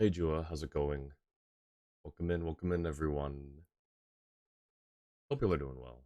Hey Jua, how's it going? Welcome in everyone. Hope you are doing well.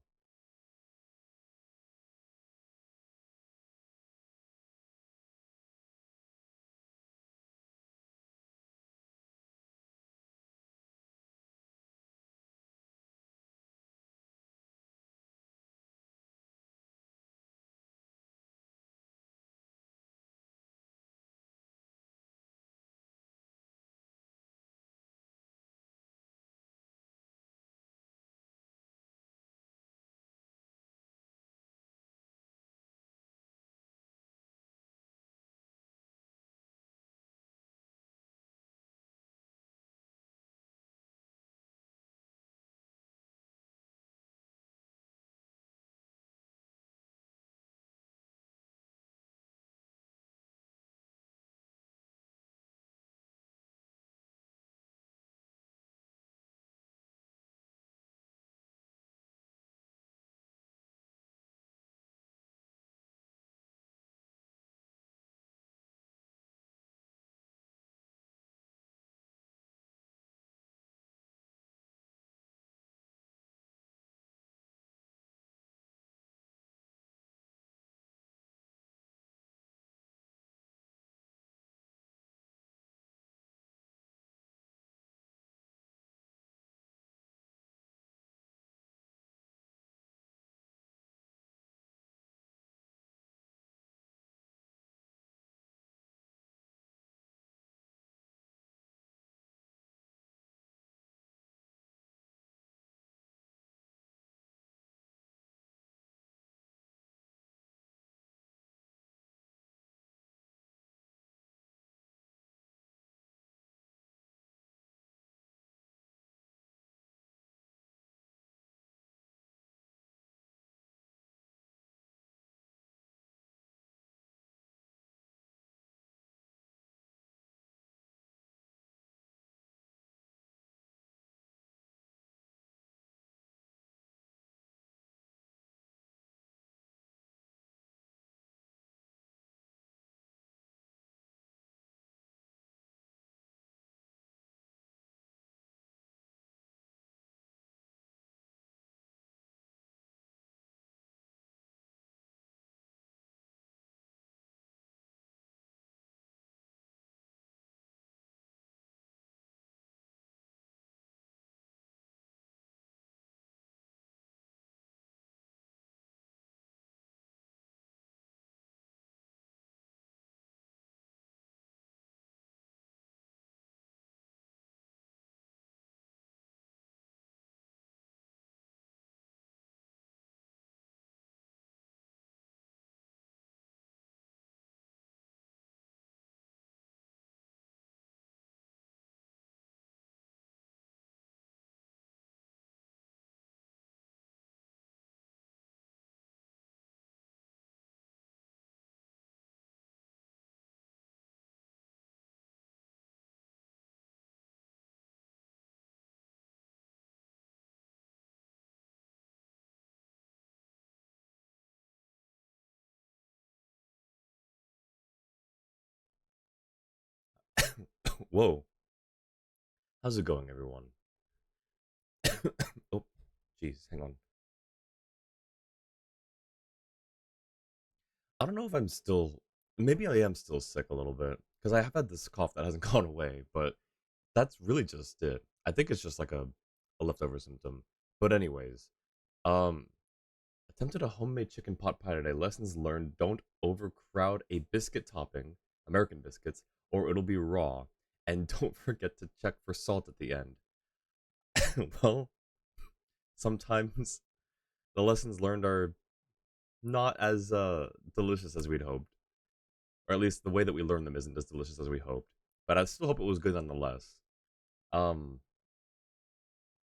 Whoa, how's it going everyone? Oh, jeez, hang on. I don't know if I'm still, maybe I am still sick a little bit because I have had this cough that hasn't gone away, but that's really just it. I think it's just like a leftover symptom. But anyways, um, attempted a homemade chicken pot pie today. Lessons learned: don't overcrowd a biscuit topping, American biscuits, or it'll be raw. And don't forget to check for salt at the end. Well, sometimes the lessons learned are not as delicious as we'd hoped, or at least the way that we learned them isn't as delicious as we hoped. But I still hope it was good nonetheless. Um,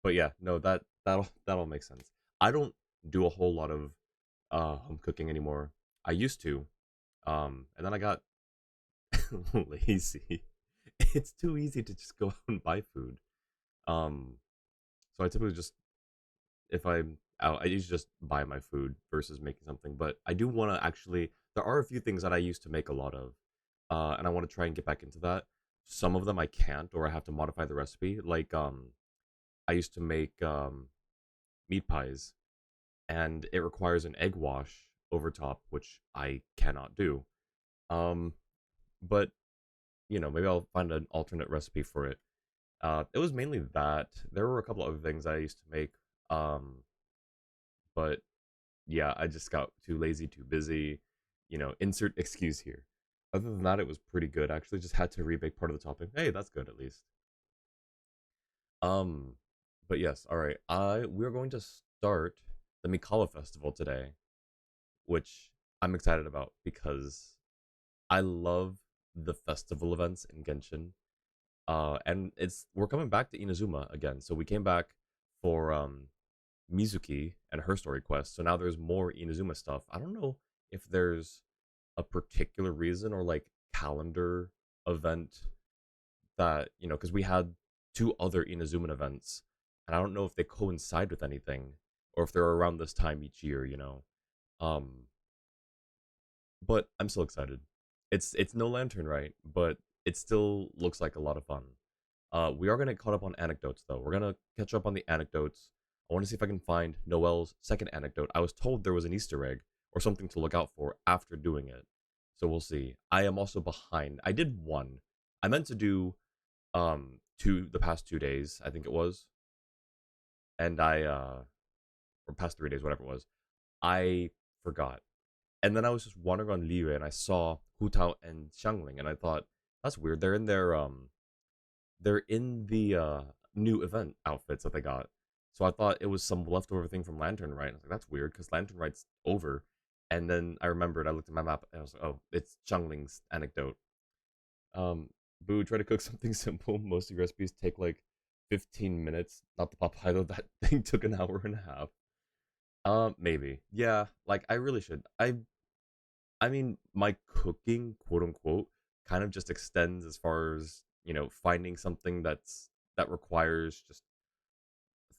but yeah, no, that'll make sense. I don't do a whole lot of home cooking anymore. I used to, and then I got lazy. It's too easy to just go out and buy food. Um, so I typically just if I'm out, I usually just buy my food versus making something. But I do want to actually. There are a few things that I used to make a lot of, and I want to try and get back into that. some of them I can't, or I have to modify the recipe. Like I used to make meat pies, and it requires an egg wash over top, which I cannot do. Um, but maybe I'll find an alternate recipe for it. It was mainly that. There were a couple other things I used to make. Um, but yeah, I just got too lazy, too busy. Insert excuse here. Other than that, it was pretty good. I actually just had to rebake part of the topping. Hey, that's good at least. Um, but yes, all right. We're going to start the Mikawa Festival today, which I'm excited about because I love the festival events in Genshin. And we're coming back to Inazuma again. So we came back for Mizuki and her story quest. So now there's more Inazuma stuff. I don't know if there's a particular reason or like calendar event that, because we had two other Inazuman events, and I don't know if they coincide with anything or if they're around this time each year. Um, but I'm still excited. It's no lantern, right? But it still looks like a lot of fun. We are gonna get caught up on anecdotes though. We're gonna catch up on the anecdotes. I want to see if I can find Noelle's second anecdote. I was told there was an Easter egg or something to look out for after doing it, so we'll see. I am also behind. I did one. I meant to do the past 2 days, I think it was, and I or past 3 days, whatever it was. I forgot. And then I was just wandering on Liyue and I saw Hu Tao and Xiangling and I thought, that's weird. They're in the new event outfits that they got. So I thought it was some leftover thing from Lantern Rite. I was like, that's weird because Lantern Rite's over. And then I remembered, I looked at my map and I was like, oh, it's Xiangling's anecdote. Um, Boo, try to cook something simple. Most of your recipes take like 15 minutes. Not the papaya, that thing took an hour and a half. Maybe. Yeah, like I really should. I mean, my cooking, quote unquote, kind of just extends as far as, finding something that requires just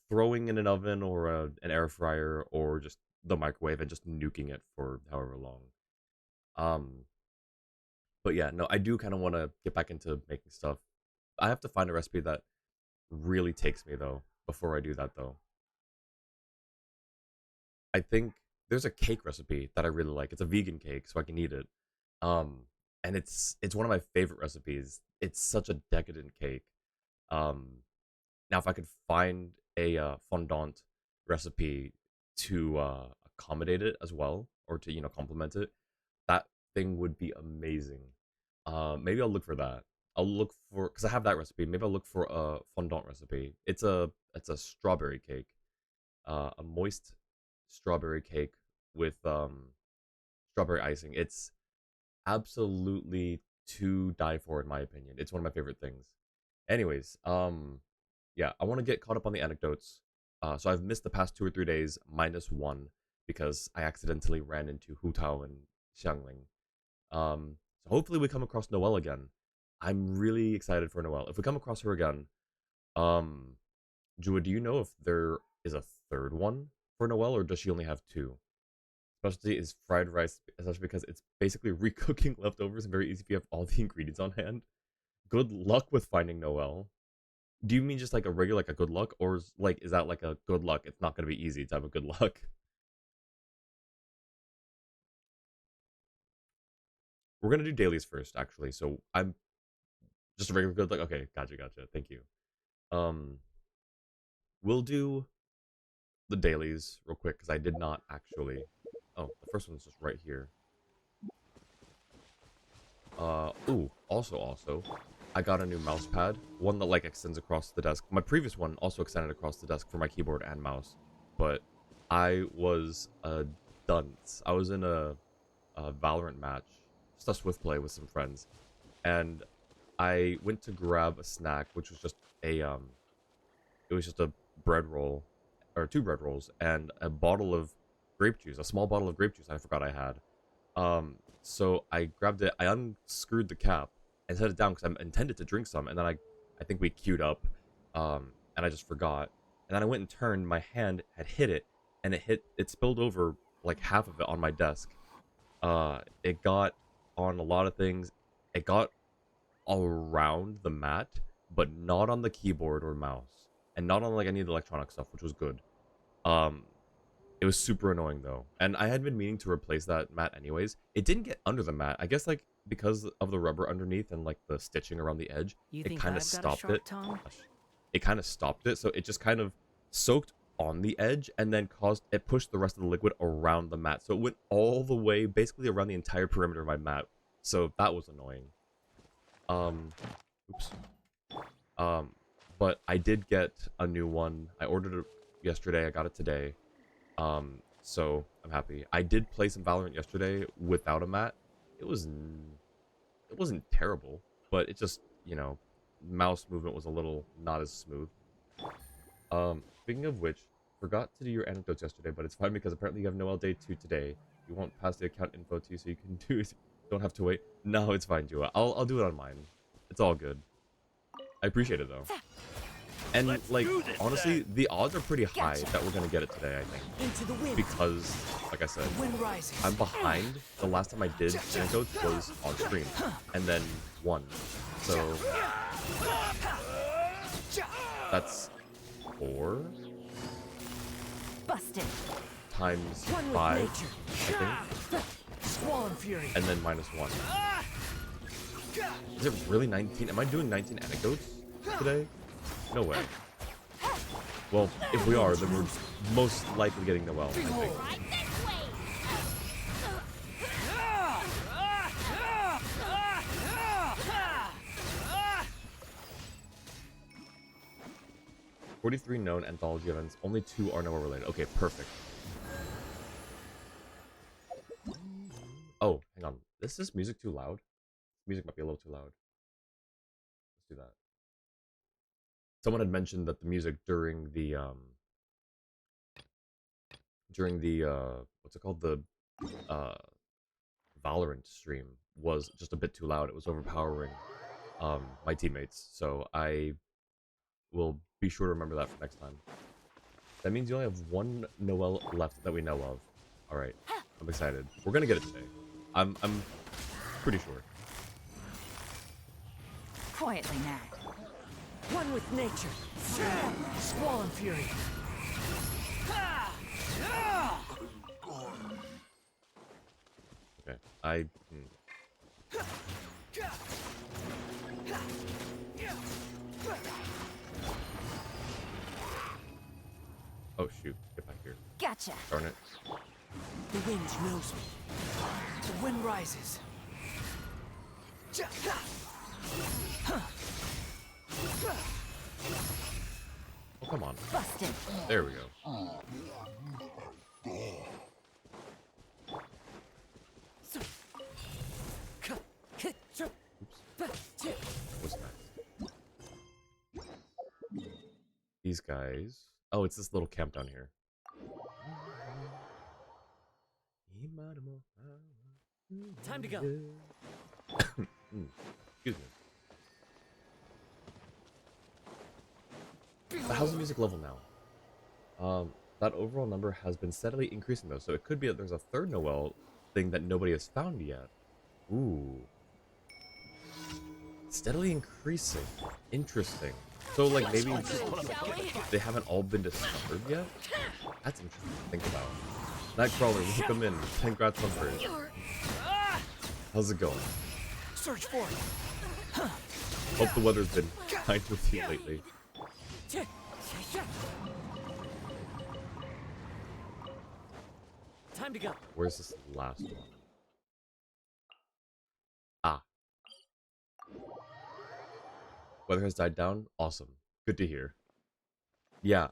throwing in an oven or an air fryer or just the microwave and just nuking it for however long. Um, but yeah, no, I do kind of want to get back into making stuff. I have to find a recipe that really takes me though before I do that though. I think there's a cake recipe that I really like. It's a vegan cake, so I can eat it. Um, and it's one of my favorite recipes. It's such a decadent cake. Um, Now if I could find a fondant recipe to accommodate it as well, or to complement it, that thing would be amazing. Maybe I'll look for that. I'll look for because I have that recipe. Maybe I'll look for a fondant recipe. It's a strawberry cake, a moist strawberry cake with strawberry icing. It's absolutely to die for in my opinion. It's one of my favorite things. Anyways, yeah, I want to get caught up on the anecdotes. So I've missed the past 2 or 3 days minus one because I accidentally ran into Hu Tao and Xiangling. So hopefully we come across Noelle again. I'm really excited for Noelle. If we come across her again, um, Jua, do you know if there is a third one for Noelle, or does she only have two? Specialty is fried rice, especially because it's basically recooking leftovers and very easy if you have all the ingredients on hand. Good luck with finding Noelle. Do you mean just like a regular, like a good luck, or is that like a good luck? It's not gonna be easy to have a good luck. We're gonna do dailies first, actually. So I'm just a regular good luck. Okay, gotcha. Thank you. Um, we'll do the dailies real quick because I did not actually. Oh, the first one's just right here. Ooh, also, I got a new mouse pad, one that like extends across the desk. My previous one also extended across the desk for my keyboard and mouse, but I was a dunce. I was in a Valorant match, just a swift play with some friends, and I went to grab a snack, which was just it was just a bread roll, or two bread rolls, and a bottle of grape juice, a small bottle of grape juice I forgot I had. So I grabbed it, I unscrewed the cap and set it down because I intended to drink some, and then I think we queued up, and I just forgot. And then I went and turned, my hand had hit it, and it spilled over like half of it on my desk. It got on a lot of things. It got around the mat, but not on the keyboard or mouse, and not on like any of the electronic stuff, which was good. Um, it was super annoying though, and I had been meaning to replace that mat anyways. It didn't get under the mat. I guess like because of the rubber underneath and like the stitching around the edge, You it think kind of I've got a stopped sharp it. tongue? It kind of stopped it, so it just kind of soaked on the edge and then caused it pushed the rest of the liquid around the mat. So it went all the way, basically around the entire perimeter of my mat. So that was annoying. Oops. Um, but I did get a new one. I ordered it yesterday. I got it today. So I'm happy. I did play some Valorant yesterday without a mat. It was it wasn't terrible, but it just, you know, mouse movement was a little not as smooth. Speaking of which, forgot to do your anecdotes yesterday, but it's fine because apparently you have Noel Day 2 today. You want pass the account info to you so you can do it. Don't have to wait. No, it's fine, Jua. I'll do it on mine. It's all good. I appreciate it though. And like honestly, the odds are pretty high that we're gonna get it today, I think. Because, like I said, I'm behind. The last time I did anecdotes was on stream. And then won. So that's 4 Busted. times 5, I think. And then -1. Is it really 19? Am I doing 19 anecdotes today? No way. Well, if we are, then we're most likely getting Noel, I think. "43 known Anthology events, only 2 are Noel related." Okay, perfect. Oh, hang on. Is this music too loud? Music might be a little too loud. Let's do that. Someone had mentioned that the music during the what's it called, the uh Valorant stream was just a bit too loud. It was overpowering my teammates, so I will be sure to remember that for next time. That means you only have 1 Noel left that we know of. All right, I'm excited. We're gonna get it today. I'm pretty sure. Quietly now. One with nature. Squall and fury. Okay, Oh shoot, get back here. Gotcha. Darn it. The wind knows me. The wind rises. Oh, come on. Busted. There we go. What's next? These guys. Oh, it's this little camp down here. Time to go. Excuse me. But how's the music level now? That overall number has been steadily increasing though, so it could be that there's a third Noel thing that nobody has found yet. Ooh. Steadily increasing. Interesting. So like maybe they haven't all been discovered yet? That's interesting to think about. Nightcrawler, welcome in. Congrats on first. How's it going? Search for it. Hope the weather's been kind with you lately. Time to go. Where's this last one? Ah. Weather has died down? Awesome. Good to hear. Yeah,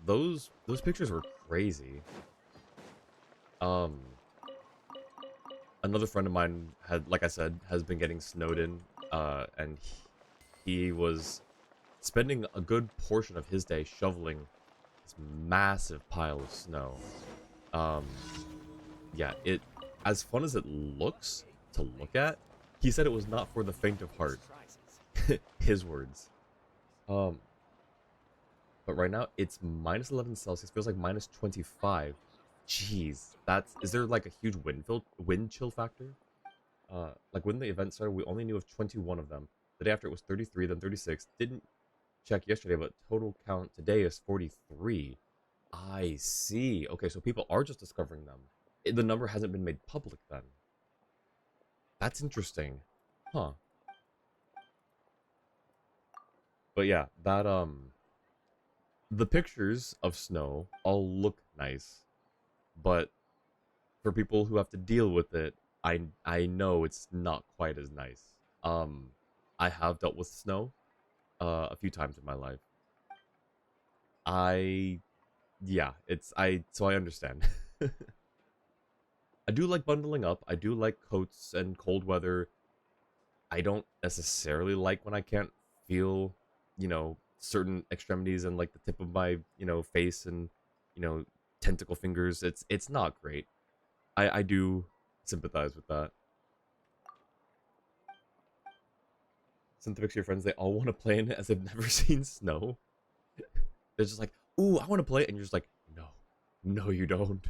those pictures were crazy. Another friend of mine had, like I said, has been getting snowed in, and he was spending a good portion of his day shoveling this massive pile of snow. Yeah, it, as fun as it looks to look at, he said it was not for the faint of heart. His words. But right now it's minus 11 Celsius, feels like minus 25. Jeez, is there like a huge wind chill factor? Like when the event started, we only knew of 21 of them. The day after it was 33, then 36. Didn't check yesterday, but total count today is 43. I see. Okay, so people are just discovering them. The number hasn't been made public then. That's interesting. Huh. But yeah, that the pictures of snow all look nice, but for people who have to deal with it, I know it's not quite as nice. Um I have dealt with snow a few times in my life. I yeah, it's I so I understand. I do like bundling up. I do like coats and cold weather. I don't necessarily like when I can't feel, certain extremities and like the tip of my, face and, you know, tentacle fingers. It's not great. I do sympathize with that. Send the picture to your friends. They all want to play in it as they've never seen snow. They're just like, ooh, I want to play it. And you're just like, no, no, you don't.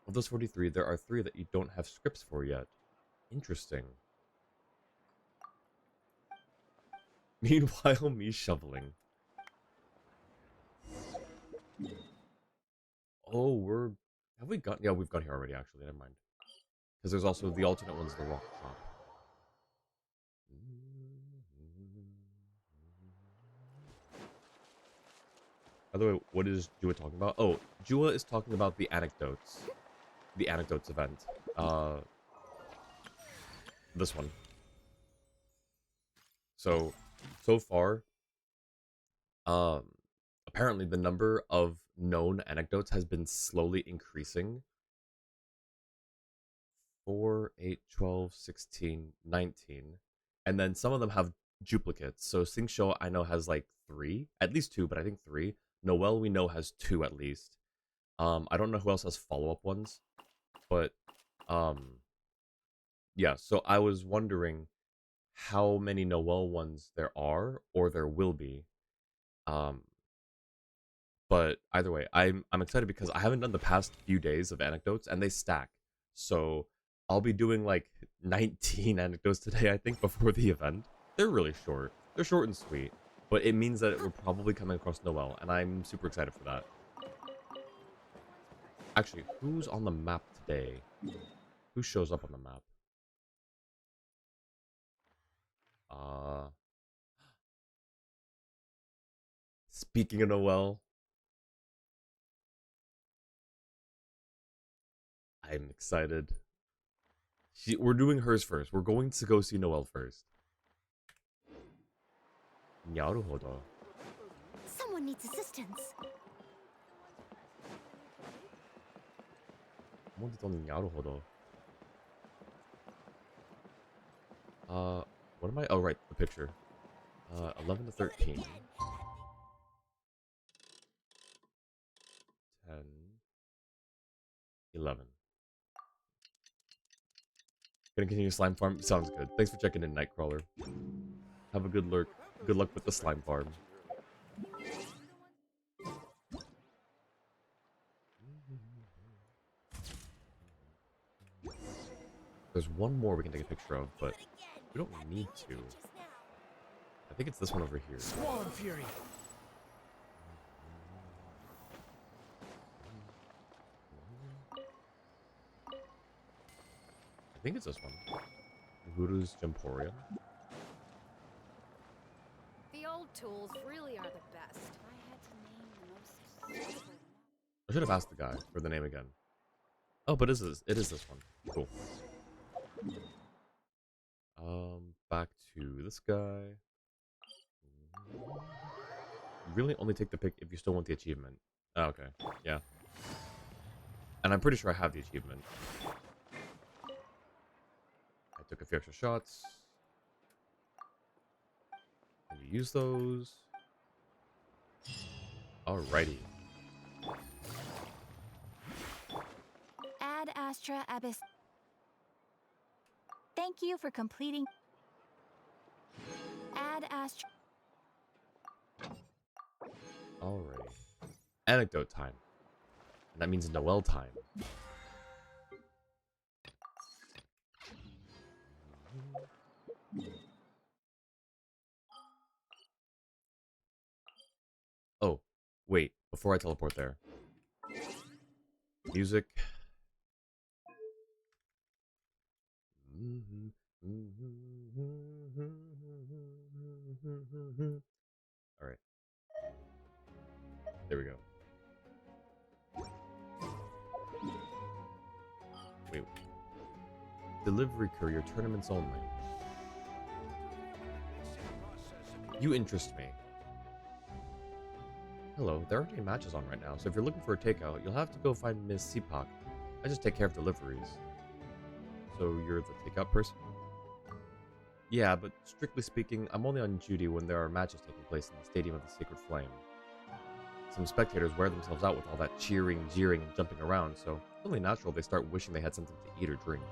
Of those 43, there are 3 that you don't have scripts for yet. Interesting. Meanwhile, me shoveling. Oh, have we got? Yeah, we've got here already. Actually, never mind. Because there's also the alternate one's the rock shop. By the way, what is Jua talking about? Oh, Jua is talking about the anecdotes. The anecdotes event. Uh, this one. So far, um, apparently the number of known anecdotes has been slowly increasing. 4, 8, 12, 16, 19. And then some of them have duplicates. So Singsho I know has like 3, at least 2, but I think 3. Noelle we know has 2 at least. I don't know who else has follow-up ones, but um yeah, so I was wondering how many Noelle ones there are or there will be. Um but either way, I'm excited because I haven't done the past few days of anecdotes and they stack. So I'll be doing like 19 anecdotes today, I think, before the event. They're really short. They're short and sweet, but it means that we're probably coming across Noelle, and I'm super excited for that. Actually, who's on the map today? Who shows up on the map? Uh, Speaking of Noelle, I'm excited. We're doing hers first. We're going to go see Noelle first. Naruhodo. Someone needs assistance. Naruhodo. What am I? Oh, right, the picture. 11 to 13. 10. 11. Gonna continue slime farm? Sounds good. Thanks for checking in, Nightcrawler. Have a good lurk. Good luck with the slime farm. There's one more we can take a picture of, but we don't need to. I think it's this one over here. Swan Fury. I think it's this one. Guru's Jemporium. The old tools really are the best. I had to name the most. I should have asked the guy for the name again. Oh, but it is this one. Cool. Back to this guy. Really only take the pic if you still want the achievement. Oh, okay. Yeah. And I'm pretty sure I have the achievement. I took a few extra shots. Can you use those? Alrighty. Ad Astra Abyss. Thank you for completing. Ad Astra. Alrighty. Anecdote time. And that means Noelle time. Oh, wait, before I teleport there. Music. Alright, there we go. Wait. Delivery courier tournaments only. You interest me. Hello, there aren't any matches on right now, so if you're looking for a takeout, you'll have to go find Miss Seepak. I just take care of deliveries. So you're the takeout person? Yeah, but strictly speaking, I'm only on duty when there are matches taking place in the Stadium of the Sacred Flame. Some spectators wear themselves out with all that cheering, jeering, and jumping around, so it's only natural they start wishing they had something to eat or drink.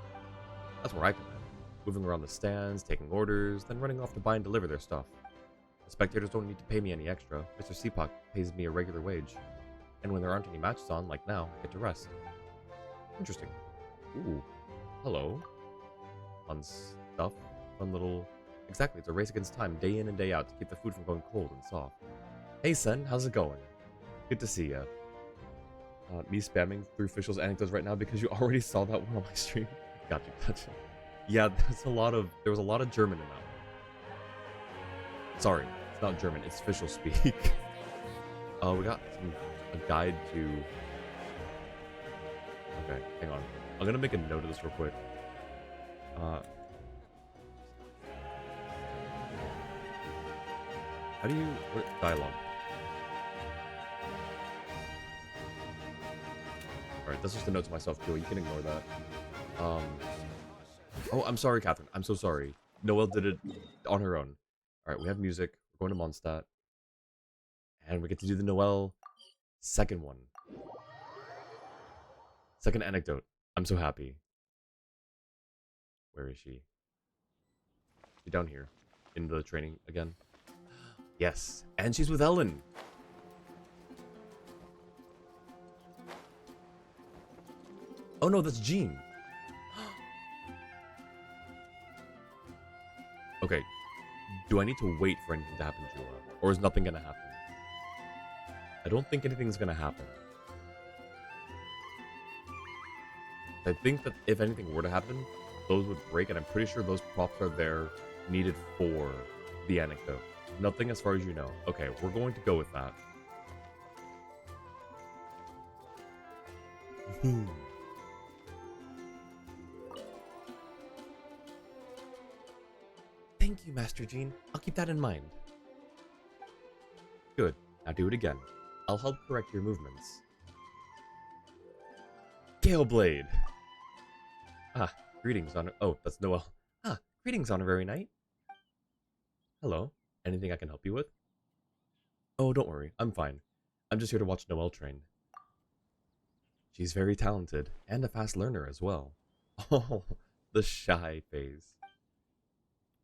That's where I come in, moving around the stands, taking orders, then running off to buy and deliver their stuff. The spectators don't need to pay me any extra. Mr. Seepak pays me a regular wage. And when there aren't any matches on, like now, I get to rest. Interesting. Ooh. Hello. Fun stuff. Fun little... Exactly, it's a race against time, day in and day out, to keep the food from going cold and soft. Hey, Sen, how's it going? Good to see ya. Me spamming through officials' anecdotes right now because you already saw that one on my stream. Gotcha. Yeah, there was a lot of German in that one. Sorry, it's not German, it's official speak. We got a guide to... Okay, hang on. I'm gonna make a note of this real quick. How do you... What, dialogue. Alright, that's just a note to myself, too. You can ignore that. Oh, I'm sorry, Catherine. I'm so sorry. Noelle did it on her own. Alright, we have music. We're going to Mondstadt. And we get to do the Noelle second one. Second anecdote. I'm so happy. Where is she? She's down here. In the training again. Yes. And she's with Ellen. Oh no, that's Jean. Okay. Do I need to wait for anything to happen, Jula? Or is nothing gonna happen? I don't think anything's gonna happen. I think that if anything were to happen, those would break, and I'm pretty sure those props are there needed for the anecdote. Nothing as far as you know. Okay, we're going to go with that. Thank you, Master Jean. I'll keep that in mind. Good. Now do it again. I'll help correct your movements. Gale Blade! Ah, greetings, Oh, that's Noelle. Ah, greetings, Honorary Knight. Hello. Anything I can help you with? Oh, don't worry. I'm fine. I'm just here to watch Noelle train. She's very talented, and a fast learner as well. Oh, the shy phase.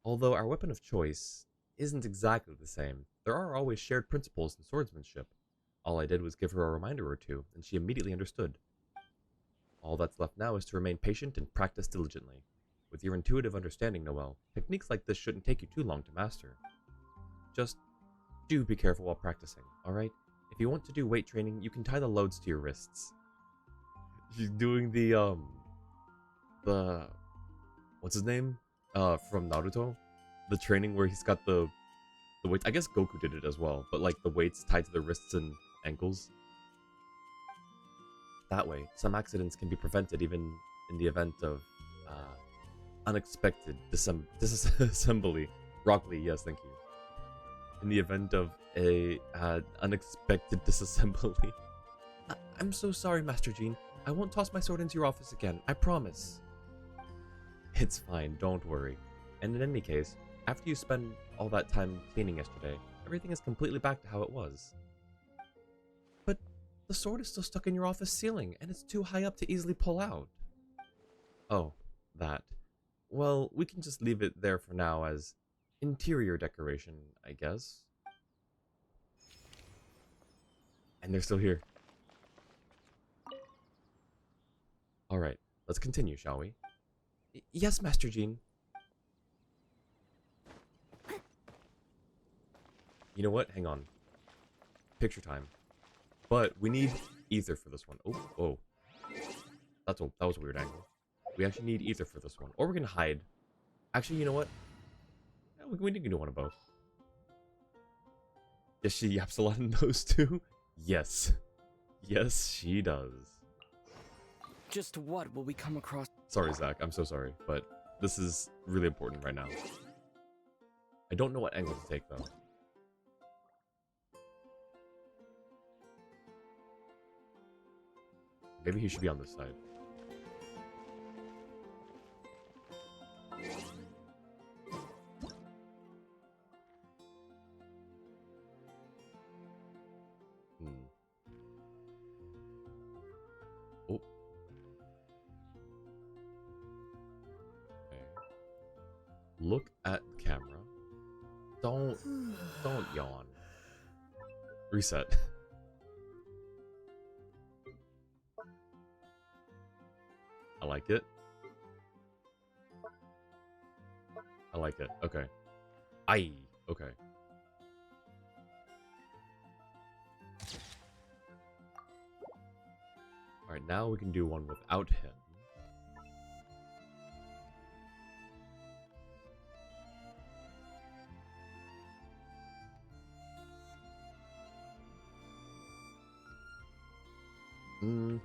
Although our weapon of choice isn't exactly the same, there are always shared principles in swordsmanship. All I did was give her a reminder or two, and she immediately understood. All that's left now is to remain patient and practice diligently. With your intuitive understanding, Noelle, techniques like this shouldn't take you too long to master. Just do be careful while practicing, alright? If you want to do weight training, you can tie the loads to your wrists. She's doing the what's his name? From Naruto? The training where he's got the weights. I guess Goku did it as well, but like the weights tied to the wrists and ankles. That way, some accidents can be prevented even in the event of unexpected disassembly. Rock Lee, yes, thank you. In the event of a unexpected disassembly. I'm so sorry, Master Jean. I won't toss my sword into your office again, I promise. It's fine, don't worry. And in any case, after you spend all that time cleaning yesterday, everything is completely back to how it was. But the sword is still stuck in your office ceiling, and it's too high up to easily pull out. Oh, that. Well, we can just leave it there for now as interior decoration, I guess. And they're still here. Alright, let's continue, shall we? Yes, Master Jean. You know what? Hang on. Picture time. But we need ether for this one. Oh, oh. That was a weird angle. We actually need ether for this one. Or we can hide. Actually, you know what? Yeah, we can do one of both. Does she yaps a lot in those two? Yes. Yes, she does. Just what will we come across? Sorry, Zach. I'm so sorry. But this is really important right now. I don't know what angle to take, though. Maybe he should be on this side. Oh. Okay. Look at the camera. Don't yawn. Reset. I like it. I like it. Okay. Aye. Okay. Alright, now we can do one without him. There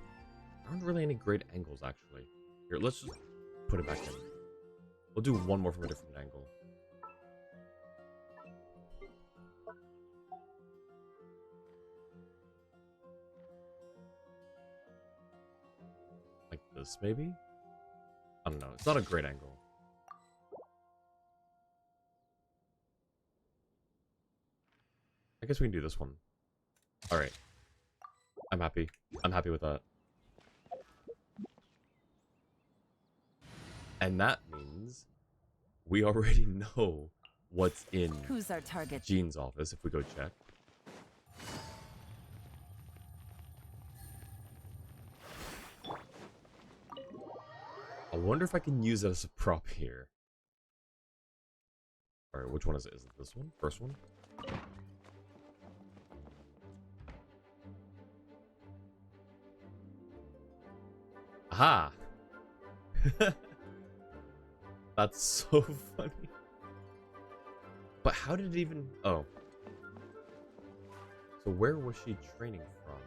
aren't really any great angles, actually. Here, let's just put it back in. We'll do one more from a different angle. Like this, maybe? I don't know. It's not a great angle. I guess we can do this one. Alright. I'm happy. I'm happy with that. And that means we already know what's in Who's our target? Jean's office if we go check. I wonder if I can use it as a prop here. Alright, which one is it? Is it this one? First one? Aha! That's so funny. But how did it even... Oh. So where was she training from?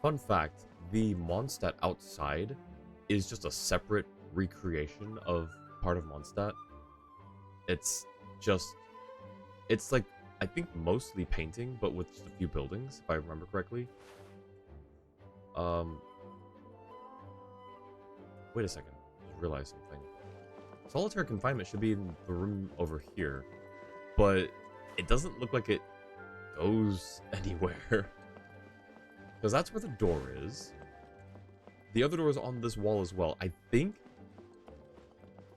Fun fact, the Mondstadt outside is just a separate recreation of part of Mondstadt. It's just... It's like, I think mostly painting, but with just a few buildings, if I remember correctly. Wait a second. I just realized something. Solitary confinement should be in the room over here, but it doesn't look like it goes anywhere. Because that's where the door is. The other door is on this wall as well. I think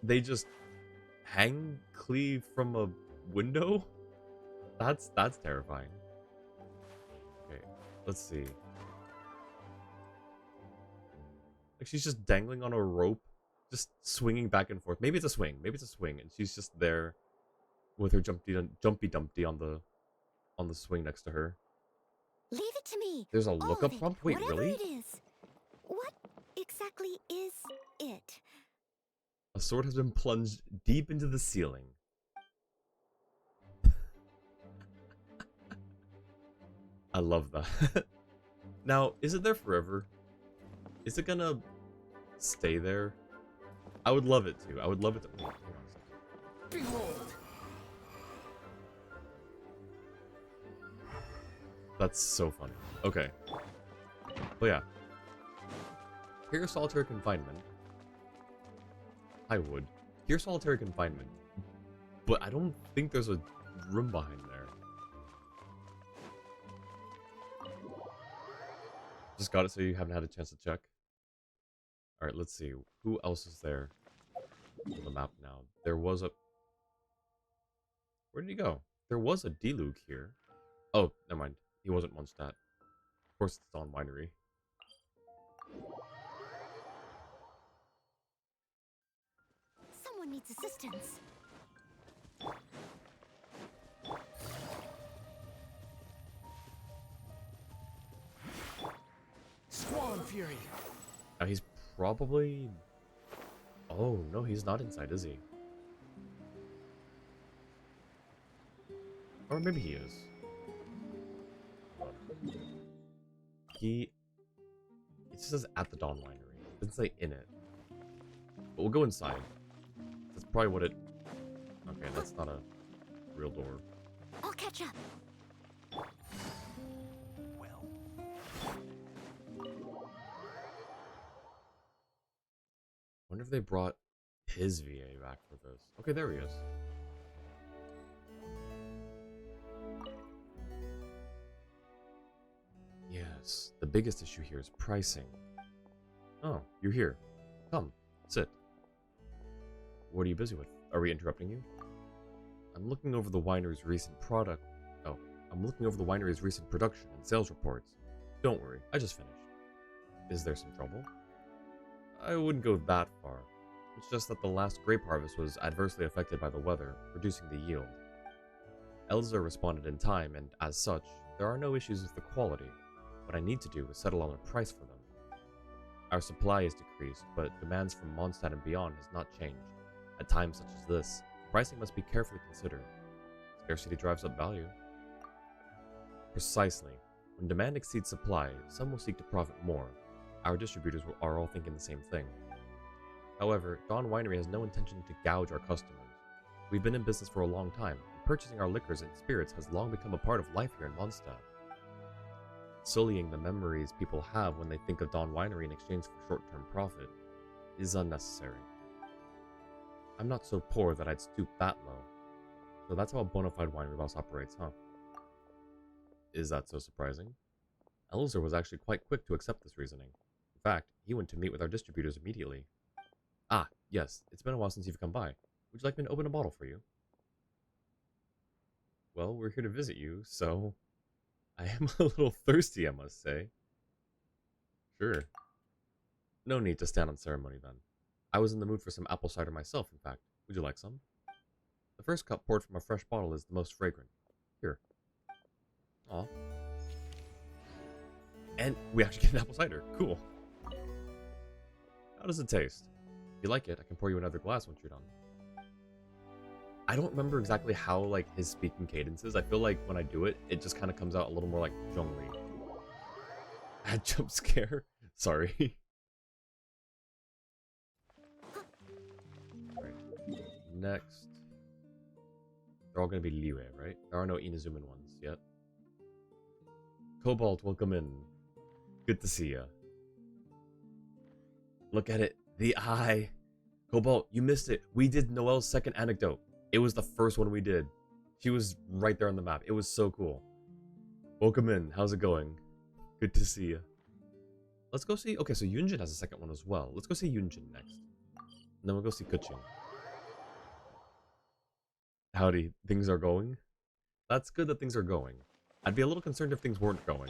they just hang Cleve from a window. That's terrifying. Okay, let's see. Like she's just dangling on a rope, just swinging back and forth. Maybe it's a swing. Maybe it's a swing, and she's just there with her jumpy dumpty on the swing next to her. Leave it to me. There's a All lookup of it, prompt? Wait, whatever really? it is. What exactly is it? A sword has been plunged deep into the ceiling. I love that. Now, is it there forever? Is it gonna stay there? I would love it to. I would love it to. Oh, hold on a second. Behold! That's so funny. Okay. But yeah. Here's solitary confinement. I would. Here's solitary confinement. But I don't think there's a room behind there. Just got it so you haven't had a chance to check. Alright, let's see. Who else is there on the map now? There was a... Where did he go? There was a Diluc here. Oh, never mind. He wasn't Mondstadt. Of course, it's on Winery. Someone needs assistance. Fury. Now he's probably... Oh, no, he's not inside, is he? Or maybe he is. He... It just says at the Dawn Winery. It doesn't say in it. But we'll go inside. That's probably what it... Okay, that's not a real door. I'll catch up. Well, Wonder if they brought his VA back for this. Okay, there he is. Yes, the biggest issue here is pricing. Oh, you're here. Come, sit. What are you busy with? Are we interrupting you? I'm looking over the winery's recent product. Oh, I'm looking over the winery's recent production and sales reports. Don't worry, I just finished. Is there some trouble? I wouldn't go that far. It's just that the last grape harvest was adversely affected by the weather, reducing the yield. Elza responded in time, and as such, there are no issues with the quality. What I need to do is settle on a price for them. Our supply is decreased, but demands from Mondstadt and beyond has not changed. At times such as this, pricing must be carefully considered. Scarcity drives up value. Precisely. When demand exceeds supply, some will seek to profit more. Our distributors are all thinking the same thing. However, Dawn Winery has no intention to gouge our customers. We've been in business for a long time, and purchasing our liquors and spirits has long become a part of life here in Mondstadt. Sullying the memories people have when they think of Dawn Winery in exchange for short-term profit is unnecessary. I'm not so poor that I'd stoop that low. So that's how a bona fide winery boss operates, huh? Is that so surprising? Elzer was actually quite quick to accept this reasoning. In fact, he went to meet with our distributors immediately. Ah, yes, it's been a while since you've come by. Would you like me to open a bottle for you? Well, we're here to visit you, so... I am a little thirsty, I must say. Sure. No need to stand on ceremony, then. I was in the mood for some apple cider myself, in fact. Would you like some? The first cup poured from a fresh bottle is the most fragrant. Here. Aw. And we actually get an apple cider. Cool. How does it taste? If you like it, I can pour you another glass once you're done. I don't remember exactly how, like, his speaking cadence is. I feel like when I do it, it just kind of comes out a little more like Zhongli. Bad jump scare. Sorry. Right. Next. They're all going to be Liyue, right? There are no Inazuman ones yet. Cobalt, welcome in. Good to see ya. Look at it. The eye. Cobalt, you missed it. We did Noelle's second anecdote. It was the first one we did. She was right there on the map. It was so cool. Welcome in. How's it going? Good to see you. Let's go see... Okay, so Yunjin has a second one as well. Let's go see Yunjin next. And then we'll go see Kuching. Howdy. Things are going? That's good that things are going. I'd be a little concerned if things weren't going.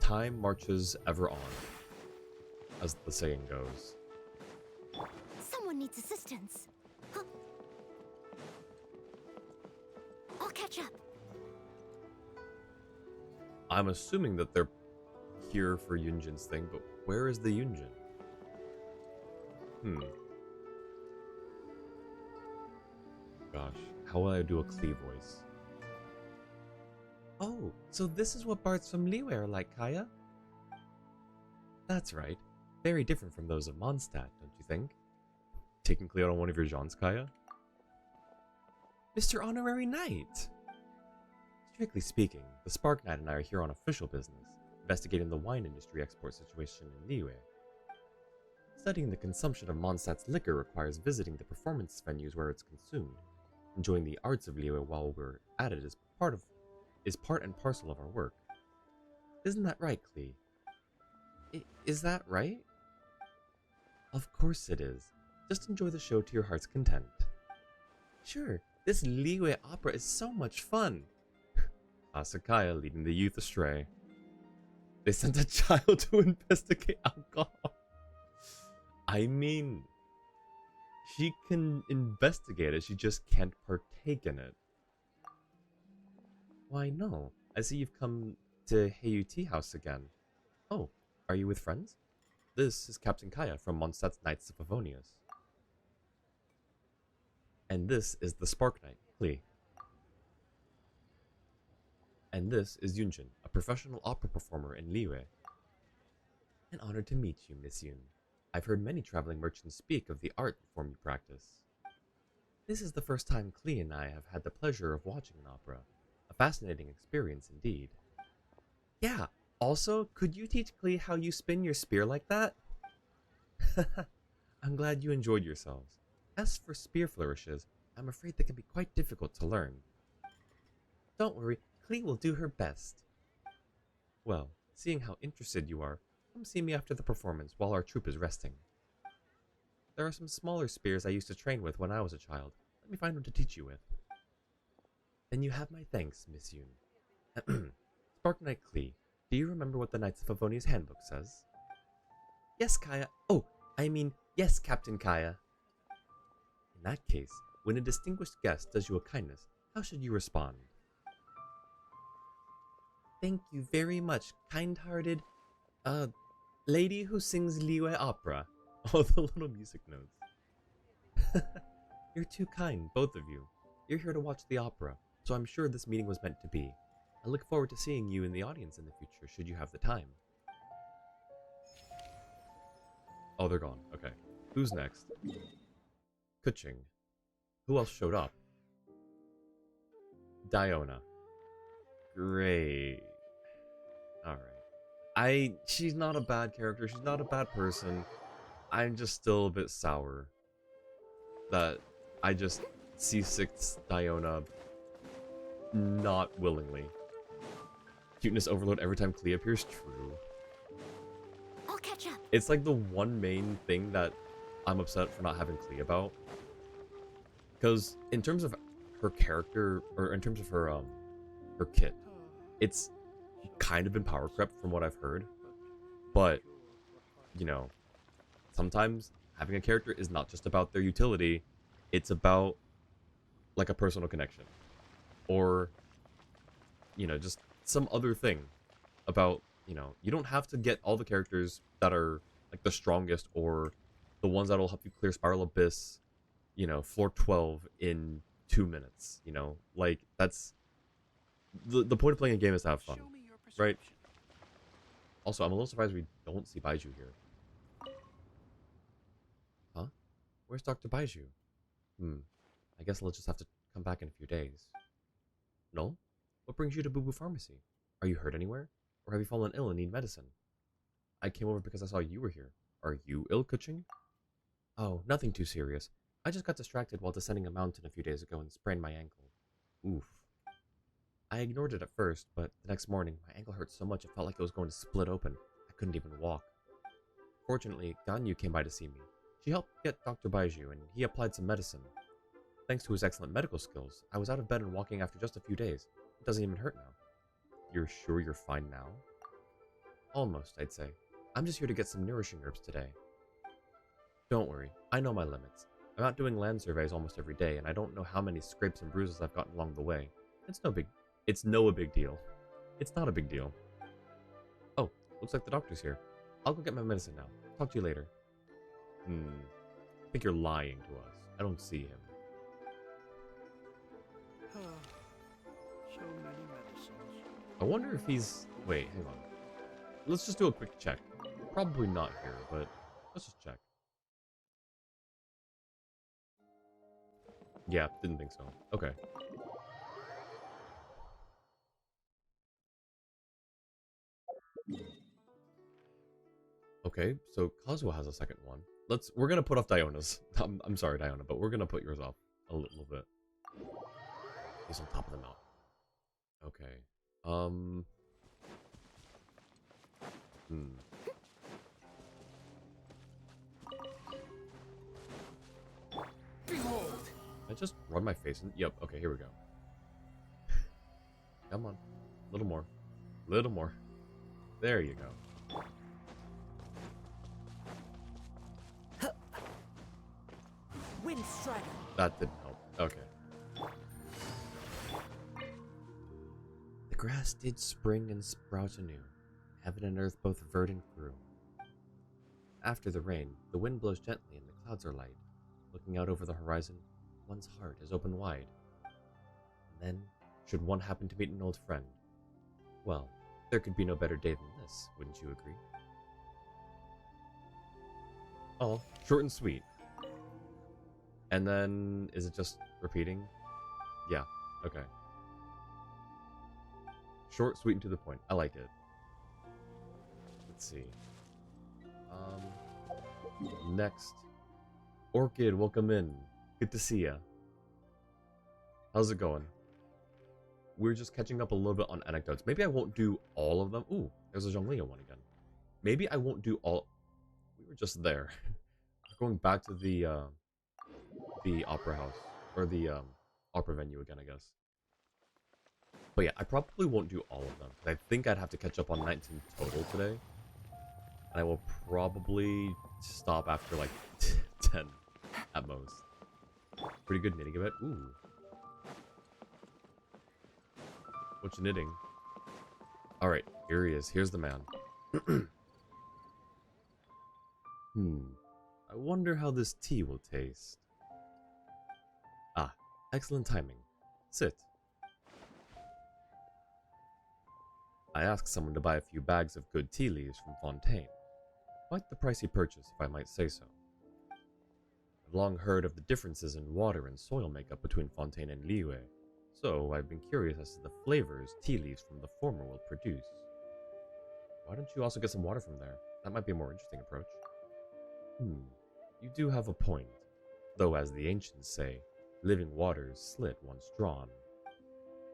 Time marches ever on, as the saying goes. Someone needs assistance. Huh? I'll catch up. I'm assuming that they're here for Yunjin's thing, but where is the Yunjin? Gosh, how will I do a Klee voice? Oh, so this is what bards from Liyue are like, Kaya? That's right. Very different from those of Mondstadt, don't you think? Taking Klee out on one of your Jeans, Kaya? Mr. Honorary Knight! Strictly speaking, the Spark Knight and I are here on official business, investigating the wine industry export situation in Liyue. Studying the consumption of Mondstadt's liquor requires visiting the performance venues where it's consumed. Enjoying the arts of Liyue while we're at it is part and parcel of our work. Isn't that right, Klee? Is that right? Of course it is. Just enjoy the show to your heart's content. Sure, this Liyue opera is so much fun. Asakaya leading the youth astray. They sent a child to investigate alcohol. I mean, she can investigate it, she just can't partake in it. Why no? I see you've come to Heyu Tea House again. Oh, are you with friends? This is Captain Kaya from Mondstadt's Knights of Favonius. And this is the Spark Knight, Klee. And this is Yunjin, a professional opera performer in Liyue. An honor to meet you, Miss Yun. I've heard many traveling merchants speak of the art form you practice. This is the first time Klee and I have had the pleasure of watching an opera. A fascinating experience indeed. Yeah, also, could you teach Klee how you spin your spear like that? I'm glad you enjoyed yourselves. As for spear flourishes, I'm afraid they can be quite difficult to learn. Don't worry, Klee will do her best. Well, seeing how interested you are, come see me after the performance while our troupe is resting. There are some smaller spears I used to train with when I was a child. Let me find one to teach you with. Then you have my thanks, Miss Yun. Spark Knight Klee, do you remember what the Knights of Favonius handbook says? Yes, Kaya. Oh, I mean, yes, Captain Kaya. In that case, when a distinguished guest does you a kindness, how should you respond? Thank you very much, kind-hearted, lady who sings Liyue opera. Oh, the little music notes. You're too kind, both of you. You're here to watch the opera, so I'm sure this meeting was meant to be. I look forward to seeing you in the audience in the future, should you have the time. Oh, they're gone. Okay. Who's next? Kuching. Who else showed up? Diona. Great. Alright. She's not a bad character. She's not a bad person. I'm just still a bit sour that I just C6 Diona not willingly. Cuteness overload every time Klee appears? True. I'll catch up. It's like the one main thing that I'm upset for not having Klee about. Because in terms of her character, or in terms of her kit, it's kind of been power crept from what I've heard. But, you know, sometimes having a character is not just about their utility, it's about like a personal connection. Or, you know, just some other thing about, you know, you don't have to get all the characters that are like the strongest or the ones that'll help you clear Spiral Abyss, you know, floor 12 in 2 minutes, you know? Like, that's the point of playing a game is to have fun, right? Also, I'm a little surprised we don't see Baiju here. Huh? Where's Dr. Baiju? I guess I'll just have to come back in a few days. No? What brings you to Boo Boo Pharmacy? Are you hurt anywhere? Or have you fallen ill and need medicine? I came over because I saw you were here. Are you ill, Kuching? Oh, nothing too serious. I just got distracted while descending a mountain a few days ago and sprained my ankle. Oof. I ignored it at first, but the next morning, my ankle hurt so much it felt like it was going to split open. I couldn't even walk. Fortunately, Ganyu came by to see me. She helped get Dr. Baiju, and he applied some medicine. Thanks to his excellent medical skills, I was out of bed and walking after just a few days. It doesn't even hurt now. You're sure you're fine now? Almost, I'd say. I'm just here to get some nourishing herbs today. Don't worry, I know my limits. I'm out doing land surveys almost every day, and I don't know how many scrapes and bruises I've gotten along the way. It's no big deal. It's not a big deal. Oh, looks like the doctor's here. I'll go get my medicine now. Talk to you later. I think you're lying to us. I don't see him. So many medicines. I wonder if he's... Wait, hang on. Let's just do a quick check. Probably not here, but let's just check. Yeah, didn't think so. Okay. Okay, so Kazuo has a second one. We're gonna put off Diona's. I'm sorry, Diona, but we're gonna put yours off a little bit. He's on top of the mountain. Okay. Behold! I just run my face in. Yep. Okay, here we go. Come on, a little more, little more. There you go. Wind Strider! That didn't help. Okay. The grass did spring and sprout anew, heaven and earth both verdant grew. After the rain, the wind blows gently and the clouds are light. Looking out over the horizon, one's heart is open wide. And then, should one happen to meet an old friend, well, there could be no better day than this, wouldn't you agree? Oh, short and sweet. And then, is it just repeating? Yeah, okay. Short, sweet, and to the point. I like it. Let's see. Next. Orchid, welcome in. Good to see ya. How's it going? We're just catching up a little bit on anecdotes. Maybe I won't do all of them. Ooh, there's a Zhonglia one again. Maybe I won't do all... We were just there. We're going back to the opera house. Or the opera venue again, I guess. But yeah, I probably won't do all of them. I think I'd have to catch up on 19 total today. And I will probably stop after like 10 at most. Pretty good knitting a bit. Ooh. What you knitting? Alright, here he is. Here's the man. I wonder how this tea will taste. Ah, excellent timing. Sit. I asked someone to buy a few bags of good tea leaves from Fontaine. Quite the pricey purchase, if I might say so. I've long heard of the differences in water and soil makeup between Fontaine and Liyue, so I've been curious as to the flavors tea leaves from the former will produce. Why don't you also get some water from there? That might be a more interesting approach. You do have a point, though as the ancients say, living waters slit once drawn.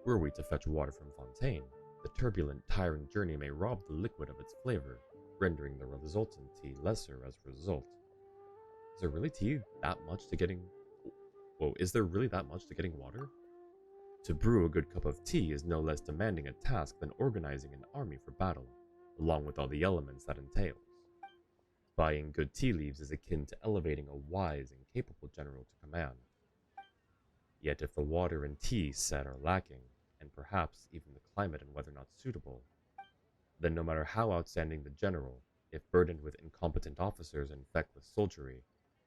Were we to fetch water from Fontaine, the turbulent, tiring journey may rob the liquid of its flavor, rendering the resultant tea lesser as a result. Is there really tea that much to getting... Whoa, is there really that much to getting water? To brew a good cup of tea is no less demanding a task than organizing an army for battle, along with all the elements that entails. Buying good tea leaves is akin to elevating a wise and capable general to command. Yet if the water and tea set are lacking, and perhaps even the climate and weather not suitable, then no matter how outstanding the general, if burdened with incompetent officers and feckless soldiery,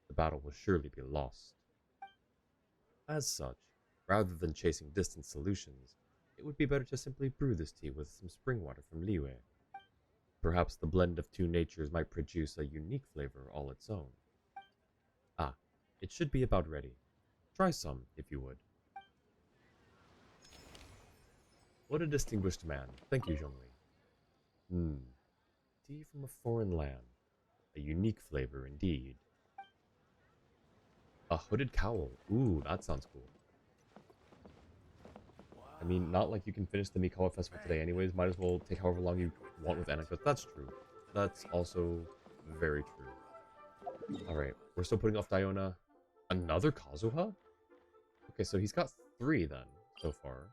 the battle will surely be lost. As such, rather than chasing distant solutions, it would be better to simply brew this tea with some spring water from Liyue. Perhaps the blend of two natures might produce a unique flavor all its own. Ah, it should be about ready. Try some, if you would. What a distinguished man. Thank you, Zhongli. Tea from a foreign land. A unique flavor indeed. A hooded cowl. Ooh, that sounds cool. I mean, not like you can finish the Mikawa festival today anyways. Might as well take however long you want with anecdotes. That's true. That's also very true. Alright, we're still putting off Diona. Another Kazuha? Okay, so he's got 3 then, so far.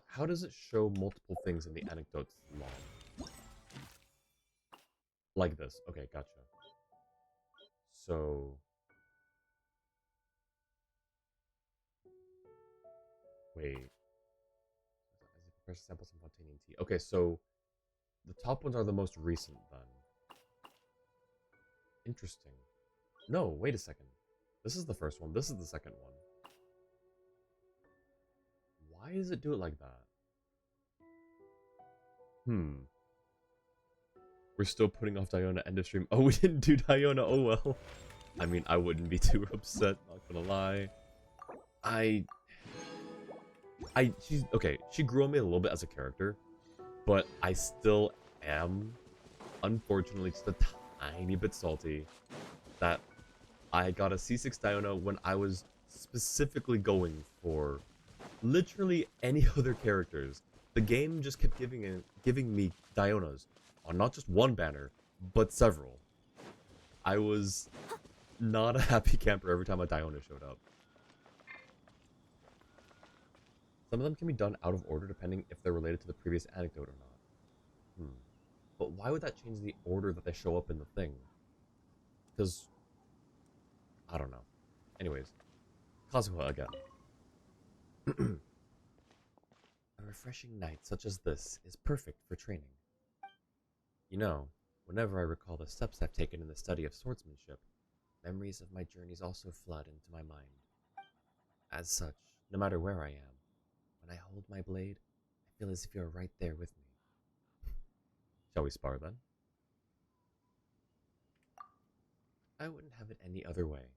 How does it show multiple things in the anecdotes log? Like this. Okay, gotcha. So... Wait. As he prepares to sample some Fontaine tea. Okay, so... The top ones are the most recent, then. Interesting. No, wait a second. This is the first one. This is the second one. Why does it do it like that? We're still putting off Diona end of stream. Oh, we didn't do Diona. Oh well. I mean, I wouldn't be too upset, not gonna lie. She's okay, she grew on me a little bit as a character, but I still am, unfortunately, just a tiny bit salty that I got a C6 Diona when I was specifically going for literally any other characters. The game just kept giving me Dionas on not just one banner, but several. I was not a happy camper every time a Diona showed up. Some of them can be done out of order depending if they're related to the previous anecdote or not. But why would that change the order that they show up in the thing? Because... I don't know. Anyways. Kazuha again. A refreshing night such as this is perfect for training. You know, whenever I recall the steps I've taken in the study of swordsmanship, memories of my journeys also flood into my mind. As such, no matter where I am, when I hold my blade, I feel as if you're right there with me. Shall we spar then? I wouldn't have it any other way.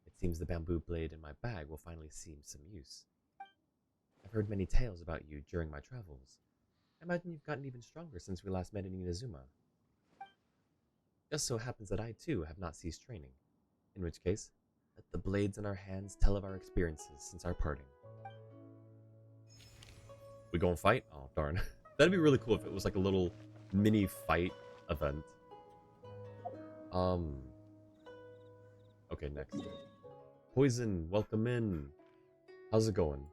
It seems the bamboo blade in my bag will finally see some use. I've heard many tales about you during my travels. I imagine you've gotten even stronger since we last met in Inazuma. Just so happens that I too have not ceased training, in which case, let the blades in our hands tell of our experiences since our parting. We gonna fight? Oh, darn. That'd be really cool if it was like a little mini fight event. Okay, next. Poison, welcome in. How's it going?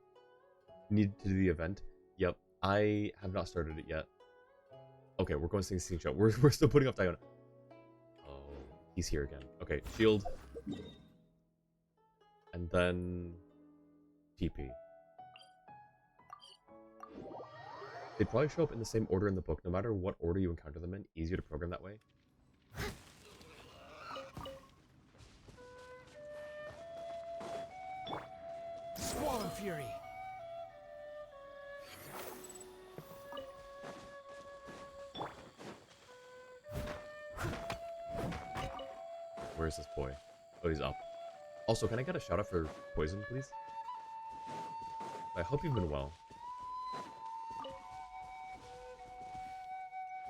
Need to do the event? Yep, I have not started it yet. Okay, we're going to sing show. We're still putting off Diana. Oh, he's here again. Okay, shield. And then TP. They probably show up in the same order in the book, no matter what order you encounter them in. Easier to program that way. Swallow Fury. Where is this boy? Oh, he's up. Also, can I get a shout out for Poison, please? I hope you've been well.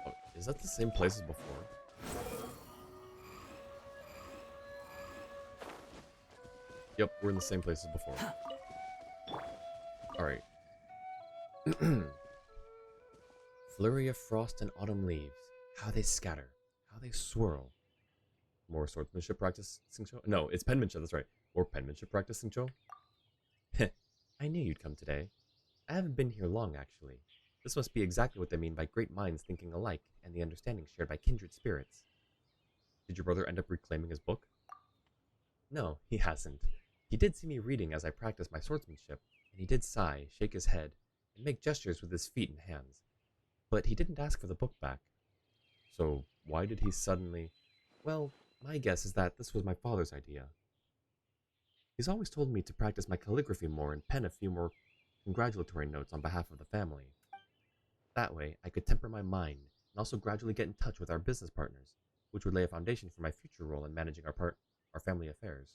Oh, is that the same place as before? Yep, we're in the same place as before. Alright. Flurry of frost and autumn leaves. How they scatter. How they swirl. More swordsmanship practice, Xingqiu? No, it's penmanship, that's right. More penmanship practice, Xingqiu? Heh, I knew you'd come today. I haven't been here long, actually. This must be exactly what they mean by great minds thinking alike and the understanding shared by kindred spirits. Did your brother end up reclaiming his book? No, he hasn't. He did see me reading as I practiced my swordsmanship, and he did sigh, shake his head, and make gestures with his feet and hands. But he didn't ask for the book back. So why did he suddenly... Well, my guess is that this was my father's idea. He's always told me to practice my calligraphy more and pen a few more congratulatory notes on behalf of the family. That way, I could temper my mind and also gradually get in touch with our business partners, which would lay a foundation for my future role in managing our family affairs.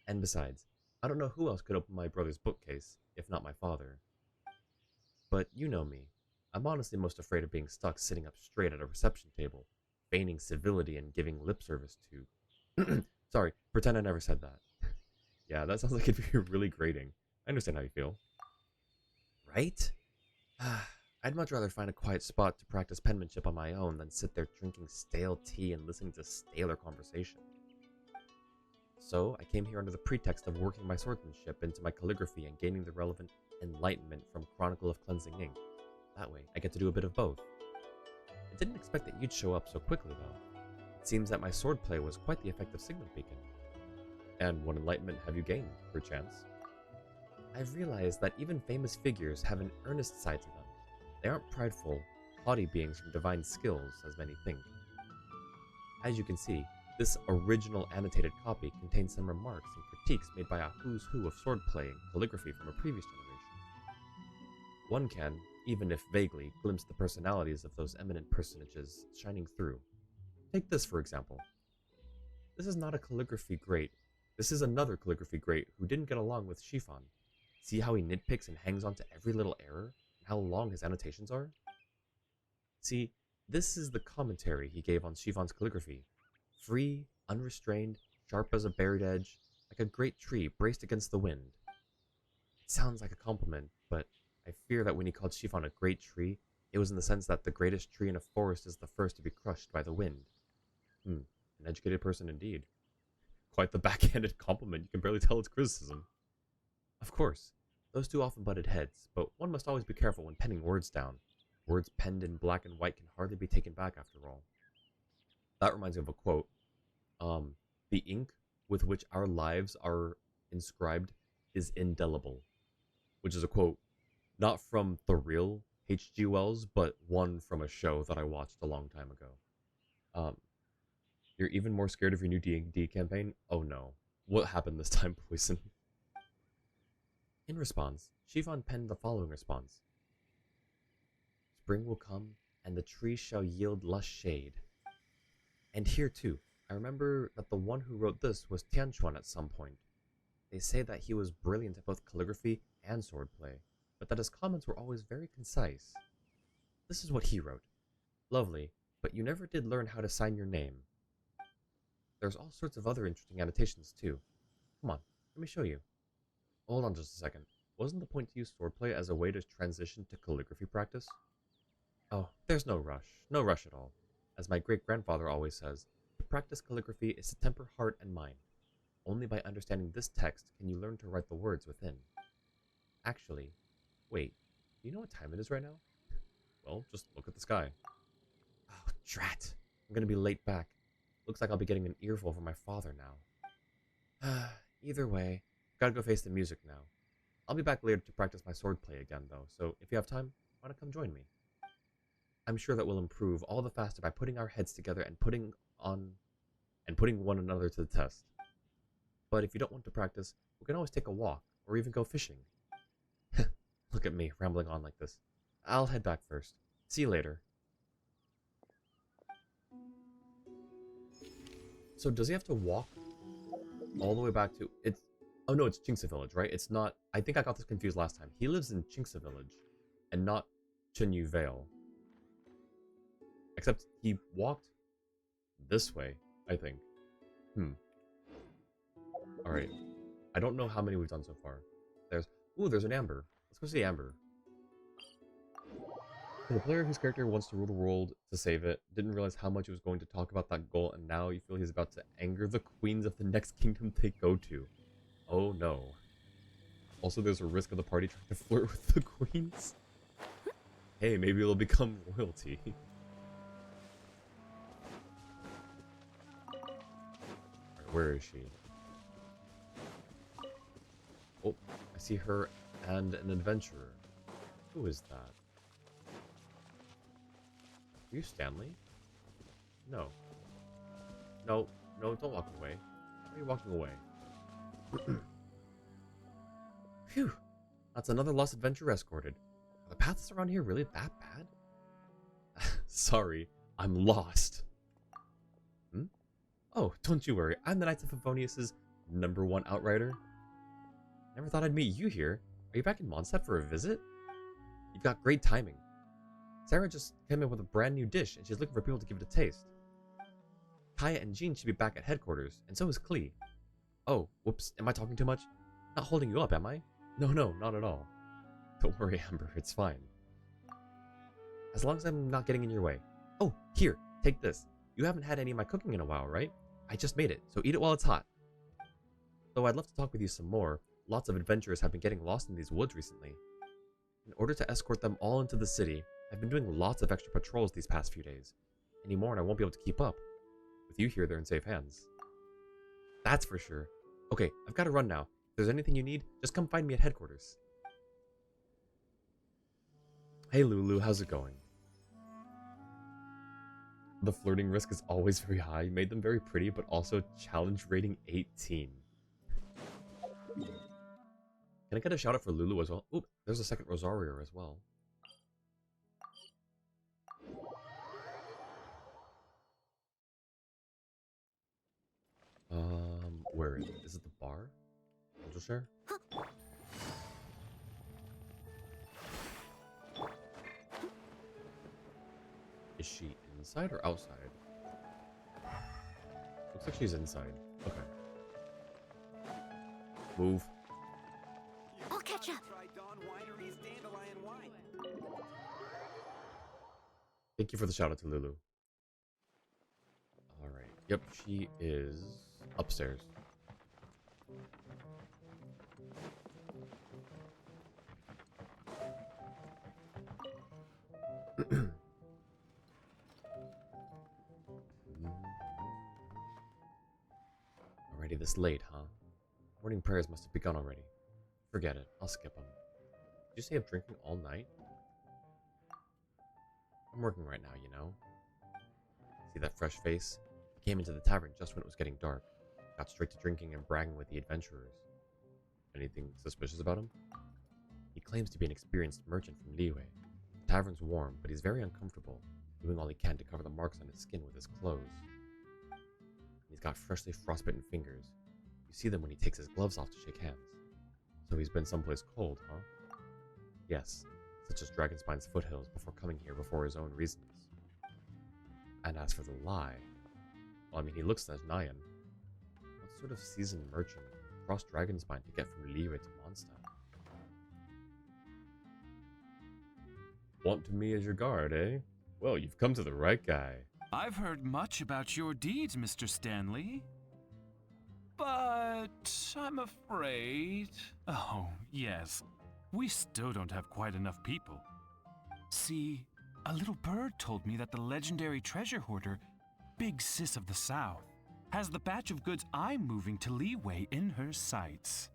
And besides, I don't know who else could open my brother's bookcase, if not my father. But you know me. I'm honestly most afraid of being stuck sitting up straight at a reception table, feigning civility and giving lip service to... Sorry, pretend I never said that. Yeah, that sounds like it'd be really grating. I understand how you feel. Right? I'd much rather find a quiet spot to practice penmanship on my own than sit there drinking stale tea and listening to staler conversation. So, I came here under the pretext of working my swordsmanship into my calligraphy and gaining the relevant enlightenment from Chronicle of Cleansing Ink. That way, I get to do a bit of both. I didn't expect that you'd show up so quickly, though. It seems that my swordplay was quite the effective signal beacon. And what enlightenment have you gained, perchance? I've realized that even famous figures have an earnest side to them. They aren't prideful, haughty beings from divine skills, as many think. As you can see, this original annotated copy contains some remarks and critiques made by a who's who of swordplay and calligraphy from a previous generation. One can, even if vaguely, glimpse the personalities of those eminent personages shining through. Take this, for example. This is not a calligraphy great. This is another calligraphy great who didn't get along with Chiffon. See how he nitpicks and hangs on to every little error, and how long his annotations are? See, this is the commentary he gave on Chiffon's calligraphy. Free, unrestrained, sharp as a bared edge, like a great tree braced against the wind. It sounds like a compliment, but I fear that when he called Chiffon a great tree, it was in the sense that the greatest tree in a forest is the first to be crushed by the wind. An educated person indeed. Quite the backhanded compliment, you can barely tell it's criticism. Of course, those two often butted heads, but one must always be careful when penning words down. Words penned in black and white can hardly be taken back after all. That reminds me of a quote. The ink with which our lives are inscribed is indelible. Which is a quote Not from the real H.G. Wells, but one from a show that I watched a long time ago. Um, you're even more scared of your new D&D campaign? Oh no. What happened this time, Poison? In response, Shivan penned the following response. Spring will come, and the trees shall yield lush shade. And here too, I remember that the one who wrote this was Tianchuan at some point. They say that he was brilliant at both calligraphy and swordplay, but that his comments were always very concise. This is what he wrote. Lovely, but you never did learn how to sign your name. There's all sorts of other interesting annotations too. Come on, let me show you. Hold on just a second. Wasn't the point to use swordplay as a way to transition to calligraphy practice? Oh, there's no rush. No rush at all. As my great-grandfather always says, to practice calligraphy is to temper heart and mind. Only by understanding this text can you learn to write the words within. Actually, wait, do you know what time it is right now? Well, just look at the sky. Oh, drat. I'm gonna be late back. Looks like I'll be getting an earful from my father now. Either way, gotta go face the music now. I'll be back later to practice my swordplay again, though, so if you have time, why not come join me? I'm sure that we'll improve all the faster by putting our heads together and putting one another to the test. But if you don't want to practice, we can always take a walk, or even go fishing. Look at me, rambling on like this. I'll head back first. See you later. So does he have to walk all the way back to... It's... Oh no, it's Chinksa Village, right? It's not... I think I got this confused last time. He lives in Chinksa Village, and not Chenyu Vale. Except he walked this way, I think. Alright. I don't know how many we've done so far. There's an Amber. Let's go see Amber. For the player whose character wants to rule the world to save it, didn't realize how much he was going to talk about that goal, and now you feel he's about to anger the queens of the next kingdom they go to. Oh no. Also, there's a risk of the party trying to flirt with the queens. Hey, maybe it'll become royalty. Alright, where is she? Oh, I see her and an adventurer. Who is that? Are you Stanley? No. No, don't walk away. Why are you walking away? Phew. That's another lost adventure escorted. Are the paths around here really that bad? Sorry, I'm lost. Oh, don't you worry. I'm the Knights of Favonius' #1 outrider. Never thought I'd meet you here. Are you back in Mondstadt for a visit? You've got great timing. Sarah just came in with a brand new dish, and she's looking for people to give it a taste. Kaya and Jean should be back at headquarters, and so is Klee. Oh, whoops, am I talking too much? Not holding you up, am I? No, not at all. Don't worry, Amber, it's fine. As long as I'm not getting in your way. Oh, here, take this. You haven't had any of my cooking in a while, right? I just made it, so eat it while it's hot. Though I'd love to talk with you some more, lots of adventurers have been getting lost in these woods recently. In order to escort them all into the city, I've been doing lots of extra patrols these past few days. Any more and I won't be able to keep up. With you here, they're in safe hands. That's for sure. Okay, I've got to run now. If there's anything you need, just come find me at headquarters. Hey Lulu, how's it going? The flirting risk is always very high. You made them very pretty, but also challenge rating 18. Can I get a shout out for Lulu as well? Oop, there's a second Rosario as well. Where is it? Is it the bar? Angel share? Is she inside or outside? Looks like she's inside. Okay. Move. I'll catch up. Thank you for the shout out to Lulu. Alright. Yep, she is upstairs. Already this late, huh? Morning prayers must have begun already. Forget it, I'll skip them. you stay up drinking all night? I'm working right now, you know? See that fresh face? He came into the tavern just when it was getting dark. Got straight to drinking and bragging with the adventurers. Anything suspicious about him? He claims to be an experienced merchant from Liyue. The tavern's warm, but he's very uncomfortable, doing all he can to cover the marks on his skin with his clothes. He's got freshly frostbitten fingers. You see them when he takes his gloves off to shake hands. So he's been someplace cold, huh? Yes, such as Dragonspine's foothills before coming here for his own reasons. And as for the lie, well, I mean, he looks as Nyan. What sort of seasoned merchant crossed Dragonspine to get from Liyue to Mondstadt? Want me as your guard, eh? Well, you've come to the right guy. I've heard much about your deeds, Mr. Stanley. But I'm afraid... Oh, yes. We still don't have quite enough people. See, a little bird told me that the legendary treasure hoarder, Big Sis of the South, has the batch of goods I'm moving to Liyue in her sights.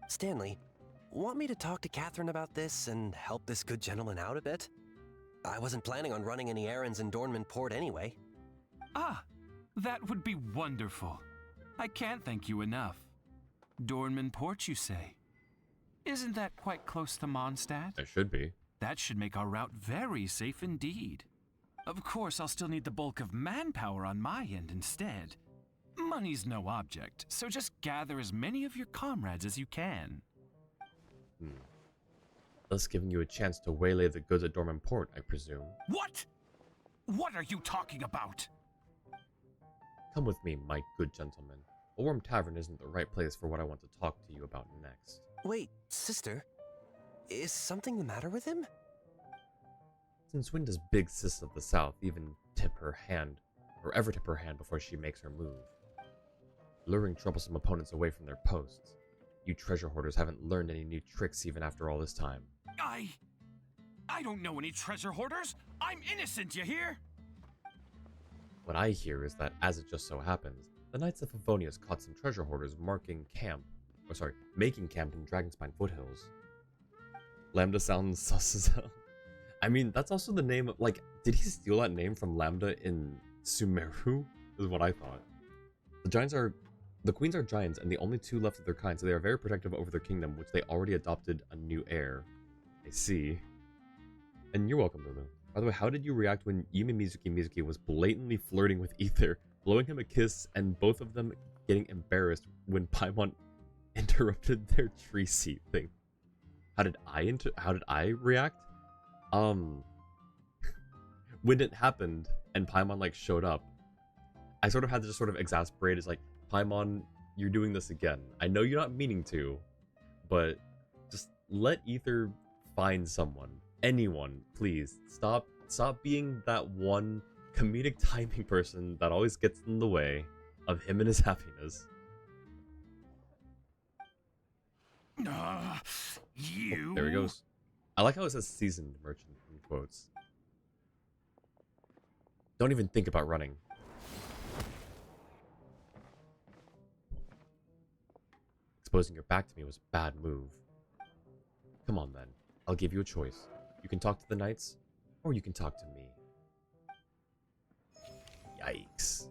Stanley, want me to talk to Catherine about this and help this good gentleman out a bit? I wasn't planning on running any errands in Dornman Port anyway. Ah, that would be wonderful. I can't thank you enough. Dornman Port, you say? Isn't that quite close to Mondstadt? It should be. That should make our route very safe indeed. Of course, I'll still need the bulk of manpower on my end instead. Money's no object, so just gather as many of your comrades as you can. Thus giving you a chance to waylay the goods at Dorman Port, I presume. What? What are you talking about? Come with me, my good gentleman. A warm tavern isn't the right place for what I want to talk to you about next. Wait, sister? Is something the matter with him? Since when does Big Sis of the South even tip her hand, or ever tip her hand before she makes her move? Luring troublesome opponents away from their posts. You treasure hoarders haven't learned any new tricks even after all this time. I don't know any treasure hoarders. I'm innocent, you hear? What I hear is that, as it just so happens, the Knights of Favonius caught some treasure hoarders making camp in Dragonspine foothills. Lambda sounds sus as hell. I mean, that's also the name of, like, did he steal that name from Lambda in Sumeru? Is what I thought. The queens are giants and the only two left of their kind, so they are very protective over their kingdom, which they already adopted a new heir. I see. And you're welcome, Lulu. By the way, how did you react when Yume Mizuki was blatantly flirting with Ether, blowing him a kiss, and both of them getting embarrassed when Paimon interrupted their tree seat thing? How did I react? When it happened and Paimon like showed up, I sort of had to just sort of exasperate. It's like, Paimon, you're doing this again. I know you're not meaning to, but just let Ether find someone. Anyone, please. Stop being that one comedic timing person that always gets in the way of him and his happiness. Oh, there he goes. I like how it says seasoned merchant in quotes. Don't even think about running. Exposing your back to me was a bad move. Come on then, I'll give you a choice. You can talk to the knights, or you can talk to me. Yikes.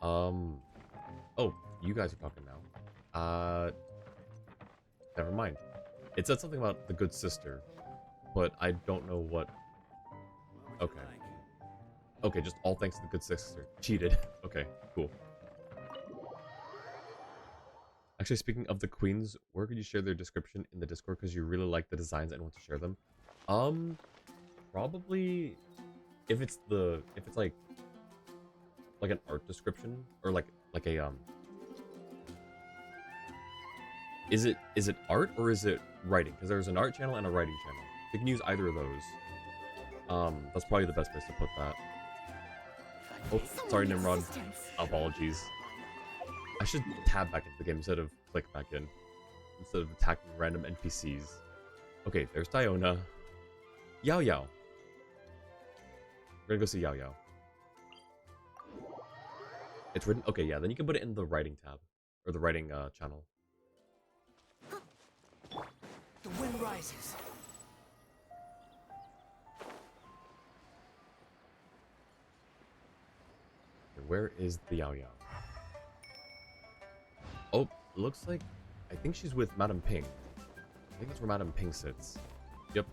Oh, you guys are talking now. Never mind. It said something about the good sister, but I don't know what. Okay. Okay, just all thanks to the good sister. Cheated. Okay, cool. Actually, speaking of the queens, where could you share their description in the Discord because you really like the designs and want to share them? Probably if it's like an art description or like a is it art or is it writing? Because there's an art channel and a writing channel. You can use either of those. That's probably the best place to put that. Oh, sorry, Nimrod. Apologies. I should tab back into the game instead of click back in. Instead of attacking random NPCs. Okay, there's Diona. Yao Yao. We're gonna go see Yao Yao. It's written? Okay, yeah, then you can put it in the writing tab. Or the writing channel. The The wind rises. Where is the Yao Yao? Oh, looks like... I think she's with Madame Ping. I think that's where Madame Ping sits. Yep.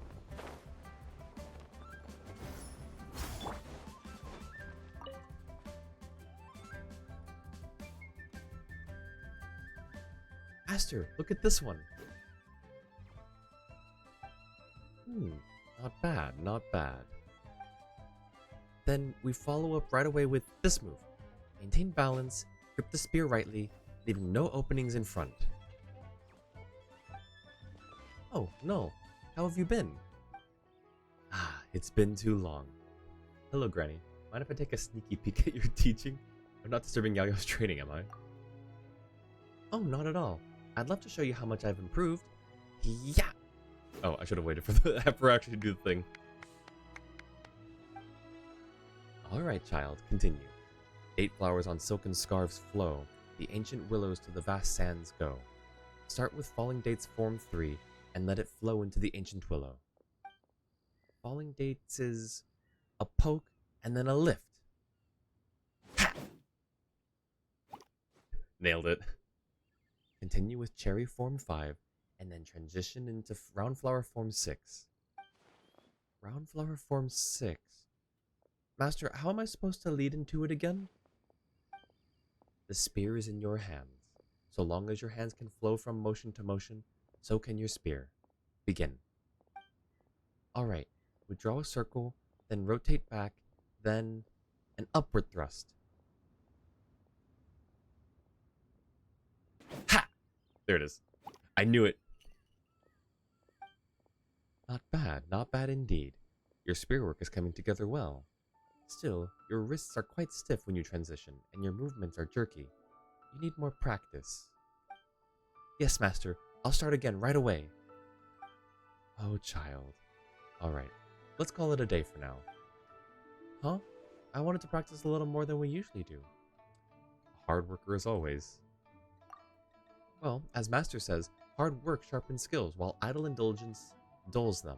Master, look at this one. Not bad, not bad. Then we follow up right away with this move. Maintain balance, grip the spear rightly, leaving no openings in front. Oh, no. How have you been? Ah, it's been too long. Hello, Granny. Mind if I take a sneaky peek at your teaching? I'm not disturbing Yao Yao's training, am I? Oh, not at all. I'd love to show you how much I've improved. Yeah! Oh, I should have waited for the Emperor actually to do the thing. Alright, child, continue. 8 flowers on silken scarves flow, the ancient willows to the vast sands go. Start with falling dates form 3, and let it flow into the ancient willow. Falling dates is a poke and then a lift. Ha! Nailed it. Continue with cherry form 5, and then transition into round flower form 6. Round flower form 6. Master, how am I supposed to lead into it again? The spear is in your hands. So long as your hands can flow from motion to motion, so can your spear. Begin. Alright, we draw a circle, then rotate back, then an upward thrust. Ha! There it is. I knew it. Not bad indeed. Your spear work is coming together well. Still, your wrists are quite stiff when you transition, and your movements are jerky. You need more practice. Yes, Master. I'll start again right away. Oh, child. Alright, let's call it a day for now. Huh? I wanted to practice a little more than we usually do. A hard worker as always. Well, as Master says, hard work sharpens skills, while idle indulgence dulls them.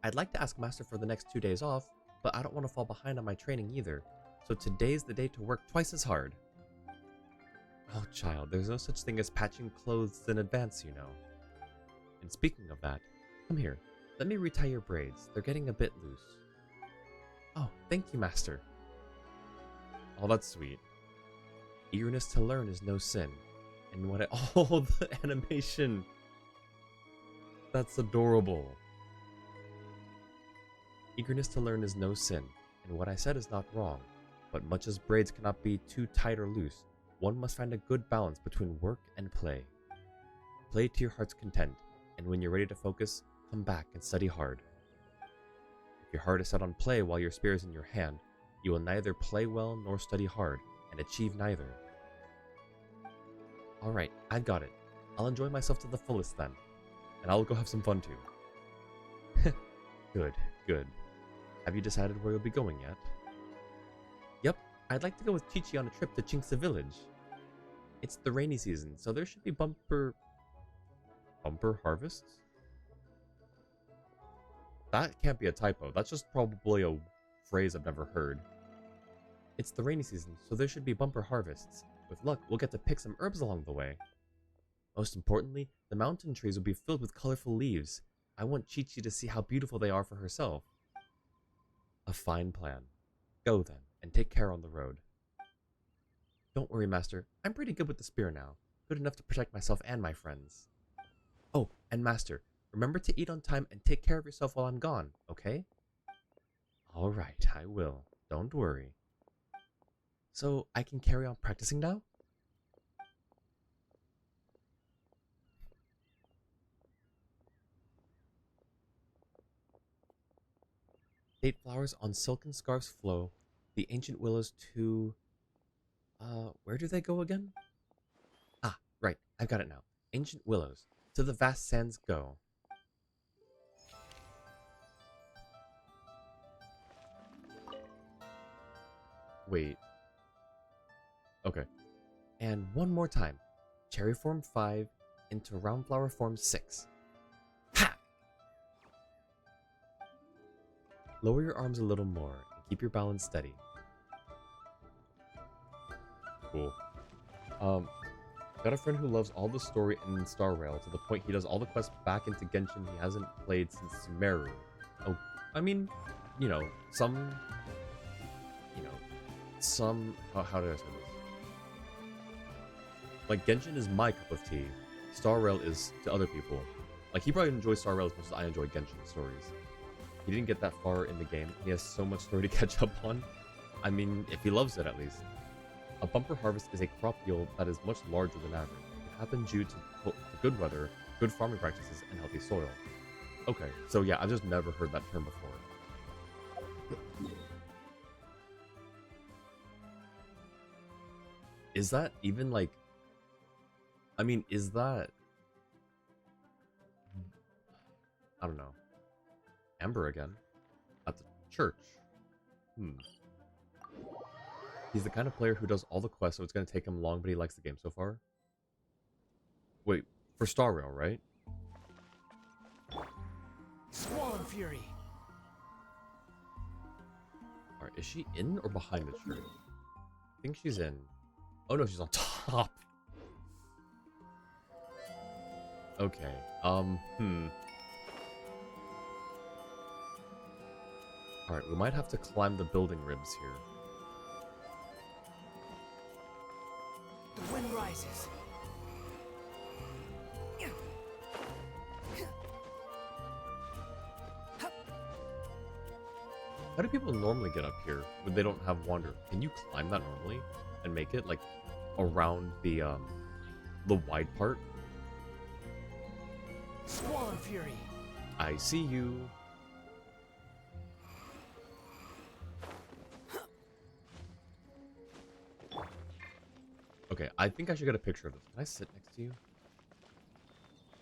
I'd like to ask Master for the next 2 days off, but I don't want to fall behind on my training either, so today's the day to work twice as hard. Oh, child, there's no such thing as patching clothes in advance, you know. And speaking of that, come here. Let me retie your braids. They're getting a bit loose. Oh, thank you, Master. Oh, that's sweet. Eagerness to learn is no sin. And what oh, the animation. That's adorable. Eagerness to learn is no sin, and what I said is not wrong. But much as braids cannot be too tight or loose, one must find a good balance between work and play. Play to your heart's content, and when you're ready to focus, come back and study hard. If your heart is set on play while your spear is in your hand, you will neither play well nor study hard, and achieve neither. Alright, I got it. I'll enjoy myself to the fullest then, and I'll go have some fun too. Good, good. Have you decided where you'll be going yet? Yep, I'd like to go with Chi-Chi on a trip to Chinksa Village. It's the rainy season, so there should be bumper harvests? That can't be a typo. That's just probably a phrase I've never heard. It's the rainy season, so there should be bumper harvests. With luck, we'll get to pick some herbs along the way. Most importantly, the mountain trees will be filled with colorful leaves. I want Chi-Chi to see how beautiful they are for herself. A fine plan. Go then, and take care on the road. Don't worry, Master. I'm pretty good with the spear now. Good enough to protect myself and my friends. Oh, and Master, remember to eat on time and take care of yourself while I'm gone, okay? Alright, I will. Don't worry. So, I can carry on practicing now? Date flowers on silken scarves flow, the ancient willows to... where do they go again? Ah, right, I've got it now. Ancient willows, to the vast sands go. Wait. Okay. And one more time. Cherry form 5 into round flower form 6. Lower your arms a little more and keep your balance steady. Cool. Got a friend who loves all the story in Star Rail to the point he does all the quests back into Genshin he hasn't played since Sumeru. Oh, I mean, you know, some, how did I say this? Like, Genshin is my cup of tea. Star Rail is to other people. Like, he probably enjoys Star Rail as much as I enjoy Genshin stories. He didn't get that far in the game. He has so much story to catch up on. I mean, if he loves it, at least. A bumper harvest is a crop yield that is much larger than average. It happens due to good weather, good farming practices, and healthy soil. Okay, so yeah, I've just never heard that term before. Is that even like... I mean, is that... I don't know. Amber again? At the church? He's the kind of player who does all the quests, so it's going to take him long, but he likes the game so far. Wait, for Star Rail, right? Squall Fury. Alright, is she in or behind the tree? I think she's in. Oh no, she's on top. Okay, Alright, we might have to climb the building ribs here. The wind rises. How do people normally get up here when they don't have wander? Can you climb that normally and make it like around the wide part? Squall Fury. I see you. Okay, I think I should get a picture of this. Can I sit next to you?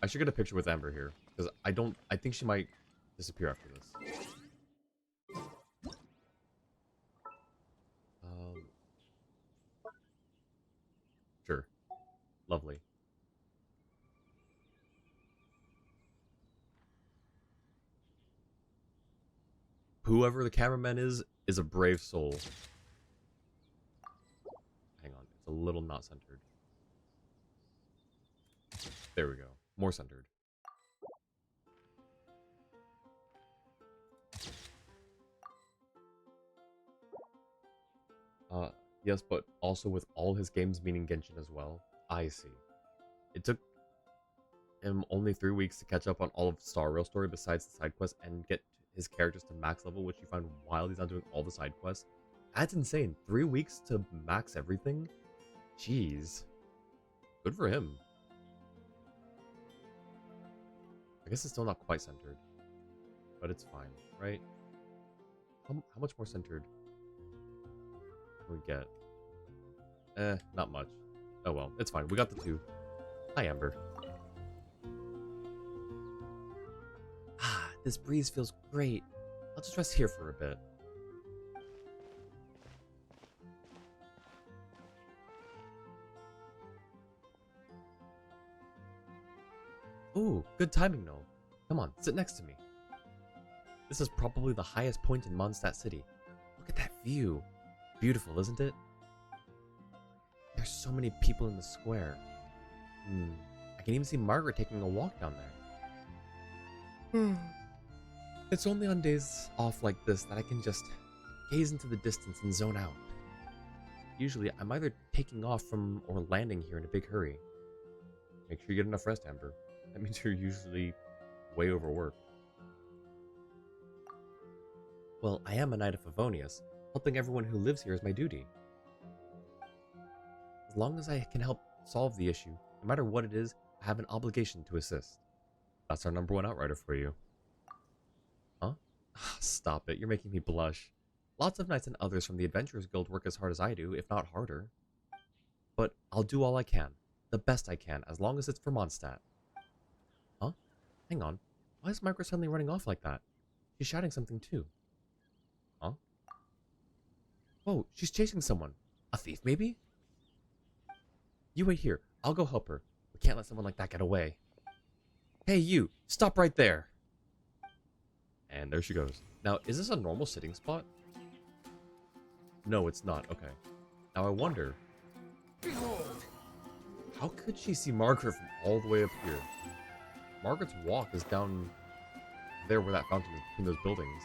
I should get a picture with Amber here because I think she might disappear after this. Sure. Lovely. Whoever the cameraman is a brave soul. Hang on, it's a little not centered. There we go. More centered. Yes, but also with all his games meaning Genshin as well. I see. It took him only 3 weeks to catch up on all of Star Rail story besides the side quests and get his characters to max level, which you find while he's not doing all the side quests. That's insane. 3 weeks to max everything? Jeez. Good for him. I guess it's still not quite centered. But it's fine, right? How much more centered can we get? Not much. Oh well, it's fine. We got the 2. Hi, Amber. Ah, this breeze feels great. I'll just rest here for a bit. Ooh, good timing, Noel. Come on, sit next to me. This is probably the highest point in Mondstadt City. Look at that view. Beautiful, isn't it? There's so many people in the square. I can even see Margaret taking a walk down there. It's only on days off like this that I can just gaze into the distance and zone out. Usually, I'm either taking off from or landing here in a big hurry. Make sure you get enough rest, Amber. That means you're usually way overworked. Well, I am a Knight of Favonius. Helping everyone who lives here is my duty. As long as I can help solve the issue, no matter what it is, I have an obligation to assist. That's our #1 outrider for you. Huh? Stop it, you're making me blush. Lots of knights and others from the Adventurers Guild work as hard as I do, if not harder. But I'll do all I can, the best I can, as long as it's for Mondstadt. Huh? Hang on, why is Margaret suddenly running off like that? She's shouting something too. Huh? Whoa, she's chasing someone. A thief, maybe? You wait here. I'll go help her. We can't let someone like that get away. Hey, you! Stop right there! And there she goes. Now, is this a normal sitting spot? No, it's not. Okay. Now I wonder, how could she see Margaret from all the way up here? Margaret's walk is down there where that fountain is, between those buildings.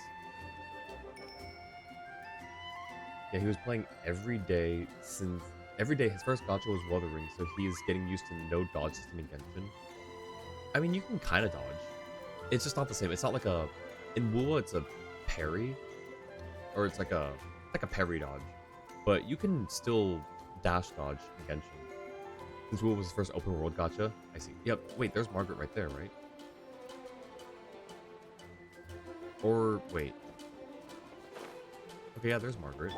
Yeah, he was playing every day since... Every day, his first gacha was Wuthering, so he is getting used to no dodge system in Genshin. I mean, you can kind of dodge. It's just not the same. It's not like a... In Woola, it's a parry. Or it's like a parry dodge. But you can still dash dodge in Genshin. Since Woola was his first open world gacha. I see. Yep, wait, there's Margaret right there, right? Or, wait. Okay, yeah, there's Margaret.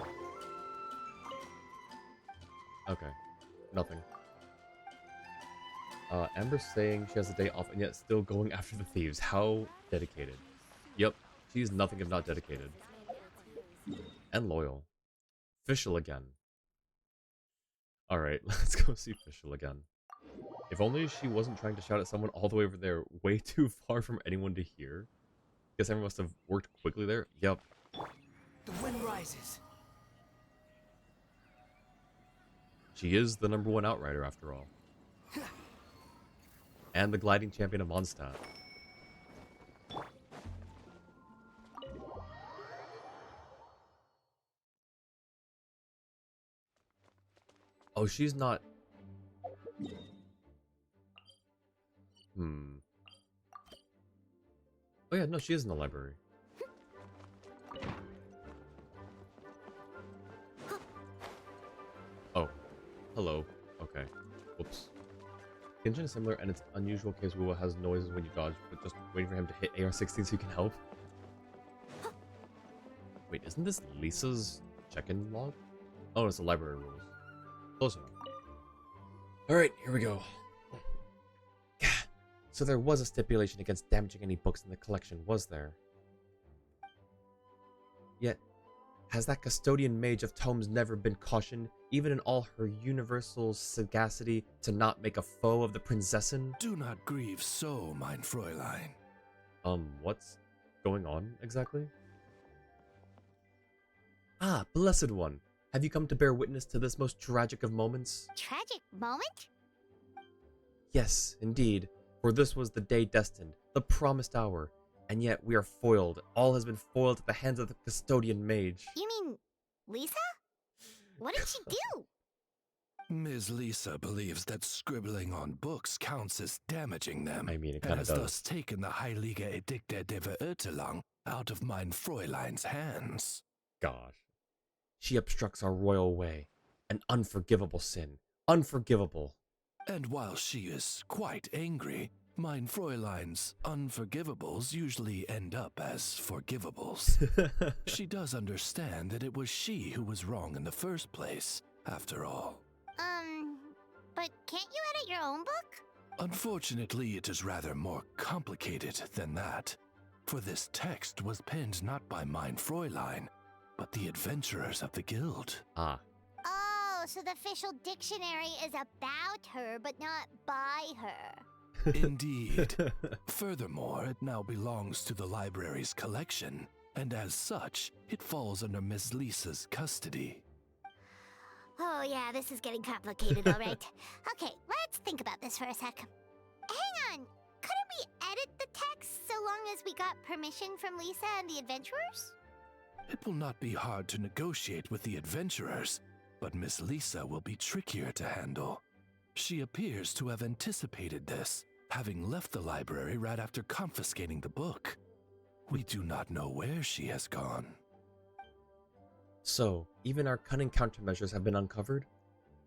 Okay, nothing. Amber's saying she has a day off and yet still going after the thieves. How dedicated. Yep, she's nothing if not dedicated. And loyal. Fischl again. Alright, let's go see Fischl again. If only she wasn't trying to shout at someone all the way over there, way too far from anyone to hear. Guess everyone must have worked quickly there. Yep. The wind rises. She is the #1 outrider after all. And the gliding champion of Mondstadt. Oh, she's not... Oh yeah, no, she is in the library. Oh. Hello. Okay. Whoops. Genshin is similar, and it's unusual case Wuwa has noises when you dodge, but just waiting for him to hit AR-16 so you can help. Wait, isn't this Lisa's check-in log? Oh, it's the library rules. Close enough. Alright, here we go. So there was a stipulation against damaging any books in the collection, was there? Yet, has that custodian mage of tomes never been cautioned, even in all her universal sagacity, to not make a foe of the prinzessin? Do not grieve so, mein Fräulein. What's going on exactly? Ah, Blessed One, have you come to bear witness to this most tragic of moments? Tragic moment? Yes, indeed, for this was the day destined, the promised hour, and yet we are foiled. All has been foiled at the hands of the custodian mage. You mean Lisa? What did she do? Ms. Lisa believes that scribbling on books counts as damaging them. I mean, it and kind of has does. thus taken the Heilige Edikte der Verirrtelung out of mein Fräulein's hands. Gosh. She obstructs our royal way. An unforgivable sin. Unforgivable. And while she is quite angry, mein Fräulein's unforgivables usually end up as forgivables. She does understand that it was she who was wrong in the first place, after all. But can't you edit your own book? Unfortunately, it is rather more complicated than that. For this text was penned not by mein Fräulein, but the adventurers of the guild. Ah. Oh, so the official dictionary is about her, but not by her. Indeed. Furthermore, it now belongs to the library's collection, and as such, it falls under Miss Lisa's custody. Oh yeah, this is getting complicated, alright. Okay, let's think about this for a sec. Hang on, couldn't we edit the text so long as we got permission from Lisa and the adventurers? It will not be hard to negotiate with the adventurers, but Miss Lisa will be trickier to handle. She appears to have anticipated this, having left the library right after confiscating the book. We do not know where she has gone. So, even our cunning countermeasures have been uncovered?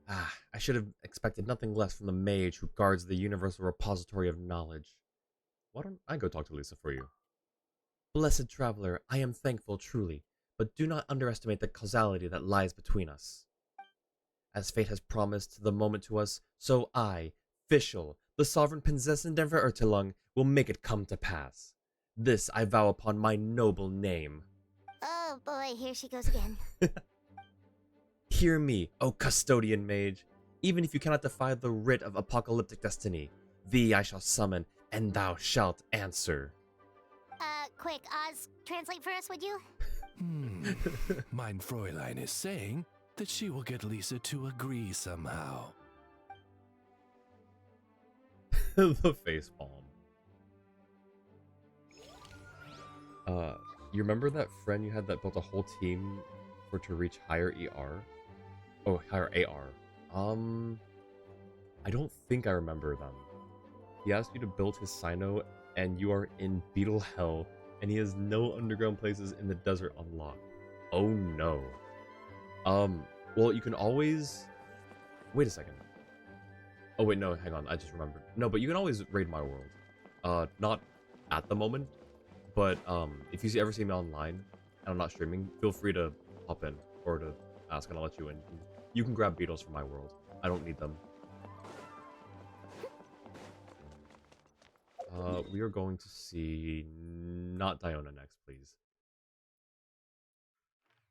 Ah, I should have expected nothing less from the mage who guards the universal repository of knowledge. Why don't I go talk to Lisa for you? Blessed traveler, I am thankful truly, but do not underestimate the causality that lies between us. As fate has promised the moment to us, so I, Fischl, the sovereign Prinzessin der Verirrtelung, will make it come to pass. This I vow upon my noble name. Oh boy, here she goes again. Hear me, O custodian mage. Even if you cannot defy the writ of apocalyptic destiny, thee I shall summon, and thou shalt answer. quick. Oz, translate for us, would you? Mein Fräulein is saying that she will get Lisa to agree somehow. The face palm. You remember that friend you had that built a whole team for to reach higher ER? Oh, higher AR. I don't think I remember them. He asked you to build his Sino, and you are in Beetle Hell, and he has no underground places in the desert unlocked. Oh no. Well, you can always... Wait a second. Oh wait, no, hang on, I just remembered. No, but you can always raid my world. Not at the moment, but if you ever see me online, and I'm not streaming, feel free to hop in, or to ask and I'll let you in. You can grab beetles from my world. I don't need them. We are going to see... Not Diona next, please.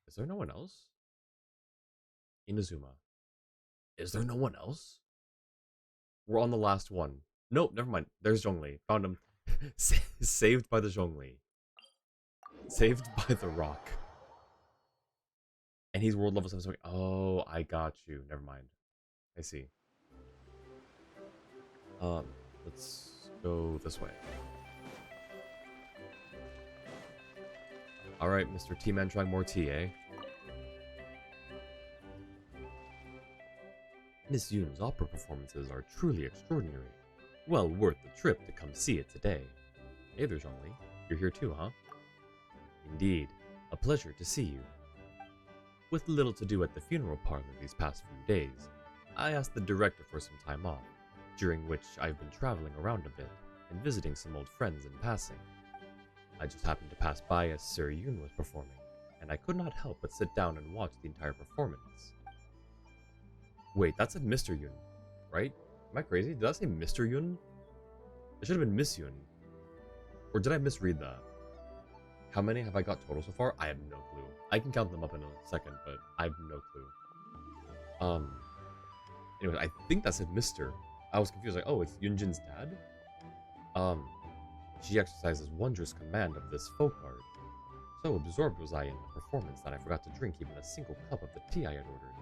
Is there no one else? Inazuma. Is there no one else? We're on the last one. Nope, never mind. There's Zhongli. Found him. Saved by the Zhongli. Saved by the rock. And he's world level 7. Oh, I got you. Never mind. I see. Let's go this way. Alright, Mr. T-Man trying more tea, eh? Miss Yoon's opera performances are truly extraordinary. Well worth the trip to come see it today. Hey there, Zhongli. You're here too, huh? Indeed. A pleasure to see you. With little to do at the funeral parlor these past few days, I asked the director for some time off, during which I've been traveling around a bit and visiting some old friends in passing. I just happened to pass by as Sir Yoon was performing, and I could not help but sit down and watch the entire performance. Wait, that said Mr. Yoon, right? Am I crazy? Did that say Mr. Yoon? It should have been Miss Yoon. Or did I misread that? How many have I got total so far? I have no clue. I can count them up in a second, but I have no clue. Anyway, I think that said Mr. I was confused, like, oh, it's Yunjin's dad? She exercises wondrous command of this folk art. So absorbed was I in the performance that I forgot to drink even a single cup of the tea I had ordered.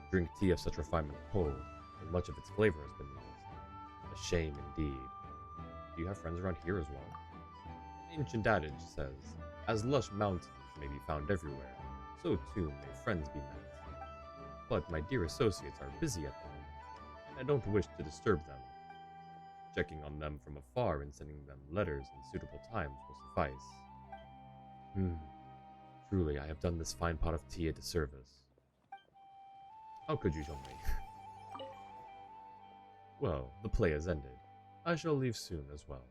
Drink tea of such refinement cold, and much of its flavor has been lost. A shame indeed. Do you have friends around here as well? Ancient adage says, as lush mountains may be found everywhere, so too may friends be met. But my dear associates are busy at the moment, and I don't wish to disturb them. Checking on them from afar and sending them letters in suitable times will suffice. Truly, I have done this fine pot of tea a disservice. How could you, Zhongli? Well, the play has ended. I shall leave soon as well.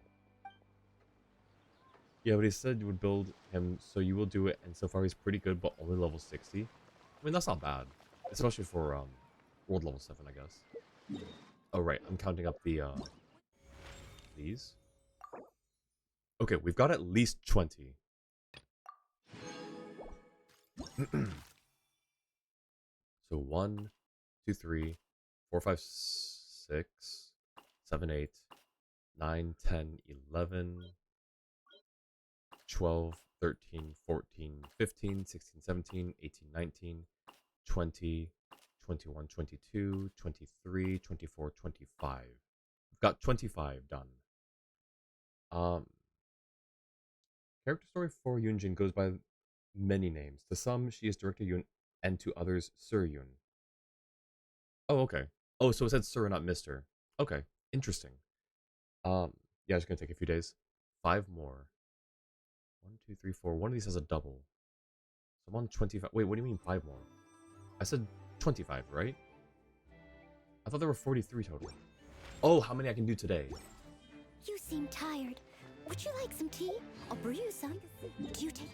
Yeah, but he said you would build him, so you will do it, and so far he's pretty good, but only level 60. I mean, that's not bad. Especially for, world level 7, I guess. Oh, right, I'm counting up the, these. Okay, we've got at least 20. So 1, 2, 3, 4, 5, 6, 7, 8, 9, 10, 11, 12, 13, 14, 15, 16, 17, 18, 19, 20, 21, 22, 23, 24, 25. We've got 25 done. Character story for Yunjin goes by many names. To some, she is Director Yun, and to others, Sir Yun. Oh, okay. Oh, so it said Sir, not Mr. Okay, interesting. Yeah, it's gonna take a few days. 5 more. 1, 2, 3, 4. One of these has a double. So I'm on 25. Wait, what do you mean 5 more? I said 25, right? I thought there were 43 total. Oh, how many I can do today? You seem tired. Would you like some tea? I'll brew you some. Do you take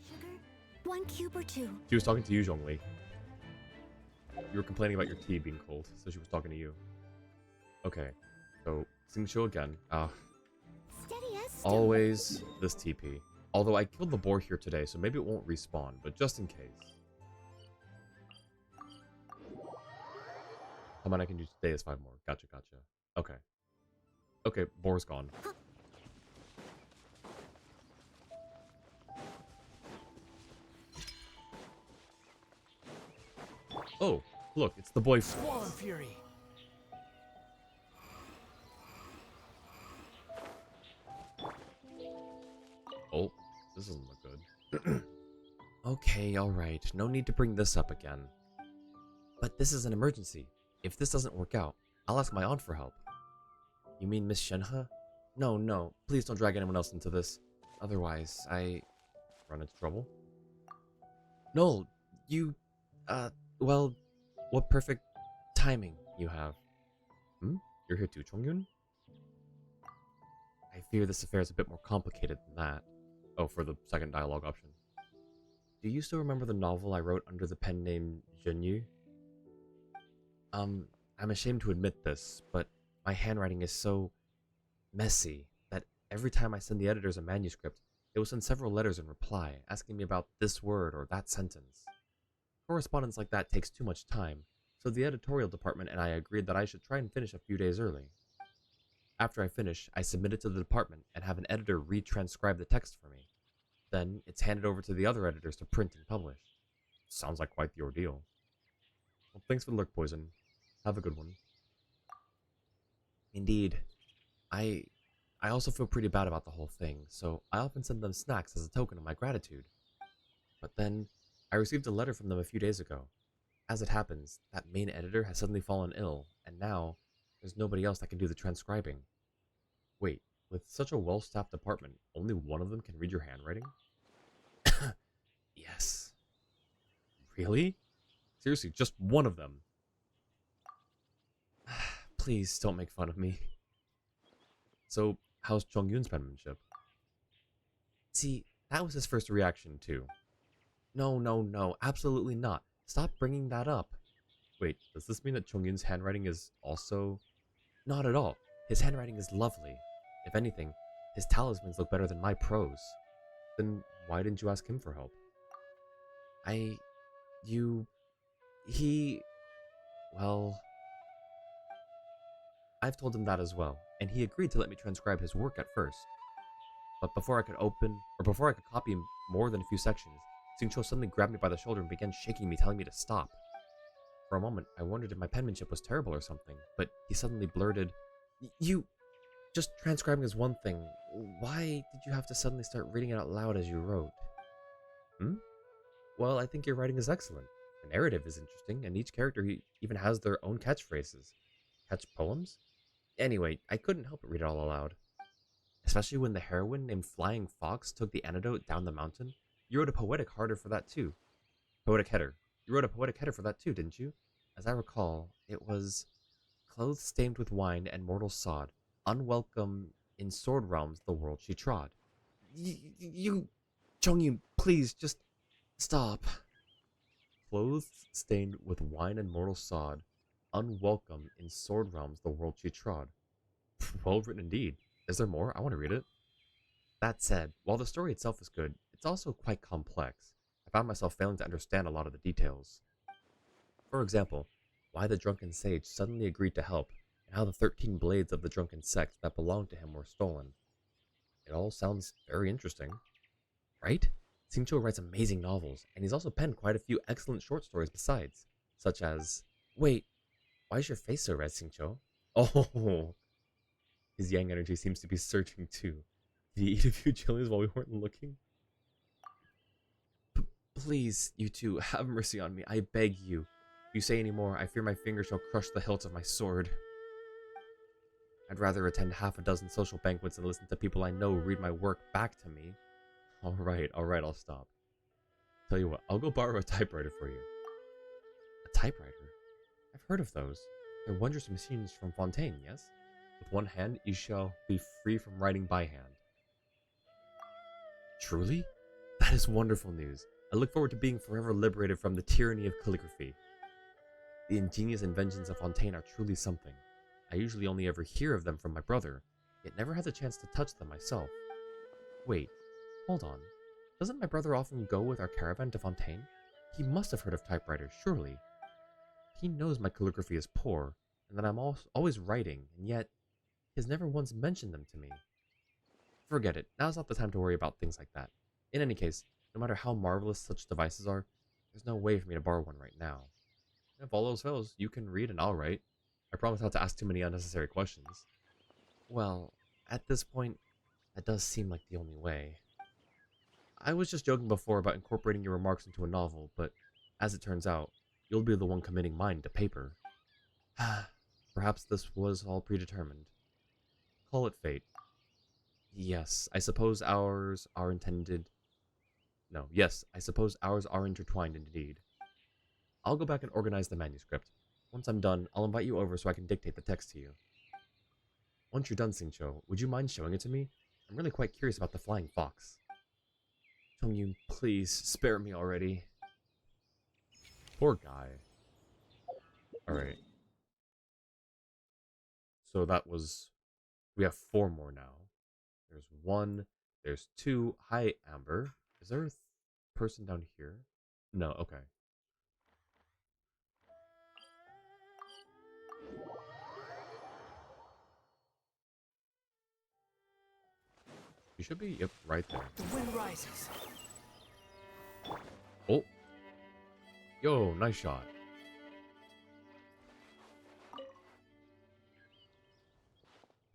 sugar? 1 cube or 2? She was talking to you, Zhongli. You were complaining about your tea being cold, so she was talking to you. Okay, so Xingqiu again. Steady as stone. Always this TP. Although I killed the boar here today, so maybe it won't respawn, but just in case. How many I can do today is 5 more. Gotcha, gotcha. Okay. Okay, boar's gone. Oh, look, it's the boy. Swollen Fury. Oh, this doesn't look good. Okay, alright. No need to bring this up again. But this is an emergency. If this doesn't work out, I'll ask my aunt for help. You mean Miss Shenhe? No, no. Please don't drag anyone else into this. Otherwise, I run into trouble. No, you... well, what perfect timing you have. Hmm? You're here too, Chongyun? I fear this affair is a bit more complicated than that. Oh, for the second dialogue option. Do you still remember the novel I wrote under the pen name Zhenyu? I'm ashamed to admit this, but my handwriting is so messy that every time I send the editors a manuscript, they will send several letters in reply, asking me about this word or that sentence. Correspondence like that takes too much time, so the editorial department and I agreed that I should try and finish a few days early. After I finish, I submit it to the department and have an editor retranscribe the text for me. Then, it's handed over to the other editors to print and publish. Sounds like quite the ordeal. Well, thanks for the lurk, Poison. Have a good one. Indeed. I also feel pretty bad about the whole thing, so I often send them snacks as a token of my gratitude. But then, I received a letter from them a few days ago. As it happens, that main editor has suddenly fallen ill, and now, there's nobody else that can do the transcribing. Wait, with such a well-staffed department, only one of them can read your handwriting? Yes. Really? Seriously, just one of them? Please don't make fun of me. So, how's Chongyun's penmanship? See, that was his first reaction too. No, no, no, absolutely not. Stop bringing that up. Wait, does this mean that Chongyun's handwriting is also... Not at all. His handwriting is lovely. If anything, his talismans look better than my prose. Then why didn't you ask him for help? Well... I've told him that as well, and he agreed to let me transcribe his work at first. But before I could copy more than a few sections, Xingqiu suddenly grabbed me by the shoulder and began shaking me, telling me to stop. For a moment, I wondered if my penmanship was terrible or something, but he suddenly blurted, You... Just transcribing is one thing. Why did you have to suddenly start reading it out loud as you wrote? Hmm? Well, I think your writing is excellent. The narrative is interesting, and each character even has their own catchphrases. Catch poems? Anyway, I couldn't help but read it all aloud. Especially when the heroine named Flying Fox took the antidote down the mountain. You wrote a poetic header for that too. Poetic header. You wrote a poetic header for that too, didn't you? As I recall, it was... Clothes stained with wine and mortal sod, unwelcome in sword realms the world she trod. You... Chongyun, please, just... stop. Clothes stained with wine and mortal sod, unwelcome in sword realms the world she trod. Well written indeed. Is there more? I want to read it. That said, while the story itself is good, it's also quite complex. I found myself failing to understand a lot of the details. For example, why the drunken sage suddenly agreed to help, and how the 13 blades of the drunken sect that belonged to him were stolen. It all sounds very interesting. Right? Xingqiu writes amazing novels, and he's also penned quite a few excellent short stories besides, such as... Wait, why is your face so red, Xingqiu? Oh, his yang energy seems to be surging too. Did he eat a few chilies while we weren't looking? Please, you two, have mercy on me, I beg you. If you say any more, I fear my fingers shall crush the hilt of my sword. I'd rather attend half a dozen social banquets and listen to people I know read my work back to me. Alright, I'll stop. Tell you what, I'll go borrow a typewriter for you. A typewriter? I've heard of those. They're wondrous machines from Fontaine, yes? With one hand, you shall be free from writing by hand. Truly? That is wonderful news. I look forward to being forever liberated from the tyranny of calligraphy. The ingenious inventions of Fontaine are truly something. I usually only ever hear of them from my brother, yet never had the chance to touch them myself. Wait, hold on. Doesn't my brother often go with our caravan to Fontaine? He must have heard of typewriters, surely. He knows my calligraphy is poor, and that I'm always writing, and yet he has never once mentioned them to me. Forget it, now's not the time to worry about things like that. In any case, no matter how marvelous such devices are, there's no way for me to borrow one right now. If all else fails, you can read and I'll write. I promise not to ask too many unnecessary questions. Well, at this point, that does seem like the only way. I was just joking before about incorporating your remarks into a novel, but as it turns out, you'll be the one committing mine to paper. Perhaps this was all predetermined. Call it fate. Yes, I suppose ours are intended... No, yes, I suppose ours are intertwined indeed. I'll go back and organize the manuscript. Once I'm done, I'll invite you over so I can dictate the text to you. Once you're done, Xingqiu, would you mind showing it to me? I'm really quite curious about the flying fox. Chongyun, please, spare me already. Poor guy. Alright. So that was... We have 4 more now. There's 1, there's 2. Hi, Amber. Is there a person down here? No, okay. You should be, yep, right there. The wind rises. Oh! Yo, nice shot.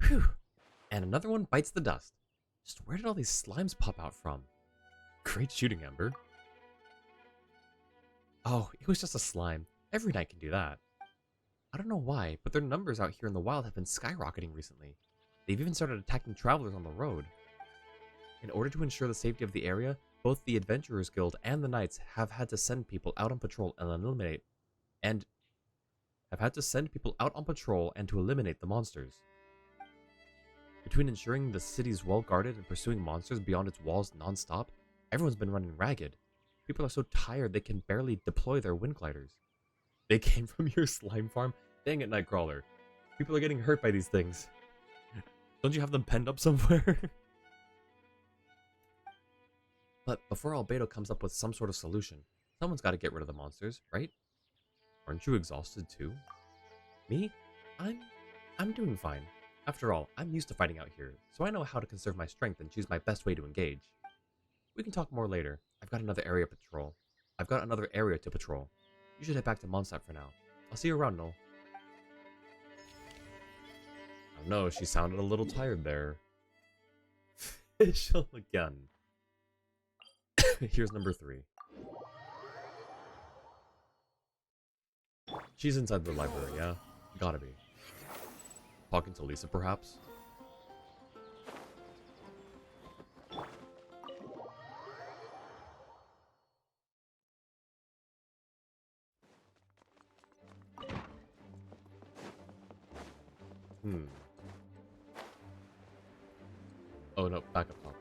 Phew! And another one bites the dust. Just where did all these slimes pop out from? Great shooting, Ember. Oh, it was just a slime. Every night can do that. I don't know why, but their numbers out here in the wild have been skyrocketing recently. They've even started attacking travelers on the road. In order to ensure the safety of the area, both the Adventurers Guild and the Knights have had to send people out on patrol and to eliminate the monsters. Between ensuring the city's well guarded and pursuing monsters beyond its walls non-stop, everyone's been running ragged. People are so tired they can barely deploy their wind gliders. They came from your slime farm? Dang it, Nightcrawler. People are getting hurt by these things. Don't you have them penned up somewhere? But before Albedo comes up with some sort of solution, someone's got to get rid of the monsters, right? Aren't you exhausted too? Me? I'm doing fine. After all, I'm used to fighting out here, so I know how to conserve my strength and choose my best way to engage. We can talk more later. I've got another area to patrol. You should head back to Mondstadt for now. I'll see you around, Noel. Oh no, she sounded a little tired there. Fischl again. Here's number 3. She's inside the library, yeah? Gotta be. Talking to Lisa, perhaps? Oh no, back up top.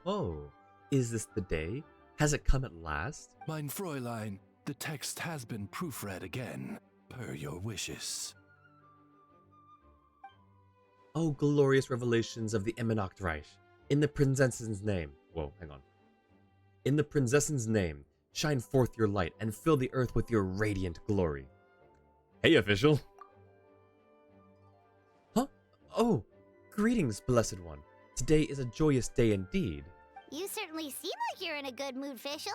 Oh, is this the day? Has it come at last? Mein Fräulein, the text has been proofread again, per your wishes. Oh, glorious revelations of the Immanoctreich. In the princess's name. Whoa, hang on. In the princess's name, shine forth your light and fill the earth with your radiant glory. Hey, official. Huh? Oh, greetings, blessed one. Today is a joyous day indeed. You certainly seem like you're in a good mood, Fischl.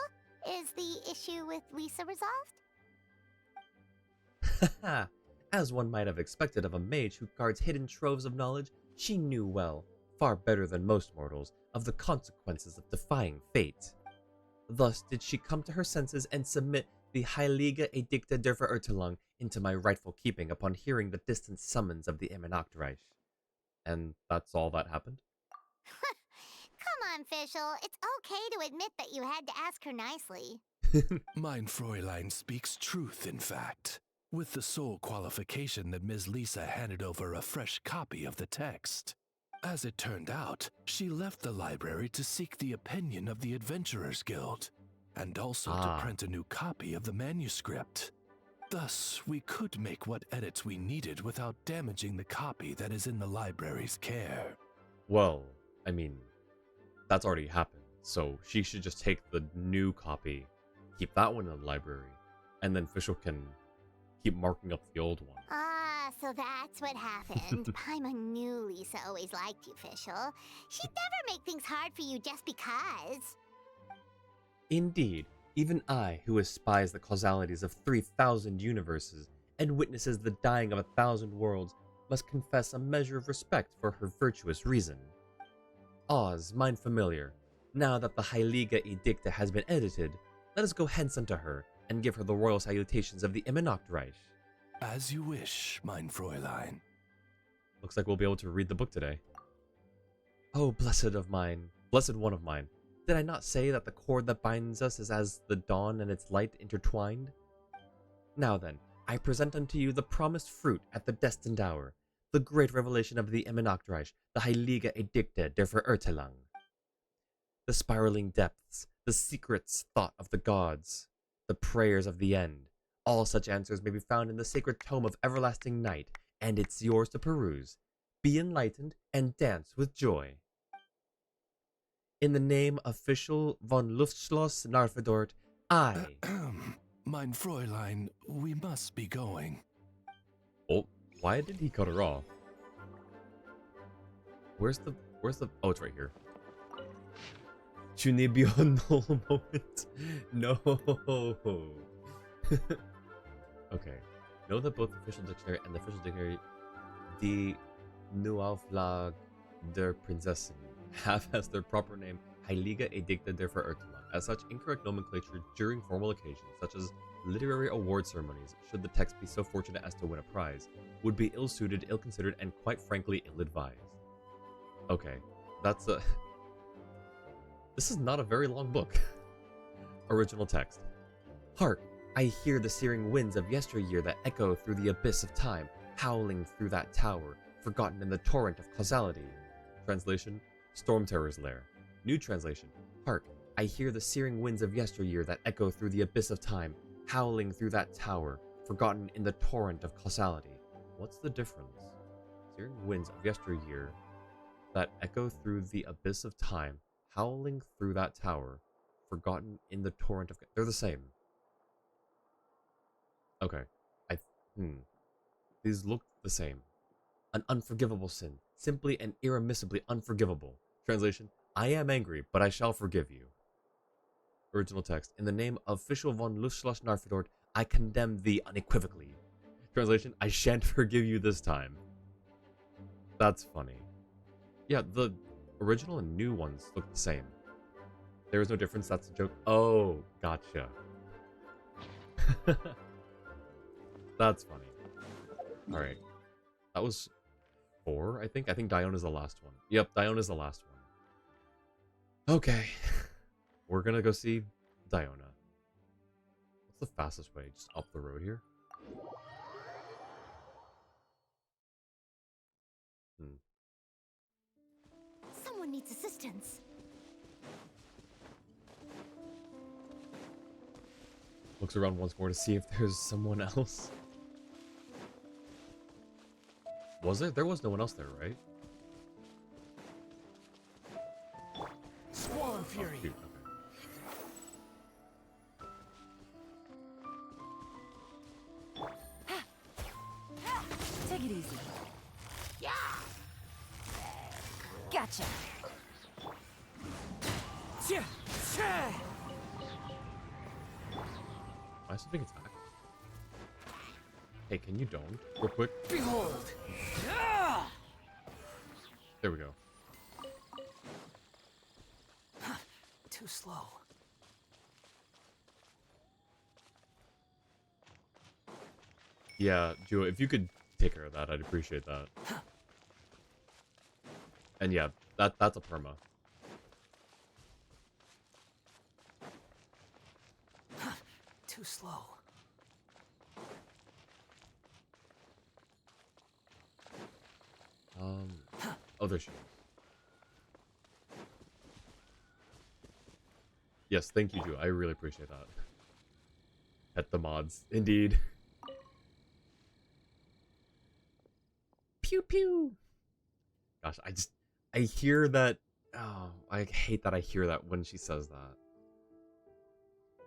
Is the issue with Lisa resolved? Haha. As one might have expected of a mage who guards hidden troves of knowledge, she knew well, far better than most mortals, of the consequences of defying fate. Thus did she come to her senses and submit the Heilige Edicta der Verurteilung into my rightful keeping upon hearing the distant summons of the Immanoctreich. And that's all that happened? Come on, Fischl. It's okay to admit that you had to ask her nicely. Mein Fräulein speaks truth, in fact, with the sole qualification that Ms. Lisa handed over a fresh copy of the text. As it turned out, she left the library to seek the opinion of the Adventurers Guild, and also to print a new copy of the manuscript. Thus, we could make what edits we needed without damaging the copy that is in the library's care. Well, I mean, that's already happened, so she should just take the new copy, keep that one in the library, and then Fischl can keep marking up the old one. Ah, so that's what happened. Paimon knew Lisa always liked you, Fischl. She'd never make things hard for you just because. Indeed, even I, who espies the causalities of 3,000 universes and witnesses the dying of 1,000 worlds, must confess a measure of respect for her virtuous reason. Oz, mine familiar, now that the Heiliga Edicta has been edited, let us go hence unto her, and give her the royal salutations of the Immenoctreich. As you wish, mein Fräulein. Looks like we'll be able to read the book today. Oh, blessed one of mine, did I not say that the cord that binds us is as the dawn and its light intertwined? Now then, I present unto you the promised fruit at the destined hour, the great revelation of the Immenoctreich, the Heiliga Edicta der Verurteilung. The spiraling depths, the secrets thought of the gods, the prayers of the end, all such answers may be found in the sacred tome of everlasting night, and it's yours to peruse. Be enlightened and dance with joy. In the name of Fischl von Luftschloss Narfedort, I... Mein Fräulein, we must be going. Oh, why did he cut her off? Where's the... Oh, it's right here. Tu n'es bien no moment. No. Okay. Know that both the official dictionary and the official dictionary Die Neuauflage der Prinzessin have as their proper name Heiliga Edicta der Verurteilung. As such, incorrect nomenclature during formal occasions, such as literary award ceremonies, should the text be so fortunate as to win a prize, would be ill-suited, ill-considered, and quite frankly ill-advised. Okay, that's a... This is not a very long book. Original text. Hark! I hear the searing winds of yesteryear that echo through the abyss of time, howling through that tower, forgotten in the torrent of causality. Translation: Storm Terror's Lair. New translation: Hark! I hear the searing winds of yesteryear that echo through the abyss of time, howling through that tower, forgotten in the torrent of causality. What's the difference? Searing winds of yesteryear that echo through the abyss of time, howling through that tower, forgotten in the torrent of... They're the same. Okay. These look the same. An unforgivable sin. Simply and irremissibly unforgivable. Translation: I am angry, but I shall forgive you. Original text: In the name of Fischl von Luftschloss Narfedort, I condemn thee unequivocally. Translation: I shan't forgive you this time. That's funny. Yeah, the original and new ones look the same. There is no difference, that's a joke. Oh, gotcha. That's funny. Alright. That was 4, I think. I think Diona's the last one. Yep, Diona's the last one. Okay. We're gonna go see Diona. What's the fastest way? Just up the road here? Someone needs assistance. Looks around once more to see if there's someone else. Was there? There was no one else there, right? Swarm Fury. Oh, shoot, okay. Take it easy. Yeah. Gotcha. Why is it being attacked? Hey, can you don't? Real quick. Behold. There we go. Too slow. Yeah, Jua, if you could take care of that, I'd appreciate that. And yeah, that's a perma. Too slow. Oh, there she is. Yes, thank you, Jua. I really appreciate that. At the mods, indeed. Pew pew. Gosh, I hear that. Oh, I hate that I hear that when she says that.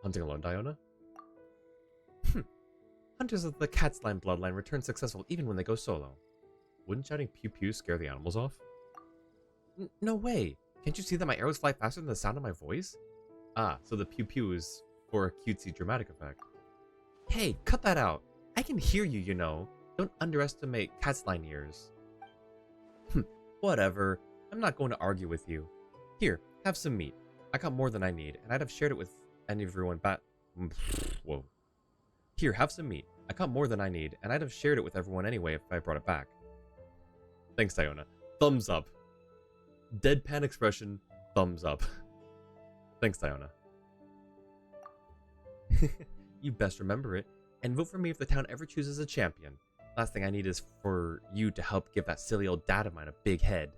Hunting alone, Diona? Hunters of the cat slime bloodline return successful even when they go solo. Wouldn't shouting pew pew scare the animals off? No way! Can't you see that my arrows fly faster than the sound of my voice? Ah, so the pew pew is for a cutesy dramatic effect. Hey, cut that out! I can hear you, you know. Don't underestimate cat slime ears. Whatever. I'm not going to argue with you. Here, have some meat. I got more than I need, and I'd have shared it with everyone Whoa. Here, have some meat. I got more than I need, and I'd have shared it with everyone anyway if I brought it back. Thanks, Iona. Thumbs up. Deadpan expression, thumbs up. Thanks, Iona. You best remember it, and vote for me if the town ever chooses a champion. Last thing I need is for you to help give that silly old dad of mine a big head.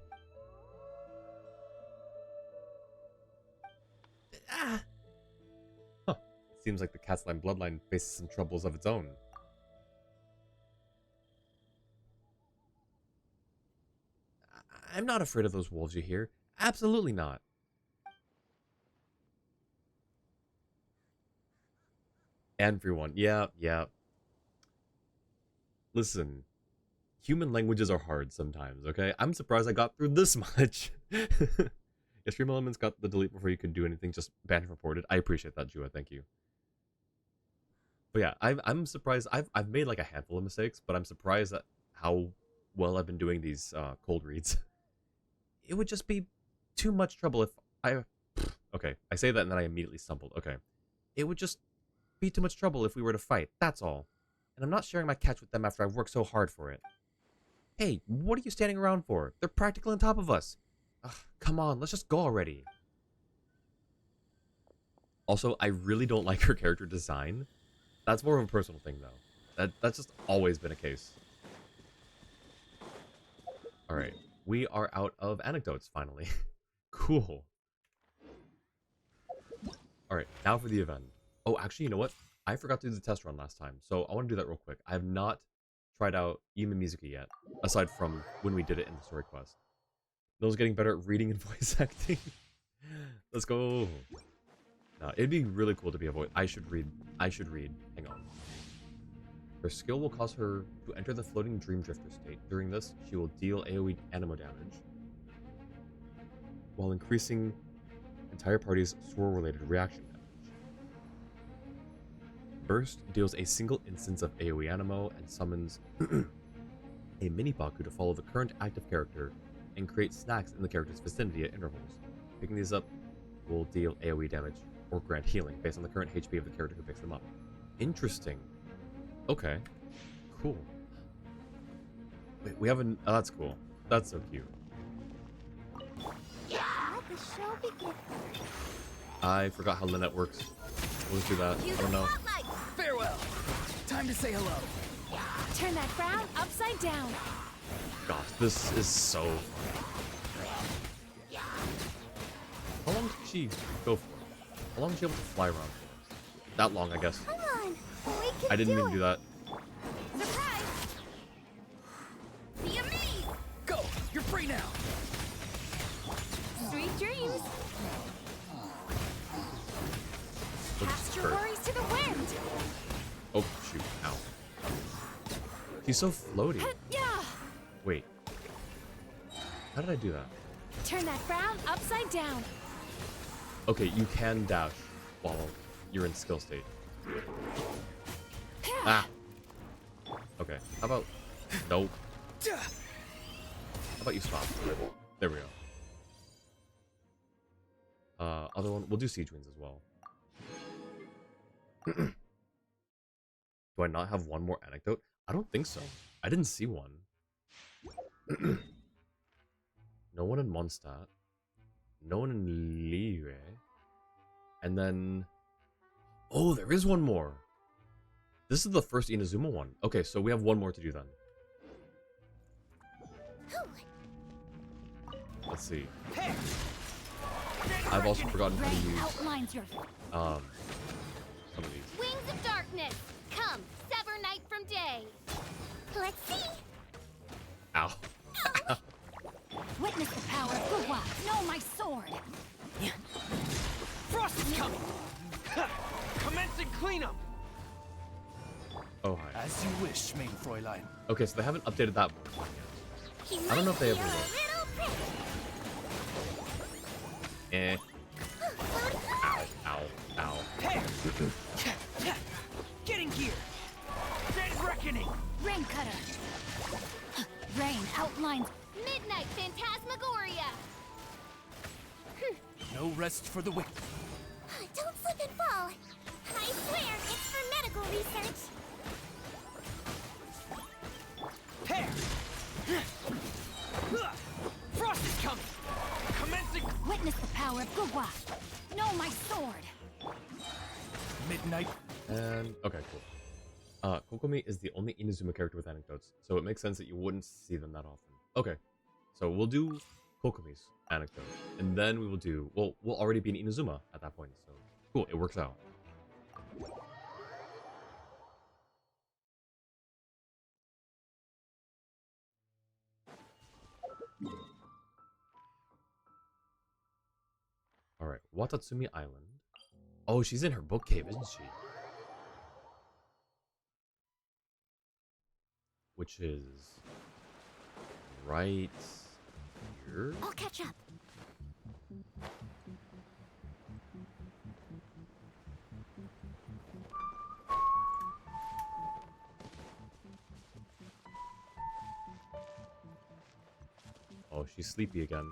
Ah! Huh. Seems like the Catslime bloodline faces some troubles of its own. I'm not afraid of those wolves you hear. Absolutely not. Everyone. Yeah. Listen. Human languages are hard sometimes, okay? I'm surprised I got through this much. If Stream Elements got the delete before you could do anything, just ban and reported. I appreciate that, Jua. Thank you. But yeah, I'm surprised. I've made like a handful of mistakes, but I'm surprised at how well I've been doing these cold reads. It would just be too much trouble if I... Okay, I say that and then I immediately stumbled. Okay. It would just be too much trouble if we were to fight, that's all. And I'm not sharing my catch with them after I've worked so hard for it. Hey, what are you standing around for? They're practically on top of us. Ugh, come on, let's just go already. Also, I really don't like her character design. That's more of a personal thing, though. That's just always been a case. Alright, we are out of anecdotes, finally. Cool. Alright, now for the event. Oh, actually, you know what? I forgot to do the test run last time, so I want to do that real quick. I have not tried out Yuma Mizuki yet, aside from when we did it in the story quest. Noel's getting better at reading and voice acting. Let's go. No, it'd be really cool to be a voice. I should read. Hang on. Her skill will cause her to enter the floating dream drifter state. During this, she will deal AoE animo damage, while increasing entire party's swirl-related reaction damage. Burst deals a single instance of AoE animo and summons a mini Baku to follow the current active character and create snacks in the character's vicinity at intervals. Picking these up will deal AoE damage or grant healing based on the current HP of the character who picks them up. Interesting. Okay. Cool. Wait, we have an... Oh, that's cool. That's so cute. Let the show begin. I forgot how Lynette works. Let's do that. I don't know. Farewell. Time to say hello. Turn that frown upside down. Gosh, this is so fun. How long did she go for? How long did she able to fly around for? That long, I guess. Come on, we can I didn't do mean to do that. Surprise! See me! Go. You're free now. Sweet dreams. Let's Cast your hurt. worries to the wind. Oh, shoot. Ow. He's so floaty. Yeah. Wait. How did I do that? Turn that frown upside down. Okay, you can dash while you're in skill state. Ah! Okay, how about... Nope. How about you stop? There we go. Other one... We'll do Siege Winds as well. Do I not have one more anecdote? I don't think so. I didn't see one. No one in Mondstadt. No one in Liyue. And then... Oh, there is one more! This is the first Inazuma one. Okay, so we have one more to do then. Let's see. I've also forgotten how to use outlines your some of these. wings of darkness. Come, sever night from day. Let's see. Ow. Witness the power of Guwa. Know my sword. Frost is coming. Commencing cleanup. Oh, hi. As you wish, main Fräulein. Okay, so they haven't updated that one yet. He I don't know might if they ever feel will. a little prick. Eh. Ow, ow, ow. Hey! Get in gear! Dead reckoning! Rain cutter. Rain outlines midnight phantasmagoria. No rest for the wicked. Don't slip and fall. I swear it's for medical research. Hey! Frost is coming! Commencing Witness the power of Gugwa. Know my sword. Midnight. And okay, cool. Kokomi is the only Inazuma character with anecdotes, so it makes sense that you wouldn't see them that often. Okay, so we'll do Kokomi's anecdote, and then we will do, well, we'll already be in Inazuma at that point, so cool, it works out. Alright, Watatsumi Island. Oh, she's in her book cave, isn't she? Which is right here. I'll catch up. Oh, she's sleepy again.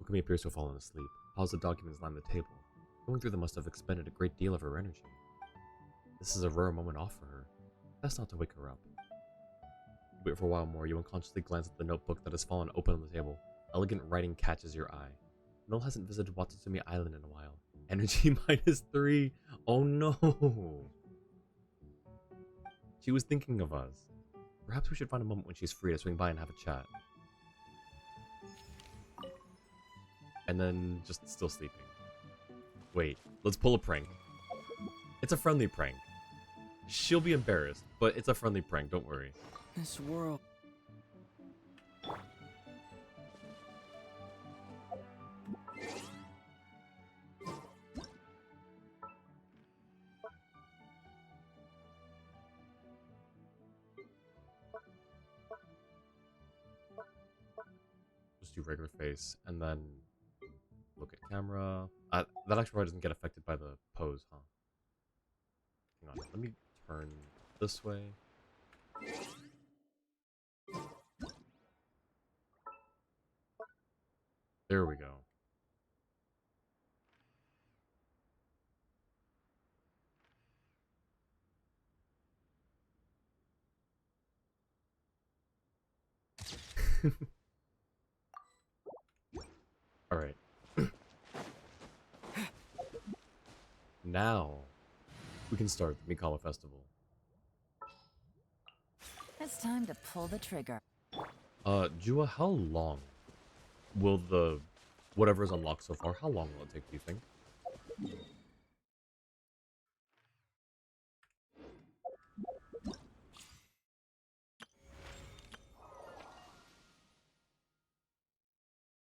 Kokumi appears to have fallen asleep. Piles of documents line the table. Going through them must have expended a great deal of her energy. This is a rare moment off for her. Best not to wake her up. You wait for a while more. You unconsciously glance at the notebook that has fallen open on the table. Elegant writing catches your eye. Noel hasn't visited Watatsumi Island in a while. Energy -3. Oh no. She was thinking of us. Perhaps we should find a moment when she's free to swing by and have a chat. And then just still sleeping. Wait, let's pull a prank. It's a friendly prank. She'll be embarrassed, but it's a friendly prank, don't worry. this world. Just do regular face, and then look at camera. That actually probably doesn't get affected by the pose, huh? Hang on, let me turn this way. There we go. Alright. Now, we can start the Mikawa Festival. It's time to pull the trigger. Jua, how long will the whatever is unlocked so far, how long will it take, do you think?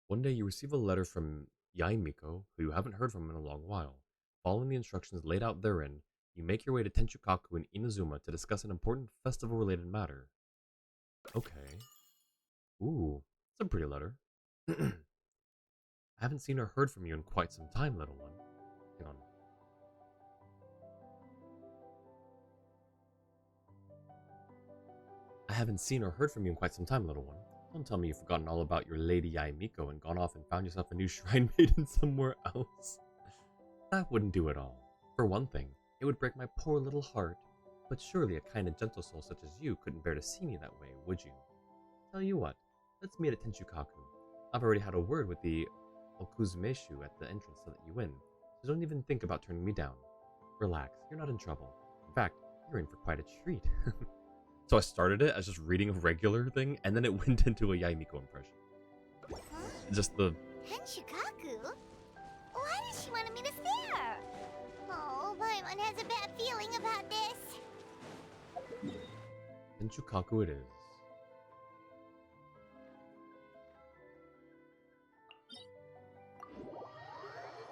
One day you receive a letter from Yaimiko, who you haven't heard from in a long while. Following the instructions laid out therein, you make your way to Tenchukaku in Inazuma to discuss an important festival-related matter. Okay. Ooh, that's a pretty letter. I haven't seen or heard from you in quite some time, little one. Hang on. I haven't seen or heard from you in quite some time, little one. Don't tell me you've forgotten all about your Lady Yaimiko and gone off and found yourself a new shrine maiden somewhere else. That wouldn't do at all. For one thing, it would break my poor little heart. But surely a kind and gentle soul such as you couldn't bear to see me that way, would you? Tell you what, let's meet at Tenchukaku. I've already had a word with the Okuzumeshu at the entrance to let you in, so don't even think about turning me down. Relax, you're not in trouble. In fact, you're in for quite a treat. So I started it as just reading a regular thing, and then it went into a Yaimiko impression. Huh? Just the... Tenchukaku? Why does she want to meet us there? Oh, Paimon has a bad feeling about this. Tenchukaku it is.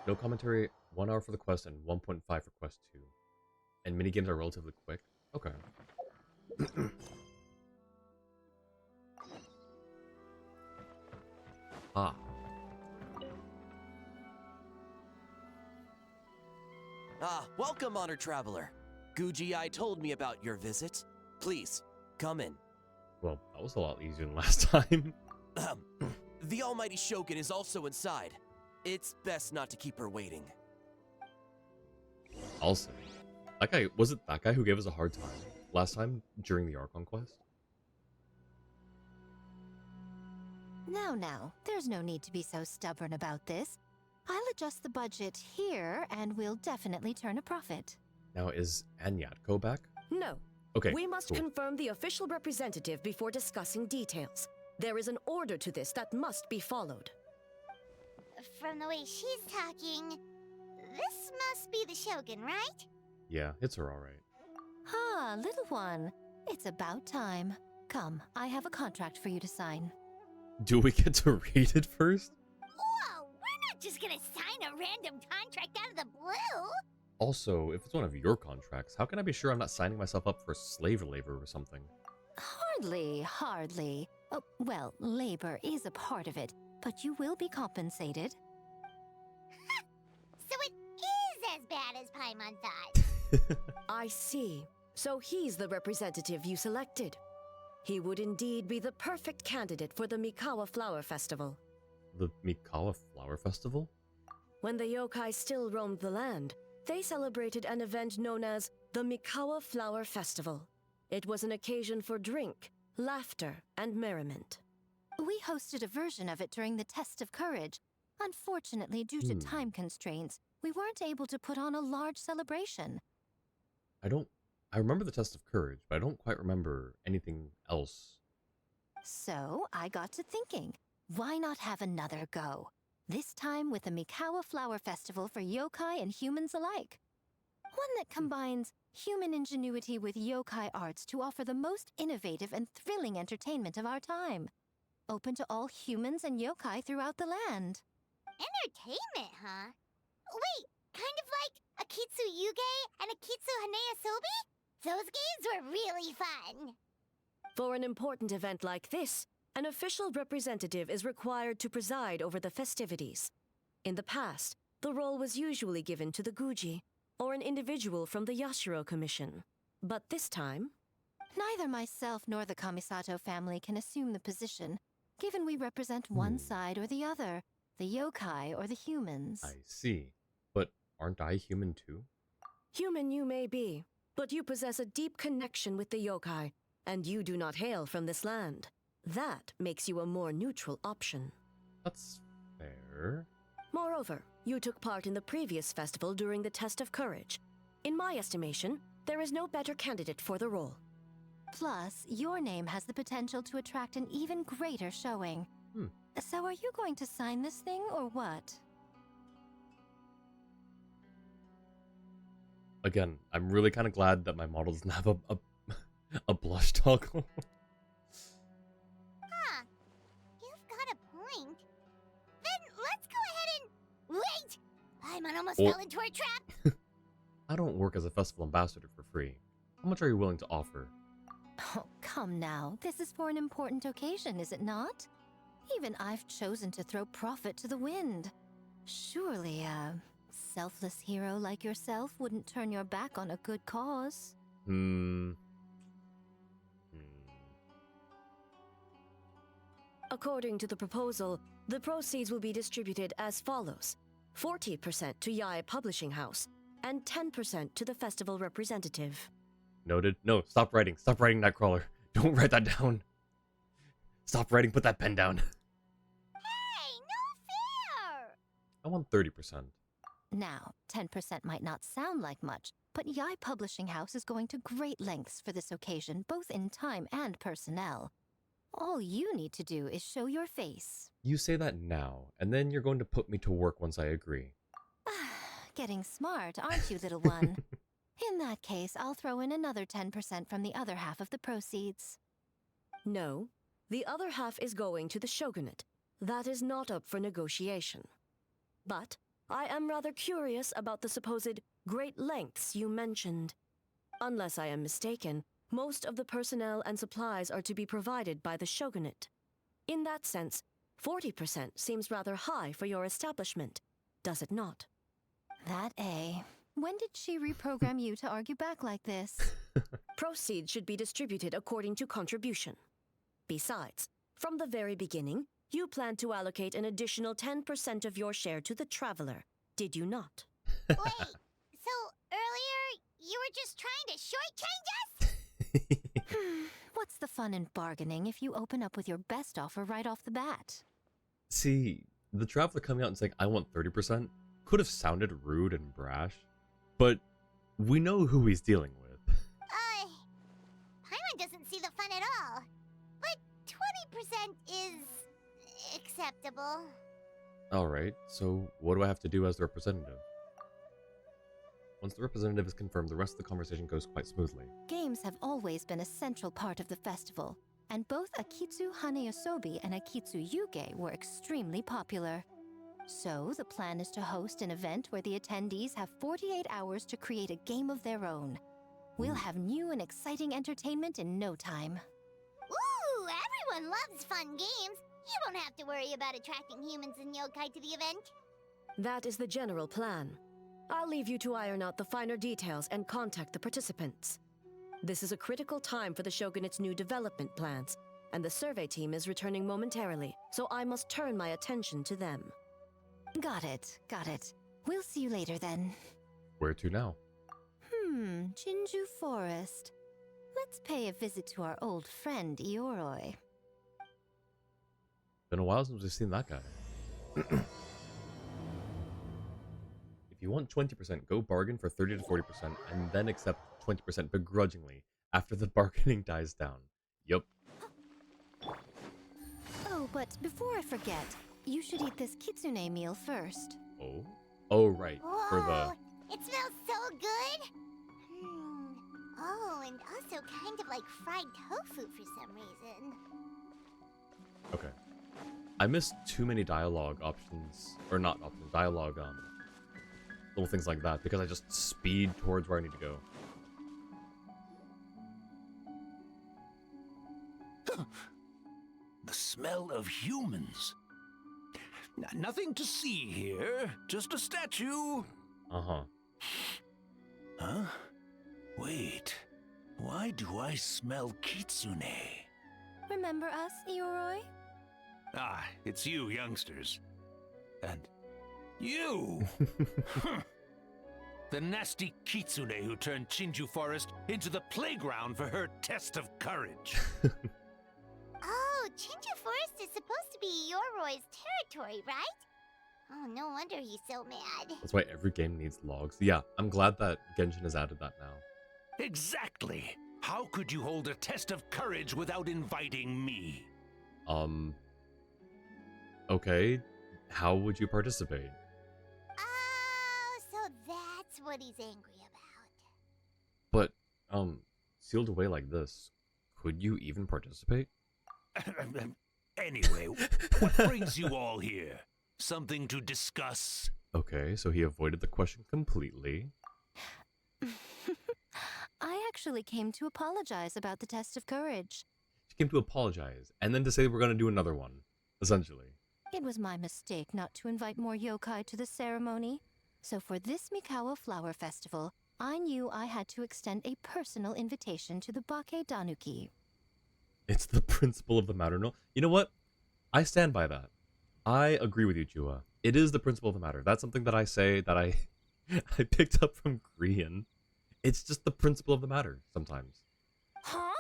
No commentary, 1 hour for the quest and 1.5 for quest 2. And minigames are relatively quick. Okay. Ah. Ah, welcome, honored traveler. Guji told me about your visit. Please, come in. Well, that was a lot easier than last time. The almighty Shogun is also inside. It's best not to keep her waiting. Also, that guy, was it that guy who gave us a hard time last time during the Archon quest? Now, there's no need to be so stubborn about this. I'll adjust the budget here, and we'll definitely turn a profit. Now, is Anyatko back? No. Okay, We must cool. confirm the official representative before discussing details. There is an order to this that must be followed. From the way she's talking, this must be the Shogun, right? Yeah, it's her alright. Ah, little one. It's about time. Come, I have a contract for you to sign. Do we get to read it first? Whoa, we're not just gonna sign a random contract out of the blue! Also, if it's one of your contracts, how can I be sure I'm not signing myself up for slave labor or something? Hardly. Oh, well, labor is a part of it, but you will be compensated. So it is as bad as Paimon thought. I see. So he's the representative you selected. He would indeed be the perfect candidate for the Mikawa Flower Festival. The Mikawa Flower Festival? When the yokai still roamed the land, they celebrated an event known as the Mikawa Flower Festival. It was an occasion for drink, laughter, and merriment. We hosted a version of it during the Test of Courage. Unfortunately, due to time constraints, we weren't able to put on a large celebration. I remember the Test of Courage, but I don't quite remember anything else. So I got to thinking, why not have another go? This time with the Mikawa Flower Festival for yokai and humans alike. One that combines human ingenuity with yokai arts to offer the most innovative and thrilling entertainment of our time. Open to all humans and yokai throughout the land. Entertainment, huh? Wait, kind of like Akitsu Yuge and Akitsu Hanea Sobi? Those games were really fun. For an important event like this, an official representative is required to preside over the festivities. In the past, the role was usually given to the Guji, or an individual from the Yashiro Commission. But this time, Neither myself nor the Kamisato family can assume the position, given we represent one side or the other, the yokai or the humans. I see. But aren't I human too? human you may be, but you possess a deep connection with the yokai, and you do not hail from this land. That makes you a more neutral option. That's fair. Moreover, you took part in the previous festival during the Test of Courage. In my estimation, there is no better candidate for the role. Plus, your name has the potential to attract an even greater showing. So are you going to sign this thing or what? Again, I'm really kind of glad that my model doesn't have a blush toggle. Huh. You've got a point. Then let's go ahead and... Wait! Paimon almost Oh. fell into our trap! I don't work as a festival ambassador for free. How much are you willing to offer? Oh, come now. This is for an important occasion, is it not? Even I've chosen to throw profit to the wind. Surely a selfless hero like yourself wouldn't turn your back on a good cause. According to the proposal, the proceeds will be distributed as follows: 40% to Yae Publishing House, and 10% to the festival representative. Noted. No, stop writing. Stop writing, Nightcrawler. Don't write that down. Stop writing. Put that pen down. Hey, no fair! I want 30%. Now, 10% might not sound like much, but Yae Publishing House is going to great lengths for this occasion, both in time and personnel. All you need to do is show your face. You say that now, and then you're going to put me to work once I agree. Getting smart, aren't you, little one? In that case, I'll throw in another 10% from the other half of the proceeds. No, the other half is going to the shogunate. That is not up for negotiation. But I am rather curious about the supposed great lengths you mentioned. Unless I am mistaken, most of the personnel and supplies are to be provided by the shogunate. In that sense, 40% seems rather high for your establishment, does it not? That A. When did she reprogram you to argue back like this? Proceeds should be distributed according to contribution. Besides, from the very beginning, you planned to allocate an additional 10% of your share to the traveler, did you not? Wait, so earlier you were just trying to shortchange us? What's the fun in bargaining if you open up with your best offer right off the bat? See, the traveler coming out and saying, I want 30%, could have sounded rude and brash, but we know who he's dealing with. Paimon doesn't see the fun at all. But 20% is acceptable. Alright, so what do I have to do as the representative? Once the representative is confirmed, the rest of the conversation goes quite smoothly. Games have always been a central part of the festival, and both Akitsu Haneyosobi and Akitsu Yuge were extremely popular. So, the plan is to host an event where the attendees have 48 hours to create a game of their own. We'll have new and exciting entertainment in no time. Ooh, everyone loves fun games. You won't have to worry about attracting humans and yokai to the event. That is the general plan. I'll leave you to iron out the finer details and contact the participants. This is a critical time for the Shogunate's new development plans, and the survey team is returning momentarily, so I must turn my attention to them. Got it, got it. We'll see you later then. Where to now? Jinju Forest. Let's pay a visit to our old friend Ioroi. Been a while since we've seen that guy. If you want 20%, go bargain for 30 to 40% and then accept 20% begrudgingly after the bargaining dies down. Yup. Oh, but before I forget, you should eat this kitsune meal first. Oh? Oh, right. Whoa, For the... it smells so good. Oh, and also kind of like fried tofu for some reason. Okay. I missed too many dialogue options, or not options, dialogue, little things like that, because I just speed towards where I need to go. The smell of humans. Nothing to see here, just a statue. Uh-huh. Huh? Wait, why do I smell kitsune? Remember us, Ioroi? Ah, it's you youngsters. And you! The nasty kitsune who turned Chinju Forest into the playground for her test of courage. Oh, Chinju Forest is supposed to be Yoroi's territory, right? Oh, no wonder he's so mad. That's why every game needs logs. Yeah, I'm glad that Genshin has added that now. Exactly. How could you hold a test of courage without inviting me? Okay. How would you participate? Oh, so that's what he's angry about. But, sealed away like this, could you even participate? Anyway, what brings you all here? Something to discuss? Okay, so he avoided the question completely. I actually came to apologize about the test of courage. She came to apologize, and then to say we're gonna do another one, essentially. It was my mistake not to invite more yokai to the ceremony. So for this Mikawa Flower Festival, I knew I had to extend a personal invitation to the Bake Danuki. It's the principle of the matter. No, you know what? I stand by that. I agree with you, Jua. It is the principle of the matter. That's something that I say that I I picked up from Korean. It's just the principle of the matter sometimes. Huh?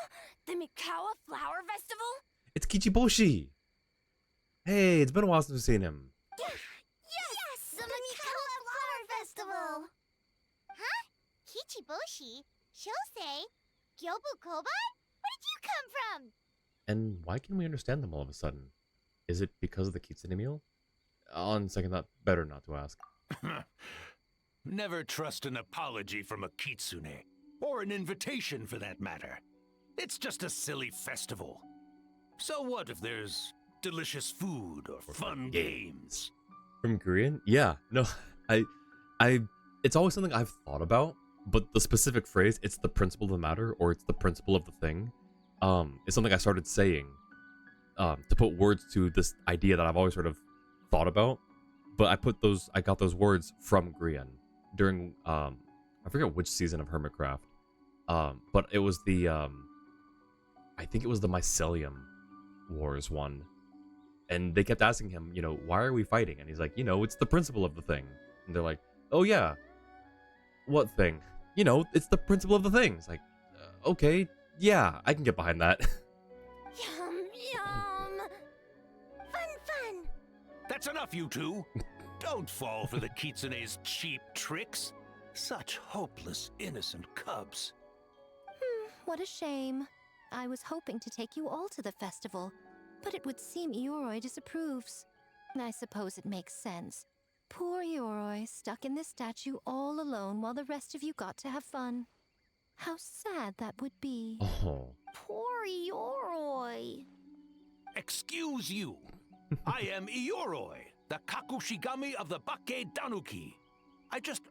The Mikawa Flower Festival? It's Kichiboshi. Hey, it's been a while since we've seen him. Yes! The Mikawa Flower Festival! Huh? Kichiboshi? Shosei? Gyobu Kobai? Where did you come from? And why can we understand them all of a sudden? Is it because of the kitsune meal? On second thought, better not to ask. Never trust an apology from a kitsune, or an invitation for that matter. It's just a silly festival. So what if there's delicious food or fun games? From Korean? Yeah, no, I, I, it's always something I've thought about, but the specific phrase, "it's the principle of the matter" or "it's the principle of the thing," is something I started saying, to put words to this idea that I've always sort of thought about. But I got those words from Grian during, I forget which season of Hermitcraft, but it was the, I think it was the Mycelium Wars one, and they kept asking him, why are we fighting? And he's like, it's the principle of the thing. And they're like, oh yeah, what thing? It's the principle of the thing. It's like, okay, yeah, I can get behind that. Yum, yum. Fun, fun. That's enough, you two. Don't fall for the Kitsune's cheap tricks. Such hopeless, innocent cubs. What a shame. I was hoping to take you all to the festival, but it would seem Ioroi disapproves. I suppose it makes sense. Poor Ioroi, stuck in this statue all alone while the rest of you got to have fun. How sad that would be. Oh. Poor Ioroi. Excuse you. I am Ioroi, the Kakushigami of the Bakke Danuki. I just,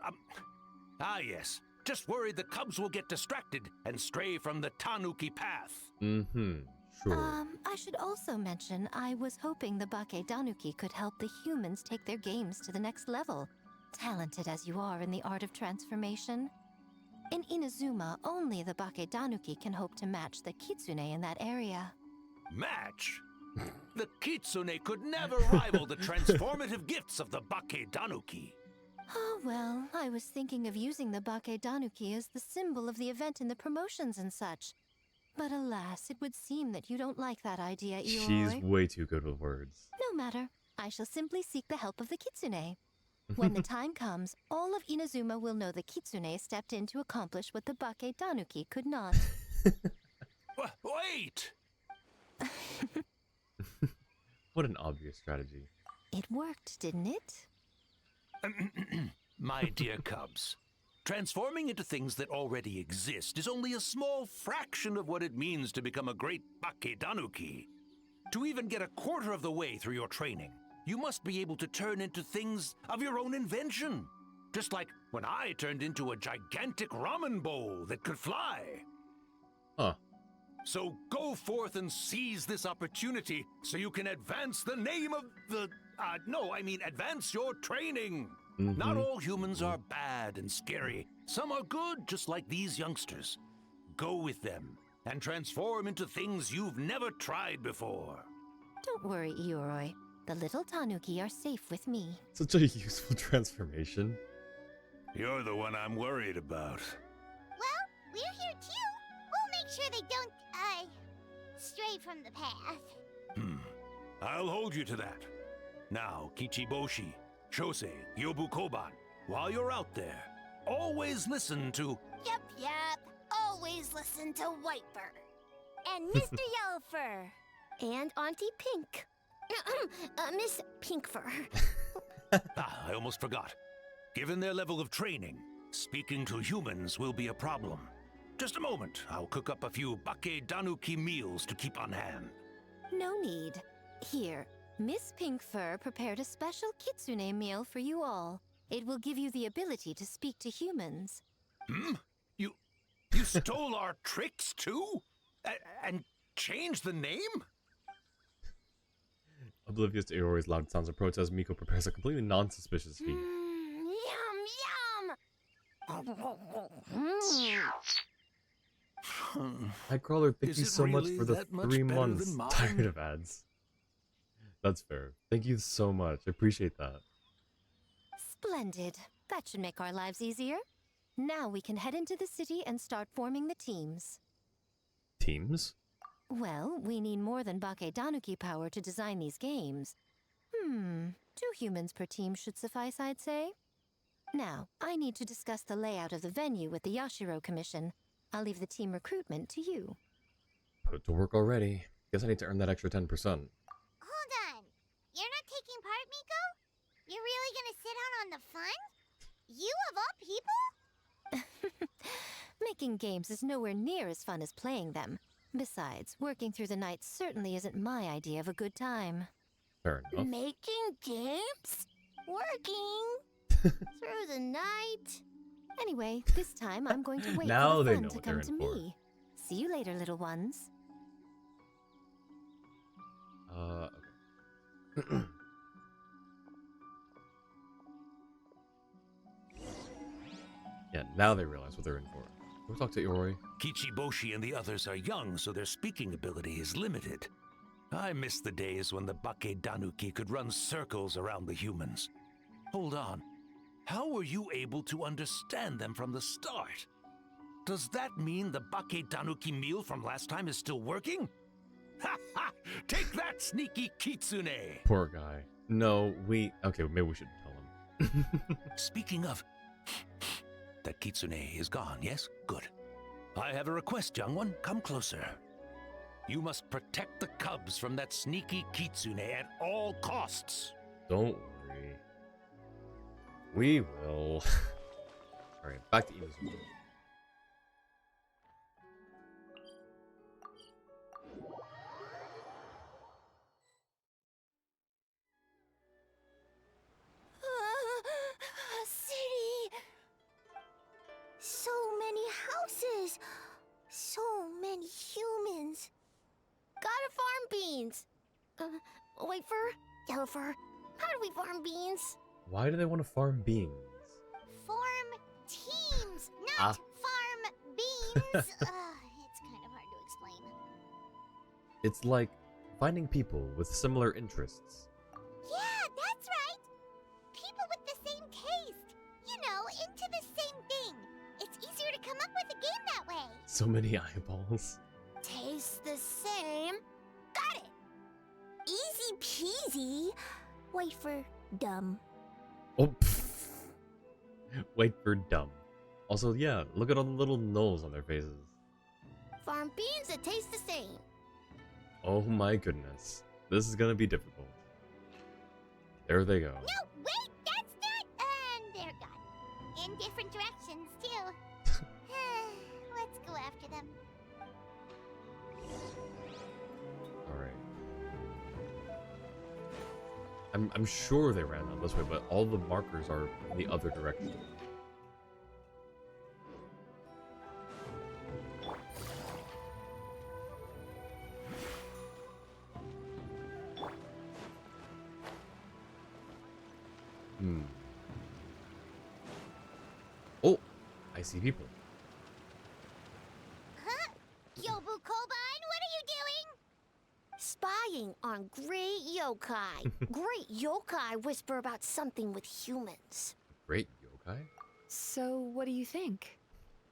yes. Just worried the cubs will get distracted and stray from the Tanuki path. Mm-hmm. Sure. I should also mention I was hoping the Bakke Danuki could help the humans take their games to the next level, talented as you are in the art of transformation. In Inazuma, only the Bakke Danuki can hope to match the Kitsune in that area. Match? The Kitsune could never rival the transformative gifts of the Bakke Danuki. Oh, well, I was thinking of using the Bakke Danuki as the symbol of the event in the promotions and such. But alas, it would seem that you don't like that idea, Ioroi. She's way too good with words. No matter. I shall simply seek the help of the Kitsune. When the time comes, all of Inazuma will know the Kitsune stepped in to accomplish what the Bakke Danuki could not. Wait! What an obvious strategy. It worked, didn't it? My dear cubs, transforming into things that already exist is only a small fraction of what it means to become a great Bakke Danuki. To even get a quarter of the way through your training, you must be able to turn into things of your own invention. Just like when I turned into a gigantic ramen bowl that could fly. Huh. So go forth and seize this opportunity so you can advance the name of the... advance your training. Mm-hmm. Not all humans are bad and scary. Some are good, just like these youngsters. Go with them and transform into things you've never tried before. Don't worry, Ioroi. The little Tanuki are safe with me. Such a useful transformation. You're the one I'm worried about. Well, we're here too. We'll make sure they don't, stray from the path. I'll hold you to that. Now, Kichiboshi, Shosei, Yobu Koban, while you're out there, always listen to... Yep. Always listen to Whitebird. And Mr. Yellowfur. And Auntie Pink. Miss Pinkfur. I almost forgot. Given their level of training, speaking to humans will be a problem. Just a moment, I'll cook up a few Bakke Danuki meals to keep on hand. No need. Here, Miss Pinkfur prepared a special Kitsune meal for you all. It will give you the ability to speak to humans. You stole our tricks too? And changed the name? Oblivious to Ioroi's loud sounds of protest, Miko prepares a completely non-suspicious feast. Yum. Nightcrawler, thank Is you it so much really for the that much 3 better months. than mine? Tired of ads. That's fair. Thank you so much. I appreciate that. Splendid. That should make our lives easier. Now we can head into the city and start forming the teams. Teams? Well, we need more than Bakke Danuki power to design these games. 2 humans per team should suffice, I'd say. Now, I need to discuss the layout of the venue with the Yashiro Commission. I'll leave the team recruitment to you. Put it to work already. Guess I need to earn that extra 10%. Hold on. You're not taking part, Miko? You're really gonna sit out on the fun? You of all people? Making games is nowhere near as fun as playing them. Besides, working through the night certainly isn't my idea of a good time. Fair enough. Making games? Working? Through the night. Anyway, this time I'm going to wait Now for the they fun know to what they're come in to for. me. See you later, little ones. Okay. Yeah, now they realize what they're in for. We'll talk to Iori. Kichiboshi and the others are young, so their speaking ability is limited. I miss the days when the Bakedanuki could run circles around the humans. Hold on. How were you able to understand them from the start? Does that mean the Bakedanuki meal from last time is still working? Ha ha! Take that, sneaky kitsune! Poor guy. No, okay, maybe we should tell him. Speaking of, that kitsune is gone, yes? Good. I have a request, young one. Come closer. You must protect the cubs from that sneaky kitsune at all costs. Don't worry. We will. Alright, back to Inuzuka. A city. So many houses. So many humans. Gotta farm beans. Wait for Yellowfur. How do we farm beans? Why do they want to farm beans? Farm teams, not farm beans. It's kind of hard to explain. It's like finding people with similar interests. Yeah, that's right. People with the same taste. You know, into the same thing. It's easier to come up with a game that way. So many eyeballs. Tastes the same. Got it. Easy peasy. Wait for dumb. Oh, pfft. Wait for dumb. Also, yeah, look at all the little nulls on their faces. Farm beans that taste the same. Oh my goodness. This is gonna be difficult. There they go. No, wait, that's not. And they're gone. In different directions, too. Let's go after them. Alright. I'm sure they ran down this way, but all the markers are in the other direction. Oh, I see people. Huh? Yobu Kobine, what are you doing? Spying on great yokai. Great yokai whisper about something with humans. Great yokai? So, what do you think?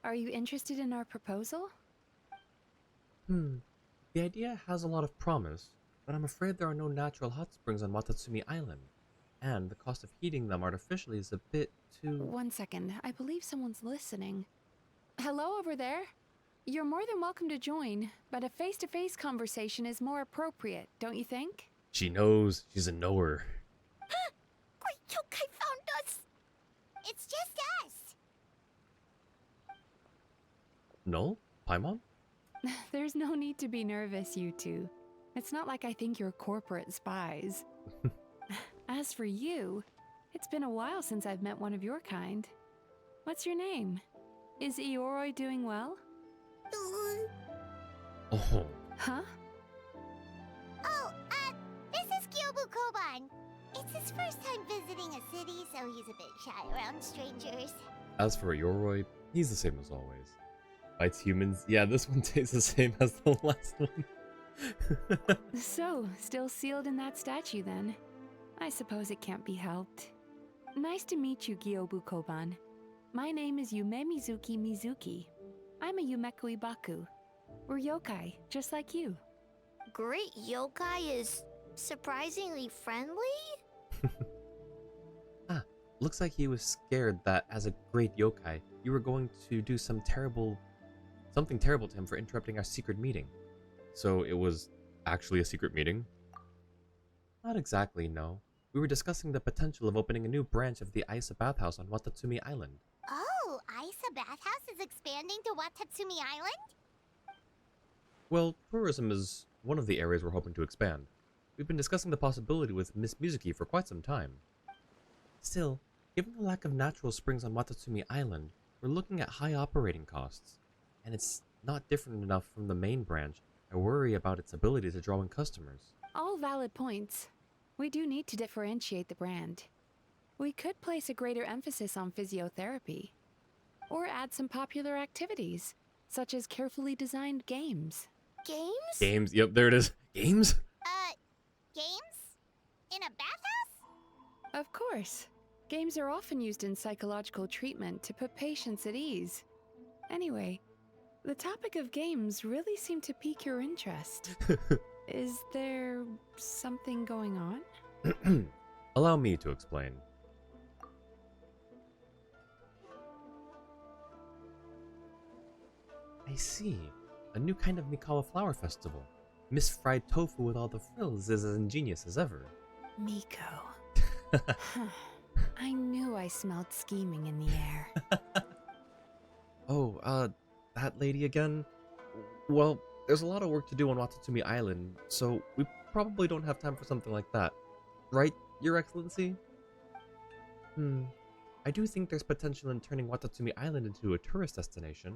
Are you interested in our proposal? The idea has a lot of promise, but I'm afraid there are no natural hot springs on Watatsumi Island, and the cost of heating them artificially is a bit too... 1 second. I believe someone's listening. Hello over there? You're more than welcome to join, but a face-to-face conversation is more appropriate, don't you think? She knows. She's a knower. Great yokai found us. It's just us. No? Paimon? There's no need to be nervous, you two. It's not like I think you're corporate spies. As for you, it's been a while since I've met one of your kind. What's your name? Is Ioroi doing well? Oh. Huh? Oh, this is Kyobu Koban. It's his first time visiting a city, so he's a bit shy around strangers. As for Yoroi, he's the same as always. Fights humans. Yeah, this one tastes the same as the last one. So, still sealed in that statue then. I suppose it can't be helped. Nice to meet you, Gyobu Koban. My name is Yume Mizuki. I'm a Yumeku Ibaku. We're yokai, just like you. Great yokai is surprisingly friendly? Looks like he was scared that as a great yokai, you were going to do something terrible to him for interrupting our secret meeting. So it was actually a secret meeting? Not exactly, no. We were discussing the potential of opening a new branch of the Aisa Bathhouse on Watatsumi Island. Oh, Aisa Bathhouse is expanding to Watatsumi Island? Well, tourism is one of the areas we're hoping to expand. We've been discussing the possibility with Miss Mizuki for quite some time. Still, Given the lack of natural springs on Watatsumi Island, we're looking at high operating costs, and it's not different enough from the main branch. I worry about its ability to draw in customers. All valid points. We do need to differentiate the brand. We could place a greater emphasis on physiotherapy, or add some popular activities, such as carefully designed games. Games? Games, yep, there it is. Games? Games? In a bathhouse? Of course. Games are often used in psychological treatment to put patients at ease. Anyway, the topic of games really seemed to pique your interest. Is there something going on? Allow me to explain. I see. A new kind of Mikawa flower festival. Miss Fried Tofu with all the frills is as ingenious as ever. Miko. I knew I smelled scheming in the air. Oh, that lady again? Well, there's a lot of work to do on Watatsumi Island, so we probably don't have time for something like that. Right, Your Excellency? I do think there's potential in turning Watatsumi Island into a tourist destination.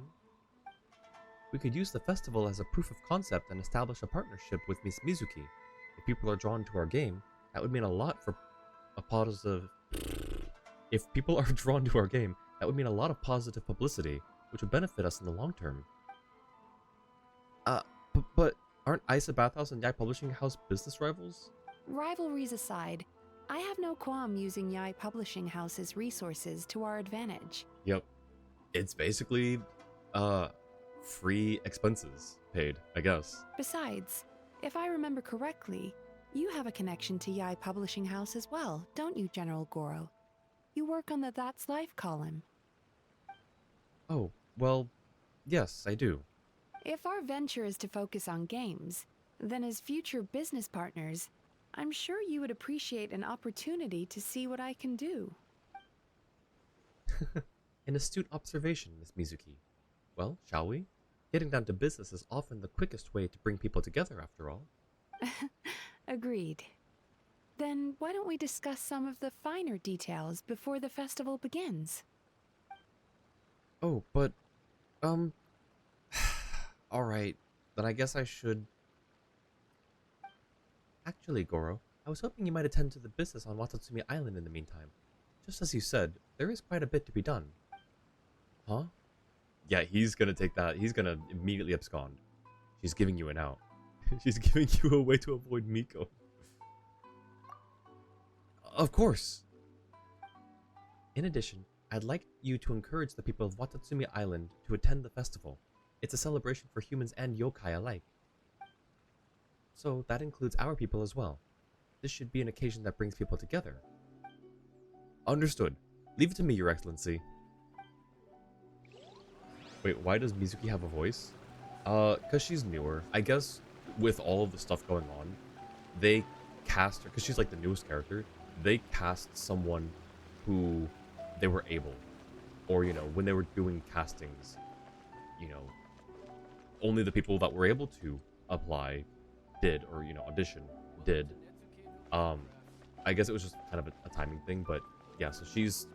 We could use the festival as a proof of concept and establish a partnership with Miss Mizuki. If people are drawn to our game, that would mean a lot for a positive... If people are drawn to our game, that would mean a lot of positive publicity, which would benefit us in the long term. But aren't Isa Bathhouse and Yai Publishing House business rivals? Rivalries aside, I have no qualm using Yai Publishing House's resources to our advantage. Yep. It's basically, free expenses paid, I guess. Besides, if I remember correctly, you have a connection to Yai Publishing House as well, don't you, General Goro? You work on the That's Life column. Oh, well, yes, I do. If our venture is to focus on games, then as future business partners, I'm sure you would appreciate an opportunity to see what I can do. An astute observation, Miss Mizuki. Well, shall we? Getting down to business is often the quickest way to bring people together, after all. Agreed. Then why don't we discuss some of the finer details before the festival begins? Oh, but, alright, then I guess I should... Actually, Goro, I was hoping you might attend to the business on Watatsumi Island in the meantime. Just as you said, there is quite a bit to be done. Huh? Yeah, he's gonna take that. He's gonna immediately abscond. She's giving you an out. She's giving you a way to avoid Miko. Of course! In addition, I'd like you to encourage the people of Watatsumi Island to attend the festival. It's a celebration for humans and yokai alike. So that includes our people as well. This should be an occasion that brings people together. Understood. Leave it to me, Your Excellency. Wait, why does Mizuki have a voice? Cause she's newer. I guess with all of the stuff going on, they cast her, cause she's like the newest character, they cast someone who they were able. Or, you know, when they were doing castings, you know, only the people that were able to apply did, or, you know, audition did. I guess it was just kind of a timing thing, but yeah, so she's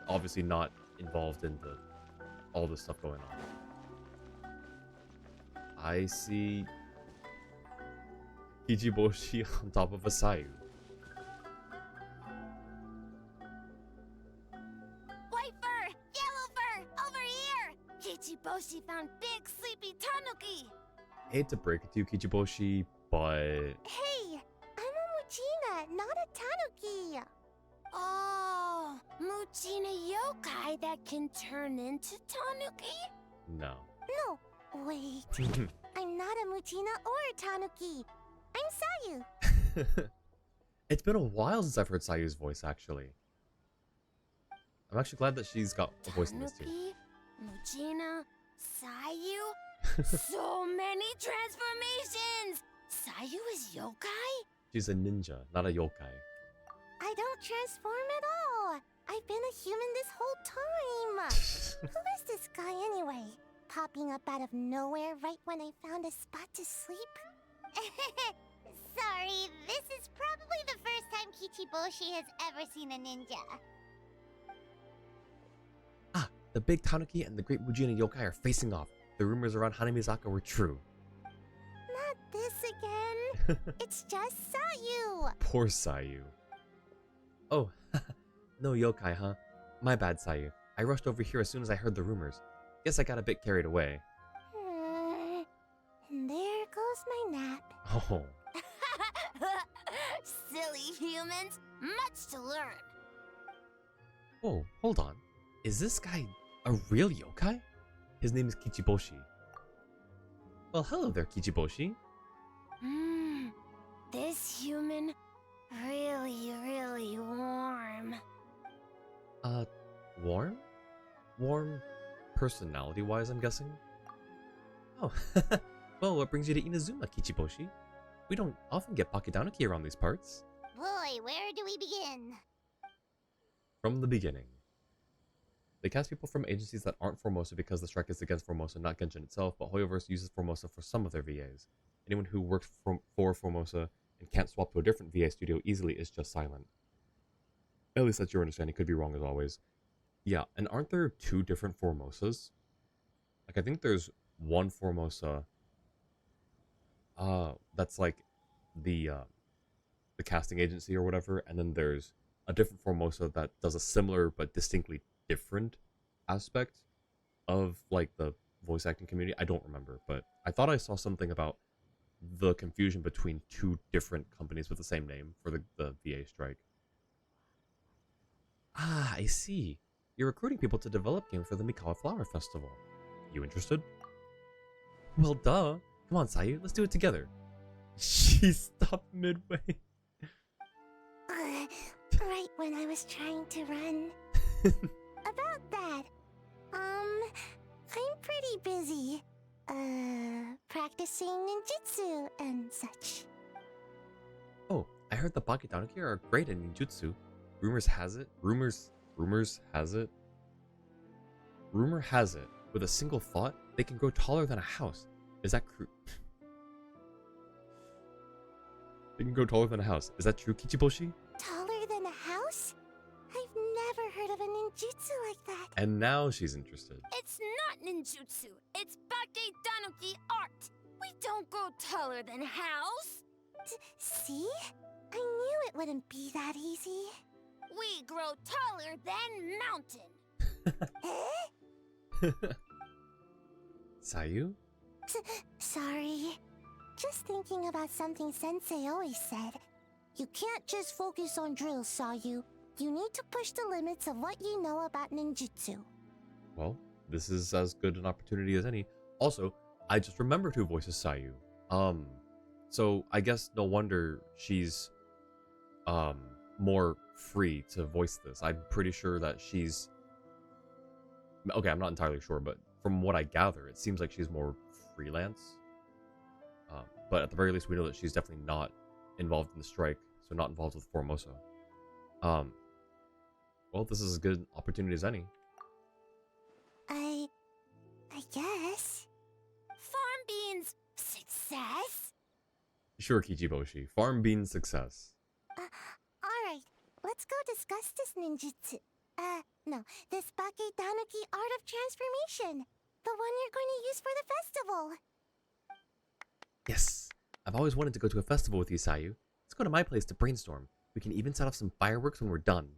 obviously not involved in all this stuff going on. I see Ichiboshi on top of a Sayu. White fur! Yellow fur! Over here! Kichiboshi found big sleepy tanuki! Hate to break it to you, Kichiboshi, but... Hey! I'm a Muchina, not a tanuki! Oh, Muchina yokai that can turn into tanuki? no. No, wait. I'm not a Muchina or a tanuki. I'm Sayu. It's been a while since I've heard Sayu's voice, actually. I'm actually glad that she's got a voice in this too. Tanuki, Muchina, Sayu? So many transformations! Sayu is yokai? She's a ninja, not a yokai. I don't transform at all. I've been a human this whole time. Who is this guy anyway? Popping up out of nowhere right when I found a spot to sleep? Sorry, this is probably the first time Kichiboshi has ever seen a ninja. The big Tanuki and the great Mujina yokai are facing off. The rumors around Hanamizaka were true. Not this again. It's just Sayu. Poor Sayu. Oh, no yokai, huh? My bad, Sayu. I rushed over here as soon as I heard the rumors. Guess I got a bit carried away. And there goes my nap. Oh. Silly humans. Much to learn. Whoa, hold on. Is this guy a real yokai? His name is Kichiboshi. Well, hello there, Kichiboshi. This human really warm. Warm? Warm personality-wise, I'm guessing? Oh, well, what brings you to Inazuma, Kichiboshi? We don't often get Bakedanuki around these parts. Boy, where do we begin? From the beginning. They cast people from agencies that aren't Formosa because the strike is against Formosa, not Genshin itself, but Hoyoverse uses Formosa for some of their VAs. Anyone who works for Formosa and can't swap to a different VA studio easily is just silent. At least that's your understanding, could be wrong as always. Yeah, and aren't there 2 different Formosas? Like, I think there's one Formosa, that's like the casting agency or whatever, and then there's a different Formosa that does a similar but distinctly different aspect of like the voice acting community. I don't remember, but I thought I saw something about the confusion between 2 different companies with the same name for the VA strike. Ah, I see. You're recruiting people to develop games for the Mikawa Flower Festival. You interested? Well, duh. Come on, Sayu, let's do it together. She stopped midway. Right when I was trying to run. About that, I'm pretty busy. Practicing ninjutsu and such. Oh, I heard the Bakedanuki are great at ninjutsu. Rumor has it, with a single thought, they can grow taller than a house. Is that true? They can grow taller than a house. Is that true, Kichiboshi? Taller than a house? I've never heard of a ninjutsu like that. And now she's interested. It's not ninjutsu. It's Bakedanuki art. We don't grow taller than a house. See? I knew it wouldn't be that easy. We grow taller than mountain. Sayu? Sorry. Just thinking about something Sensei always said. You can't just focus on drills, Sayu. You need to push the limits of what you know about ninjutsu. Well, this is as good an opportunity as any. Also, I just remembered who voices Sayu. So I guess no wonder she's more free to voice this. I'm pretty sure that she's okay, I'm not entirely sure, but from what I gather, it seems like she's more freelance. But at the very least, we know that she's definitely not involved in the strike, so not involved with Formosa. Well, this is as good an opportunity as any. I guess. Farm beans success? Sure, Kichiboshi. Farm bean success. Alright, let's go discuss this ninjutsu. No, this Bakedanuki art of transformation. The one you're going to use for the festival. Yes! I've always wanted to go to a festival with you, Sayu. Let's go to my place to brainstorm. We can even set off some fireworks when we're done.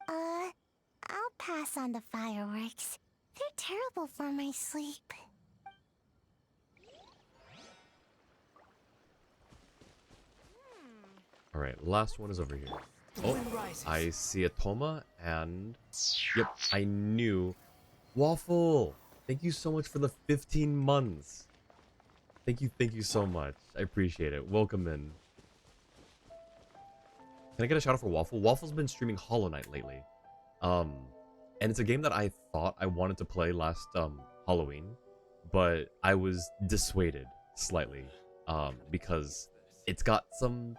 I'll pass on the fireworks. They're terrible for my sleep. Alright, last one is over here. Oh, I see a Toma, and... Yep, I knew. Waffle! Thank you so much for the 15 months. Thank you so much. I appreciate it. Welcome in. Can I get a shout out for Waffle? Waffle's been streaming Hollow Knight lately. And it's a game that I thought I wanted to play last Halloween, but I was dissuaded slightly because it's got some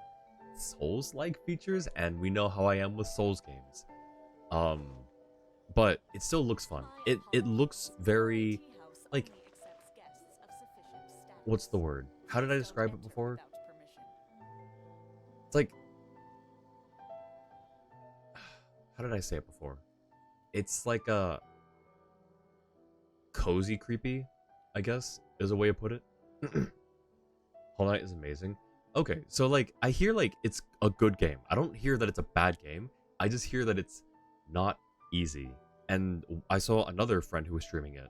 Souls-like features, and we know how I am with Souls games. But it still looks fun. It looks very like, what's the word? How did I describe it before? It's like, how did I say it before? It's like a cozy creepy, I guess, is a way to put it. Hollow Knight is amazing. Okay, so like I hear like it's a good game. I don't hear that it's a bad game. I just hear that it's not easy. And I saw another friend who was streaming it.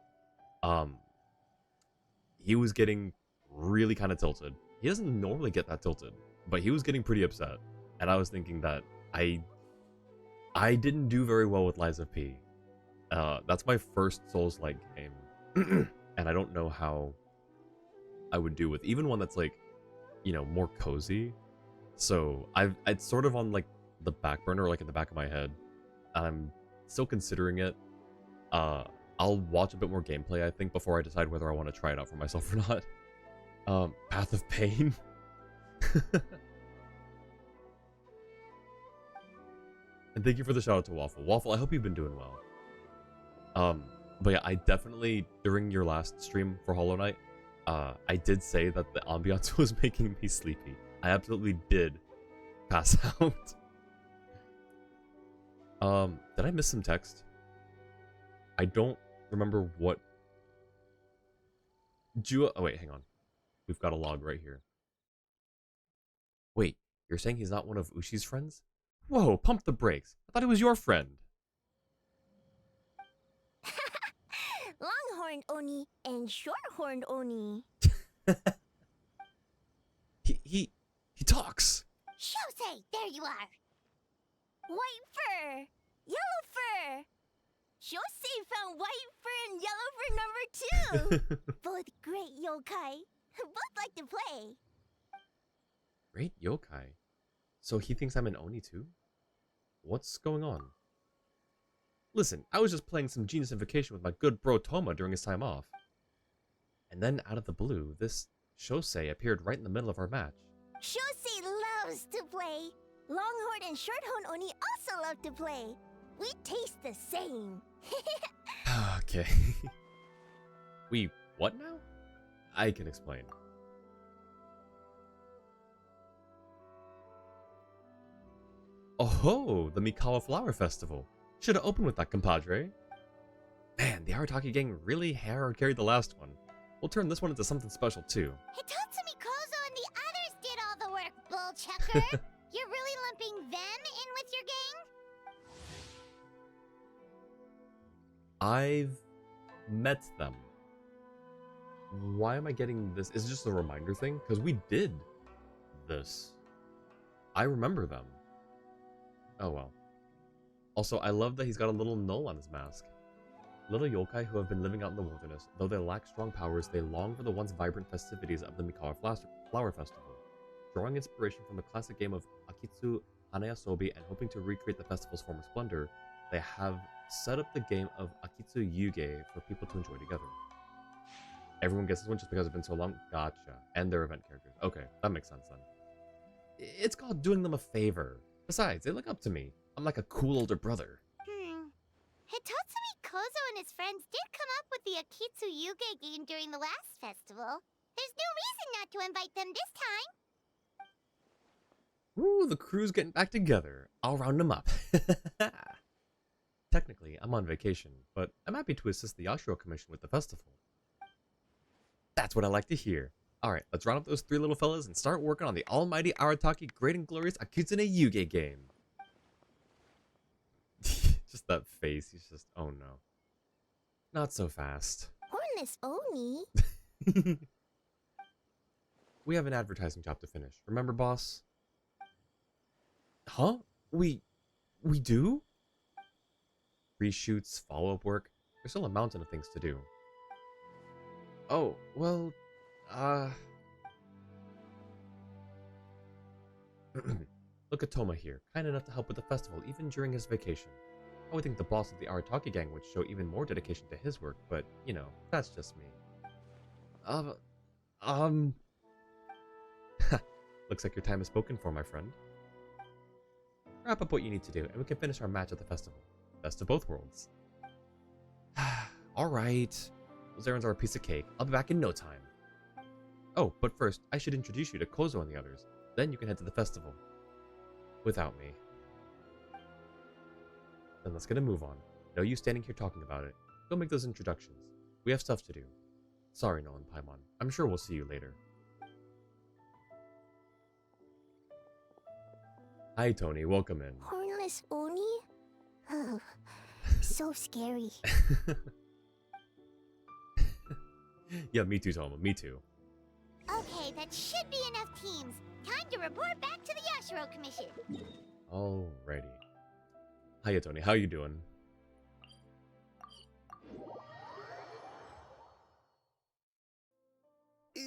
He was getting really kind of tilted. He doesn't normally get that tilted, but he was getting pretty upset. And I was thinking that I didn't do very well with Lies of P. That's my first Souls-like game. And I don't know how I would do with even one that's like, you know, more cozy. So it's sort of on like the back burner, like in the back of my head. I'm still considering it. I'll watch a bit more gameplay, I think, before I decide whether I want to try it out for myself or not. Path of Pain. And thank you for the shout out to Waffle. Waffle, I hope you've been doing well. But yeah, I definitely, during your last stream for Hollow Knight, I did say that the ambiance was making me sleepy. I absolutely did pass out. Did I miss some text? I don't remember what... Oh wait, hang on. We've got a log right here. Wait, you're saying he's not one of Ushi's friends? Whoa, pump the brakes. I thought he was your friend. Longhorned Oni and Shorthorned Oni. He talks. Shosei, there you are. White fur, yellow fur. Shosei found white fur and yellow fur number 2. Both great yokai. Both like to play. Great yokai. So he thinks I'm an Oni too? What's going on? Listen, I was just playing some Genius Invocation with my good bro Toma during his time off. And then, out of the blue, this Shosei appeared right in the middle of our match. Shosei loves to play. Longhorn and Shorthorn Oni also love to play. We taste the same. Okay. We what now? I can explain. Oh, the Mikawa Flower Festival. Should have opened with that, compadre. Man, the Arataki gang really carried the last one. We'll turn this one into something special too. Hitatsumi Kozo and the others did all the work, bullchucker. You're really lumping them in with your gang? I've met them. Why am I getting this? Is it just a reminder thing? Because we did this. I remember them. Oh well. Also, I love that he's got a little null on his mask. Little yokai who have been living out in the wilderness, though they lack strong powers, they long for the once vibrant festivities of the Mikawa Flower Festival. Drawing inspiration from the classic game of Akitsu Hanayasobi and hoping to recreate the festival's former splendor, they have set up the game of Akitsu Yuge for people to enjoy together. Everyone gets this one just because it's been so long? Gotcha. And their event characters. Okay, that makes sense then. It's called doing them a favor. Besides, they look up to me. I'm like a cool older brother. Hitatsumi Kozo and his friends did come up with the Akitsu Yuge game during the last festival. There's no reason not to invite them this time. Ooh, the crew's getting back together. I'll round them up. Technically, I'm on vacation, but I'm happy to assist the Yashiro Commission with the festival. That's what I like to hear. Alright, let's round up those 3 little fellas and start working on the almighty Arataki Great and Glorious Akitsune Yuge game. Just that face, he's just, oh no. Not so fast. Hornless Oni? We have an advertising job to finish. Remember, boss? Huh? We do? Reshoots, follow-up work. There's still a mountain of things to do. Oh, well, look at Toma here, kind enough to help with the festival even during his vacation. I would think the boss of the Arataki gang would show even more dedication to his work, but, you know, that's just me. Looks like your time is spoken for, my friend. Wrap up what you need to do, and we can finish our match at the festival. Best of both worlds. Alright. Those errands are a piece of cake. I'll be back in no time. Oh, but first, I should introduce you to Kozo and the others. Then you can head to the festival. Without me. Then let's get a move on. No use standing here talking about it. Go make those introductions. We have stuff to do. Sorry, Nolan Paimon. I'm sure we'll see you later. Hi, Tony. Welcome in. Hornless Oni? Oh, so scary. Yeah, me too, Toma. Me too. Okay, that should be enough teams. Time to report back to the Yashiro Commission. Alrighty. Hiya, Tony. How you doing?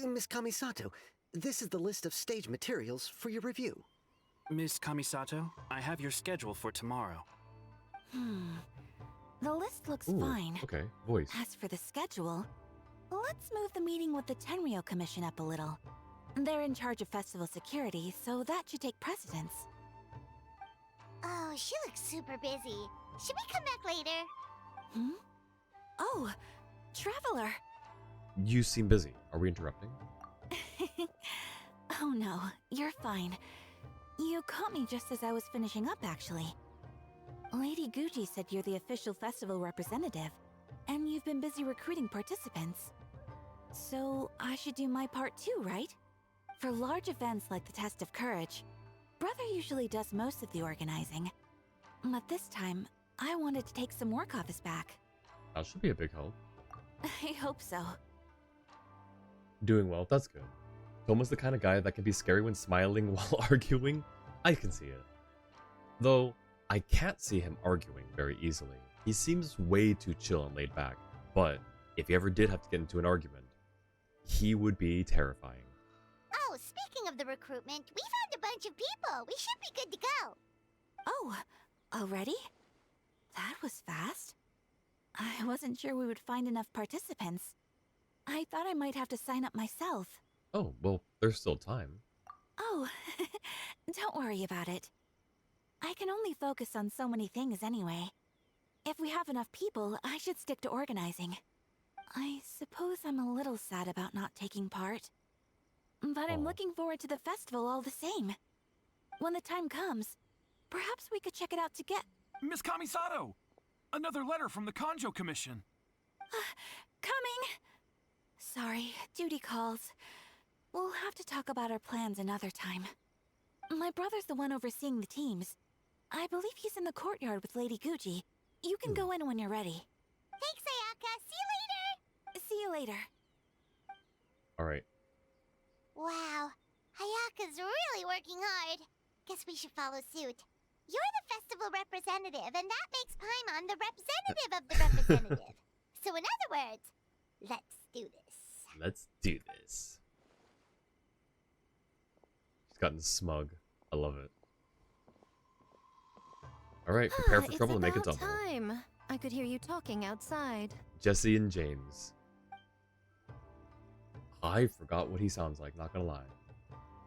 Miss Kamisato, this is the list of stage materials for your review. Miss Kamisato, I have your schedule for tomorrow. The list looks Ooh, fine. okay. Voice. As for the schedule, let's move the meeting with the Tenryo Commission up a little. They're in charge of festival security, so that should take precedence. Oh, she looks super busy. Should we come back later? Oh, Traveler! You seem busy. Are we interrupting? Oh no, you're fine. You caught me just as I was finishing up, actually. Lady Gucci said you're the official festival representative, and you've been busy recruiting participants. So I should do my part too, right? For large events like the Test of Courage, Brother usually does most of the organizing. But this time, I wanted to take some work off his back. That should be a big help. I hope so. Doing well. That's good. Toma's the kind of guy that can be scary when smiling while arguing. I can see it. Though, I can't see him arguing very easily. He seems way too chill and laid back. But if he ever did have to get into an argument, he would be terrifying. Oh, speaking of the recruitment, we found a bunch of people. We should be good to go. Oh, already? That was fast. I wasn't sure we would find enough participants. I thought I might have to sign up myself. Oh, well, there's still time. Oh, don't worry about it. I can only focus on so many things anyway. If we have enough people, I should stick to organizing. I suppose I'm a little sad about not taking part. But I'm looking forward to the festival all the same. When the time comes, perhaps we could check it out together. Miss Kamisato! Another letter from the Kanjo Commission. Coming! Sorry, duty calls. We'll have to talk about our plans another time. My brother's the one overseeing the teams. I believe he's in the courtyard with Lady Gucci. You can go in when you're ready. Thanks, Ayaka. See you later. See you later. Alright. Wow, Ayaka's really working hard. Guess we should follow suit. You're the festival representative, and that makes Paimon the representative of the representative. So in other words, let's do this. Let's do this. She's gotten smug. I love it. Alright, prepare for trouble and make it double. Time. I could hear you talking outside. Jesse and James. I forgot what he sounds like, not gonna lie.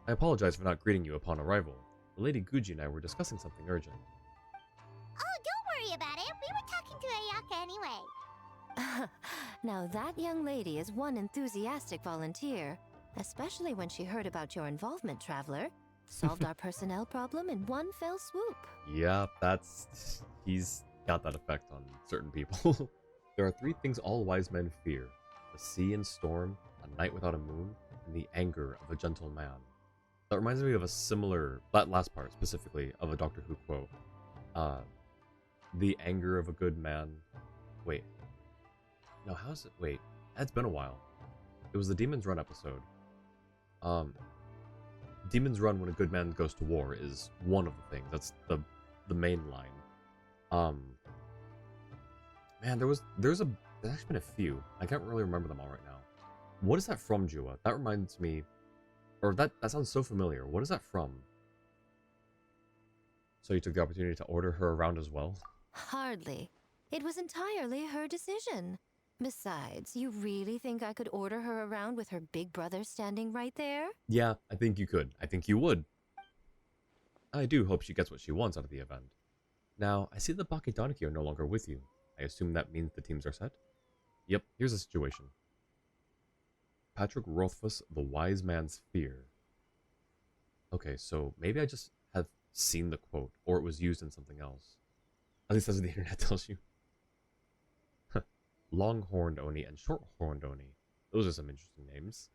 I apologize for not greeting you upon arrival. Lady Gucci and I were discussing something urgent. Oh, don't worry about it. We were talking to Ayaka anyway. Now that young lady is one enthusiastic volunteer, especially when she heard about your involvement, Traveler. Solved our personnel problem in one fell swoop. Yeah, he's got that effect on certain people. There are 3 things all wise men fear: the sea and storm, a night without a moon, and the anger of a gentle man. That reminds me of a similar, that last part specifically, of a Doctor Who quote. The anger of a good man. Wait. No, how's it? Wait. It's been a while. It was the Demon's Run episode. Demon's Run when a good man goes to war is one of the things. That's the main line. Man, there's actually been a few. I can't really remember them all right now. What is that from, Jua? That reminds me, or that sounds so familiar. What is that from? So you took the opportunity to order her around as well? Hardly. It was entirely her decision. Besides, you really think I could order her around with her big brother standing right there? Yeah, I think you could. I think you would. I do hope she gets what she wants out of the event. Now, I see the Bakedaniki are no longer with you. I assume that means the teams are set? Yep, here's the situation. Patrick Rothfuss, the wise man's fear. Okay, so maybe I just have seen the quote, or it was used in something else. At least that's what the internet tells you. Long-horned Oni and short-horned Oni. Those are some interesting names.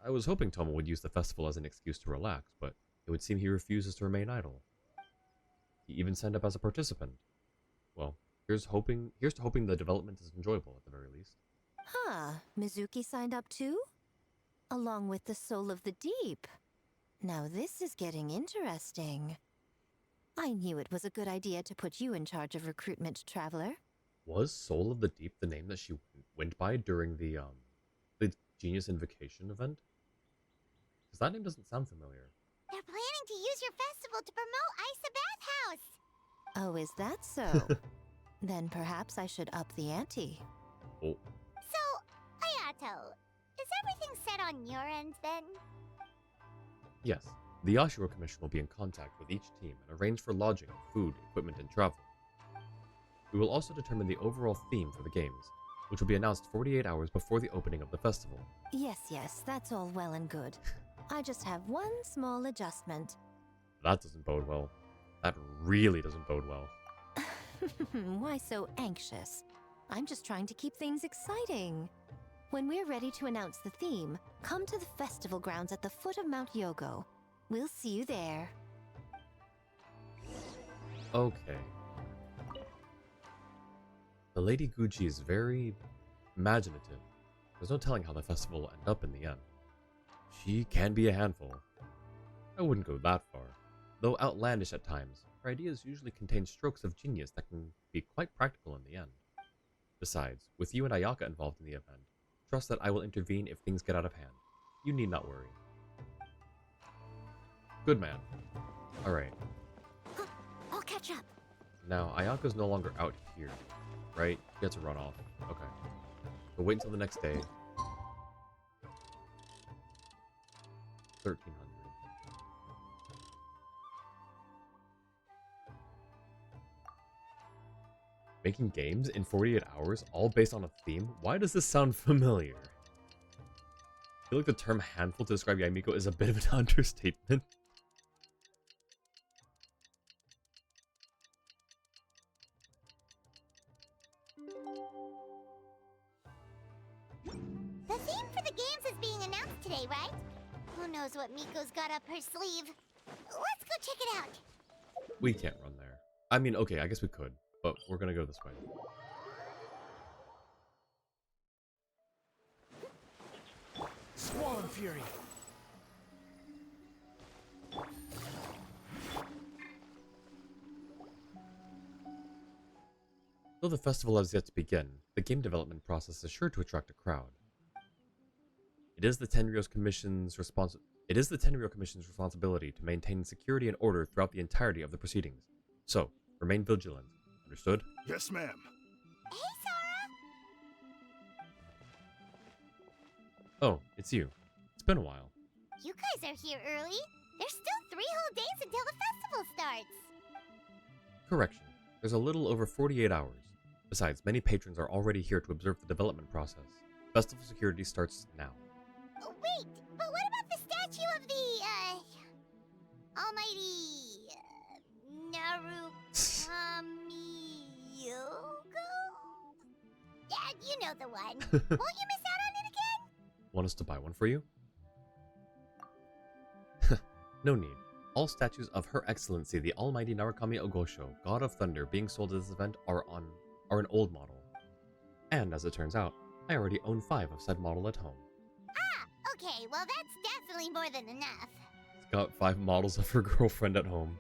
I was hoping Tomo would use the festival as an excuse to relax, but it would seem he refuses to remain idle. He even signed up as a participant. Well, here's to hoping the development is enjoyable at the very least. Huh, Mizuki signed up too? Along with the Soul of the Deep. Now this is getting interesting. I knew it was a good idea to put you in charge of recruitment, Traveler. Was Soul of the Deep the name that she went by during the Genius Invocation event? Because that name doesn't sound familiar. They're planning to use your festival to promote Isa Bathhouse. Oh, is that so? Then perhaps I should up the ante. Oh, So, Ayato, is everything set on your end then? yes. The Yashiro Commission will be in contact with each team and arrange for lodging, food, equipment, and travel. We will also determine the overall theme for the games, which will be announced 48 hours before the opening of the festival. Yes, that's all well and good. I just have one small adjustment. That doesn't bode well. That really doesn't bode well. Why so anxious? I'm just trying to keep things exciting. When we're ready to announce the theme, come to the festival grounds at the foot of Mount Yogo. We'll see you there. Okay. The Lady Gucci is very imaginative. There's no telling how the festival will end up in the end. She can be a handful. I wouldn't go that far. Though outlandish at times, her ideas usually contain strokes of genius that can be quite practical in the end. Besides, with you and Ayaka involved in the event, trust that I will intervene if things get out of hand. You need not worry. Good man. Alright. I'll catch up. Now, Ayaka's no longer out here, right? She had to run off. Okay. So wait until the next day. 1300. Making games in 48 hours, all based on a theme? Why does this sound familiar? I feel like the term handful to describe Yamiko is a bit of an understatement. The theme for the games is being announced today, right? Who knows what Miko's got up her sleeve? Let's go check it out. We can't run there. I mean, okay, I guess we could, but we're gonna go this way. Squall and Fury. Though the festival has yet to begin, the game development process is sure to attract a crowd. It is the Tenryou Commission's responsibility to maintain security and order throughout the entirety of the proceedings. So, remain vigilant. Understood? Yes, ma'am. Hey, Sora! Oh, it's you. It's been a while. You guys are here early. There's still 3 whole days until the festival starts. Correction. There's a little over 48 hours. Besides, many patrons are already here to observe the development process. Festival security starts now. Wait, but what about the statue of the, almighty, Narukami-yogo? Yeah, you know the one. Won't you miss out on it again? Want us to buy one for you? No need. All statues of Her Excellency the Almighty Narukami Ogosho, God of Thunder, being sold at this event are an old model. And as it turns out, I already own 5 of said model at home. Ah, okay, well that's definitely more than enough. It's got 5 models of her girlfriend at home.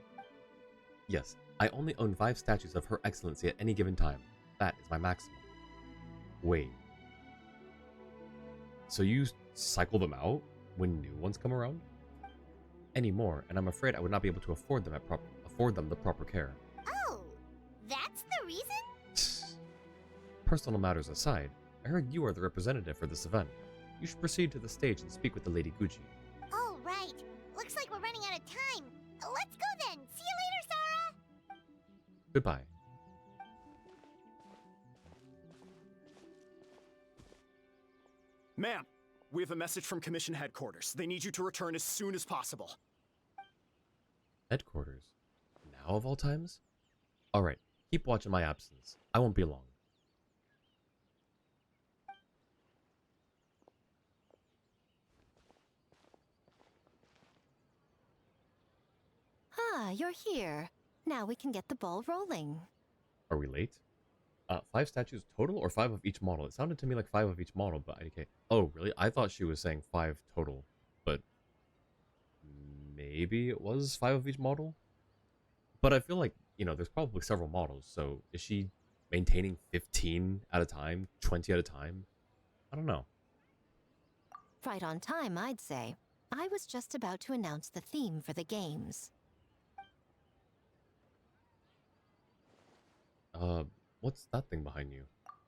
Yes, I only own 5 statues of Her Excellency at any given time. That is my maximum. Wait. So you cycle them out when new ones come around? Anymore, and I'm afraid I would not be able to afford them the proper care. Oh, that's the reason? Personal matters aside, I heard you are the representative for this event. You should proceed to the stage and speak with the Lady Gucci. Oh, right. Looks like we're running out of time. Let's go then. See you later, Sora. Goodbye. Ma'am, we have a message from Commission Headquarters. They need you to return as soon as possible. Headquarters? Now of all times? Alright, keep watch in my absence. I won't be long. you're here. Now we can get the ball rolling. Are we late? 5 statues total or 5 of each model? It sounded to me like 5 of each model, but okay. Oh, really? I thought she was saying 5 total, but maybe it was 5 of each model? But I feel like, there's probably several models, so is she maintaining 15 at a time, 20 at a time? I don't know. Right on time, I'd say. I was just about to announce the theme for the games. What's that thing behind you?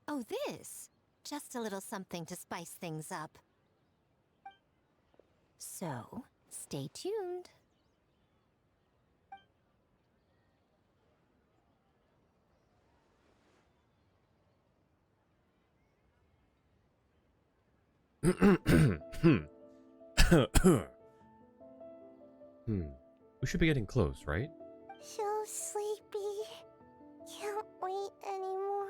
Oh, this? Just a little something to spice things up. So, stay tuned. We should be getting close, right? So sleepy. Can't wait anymore.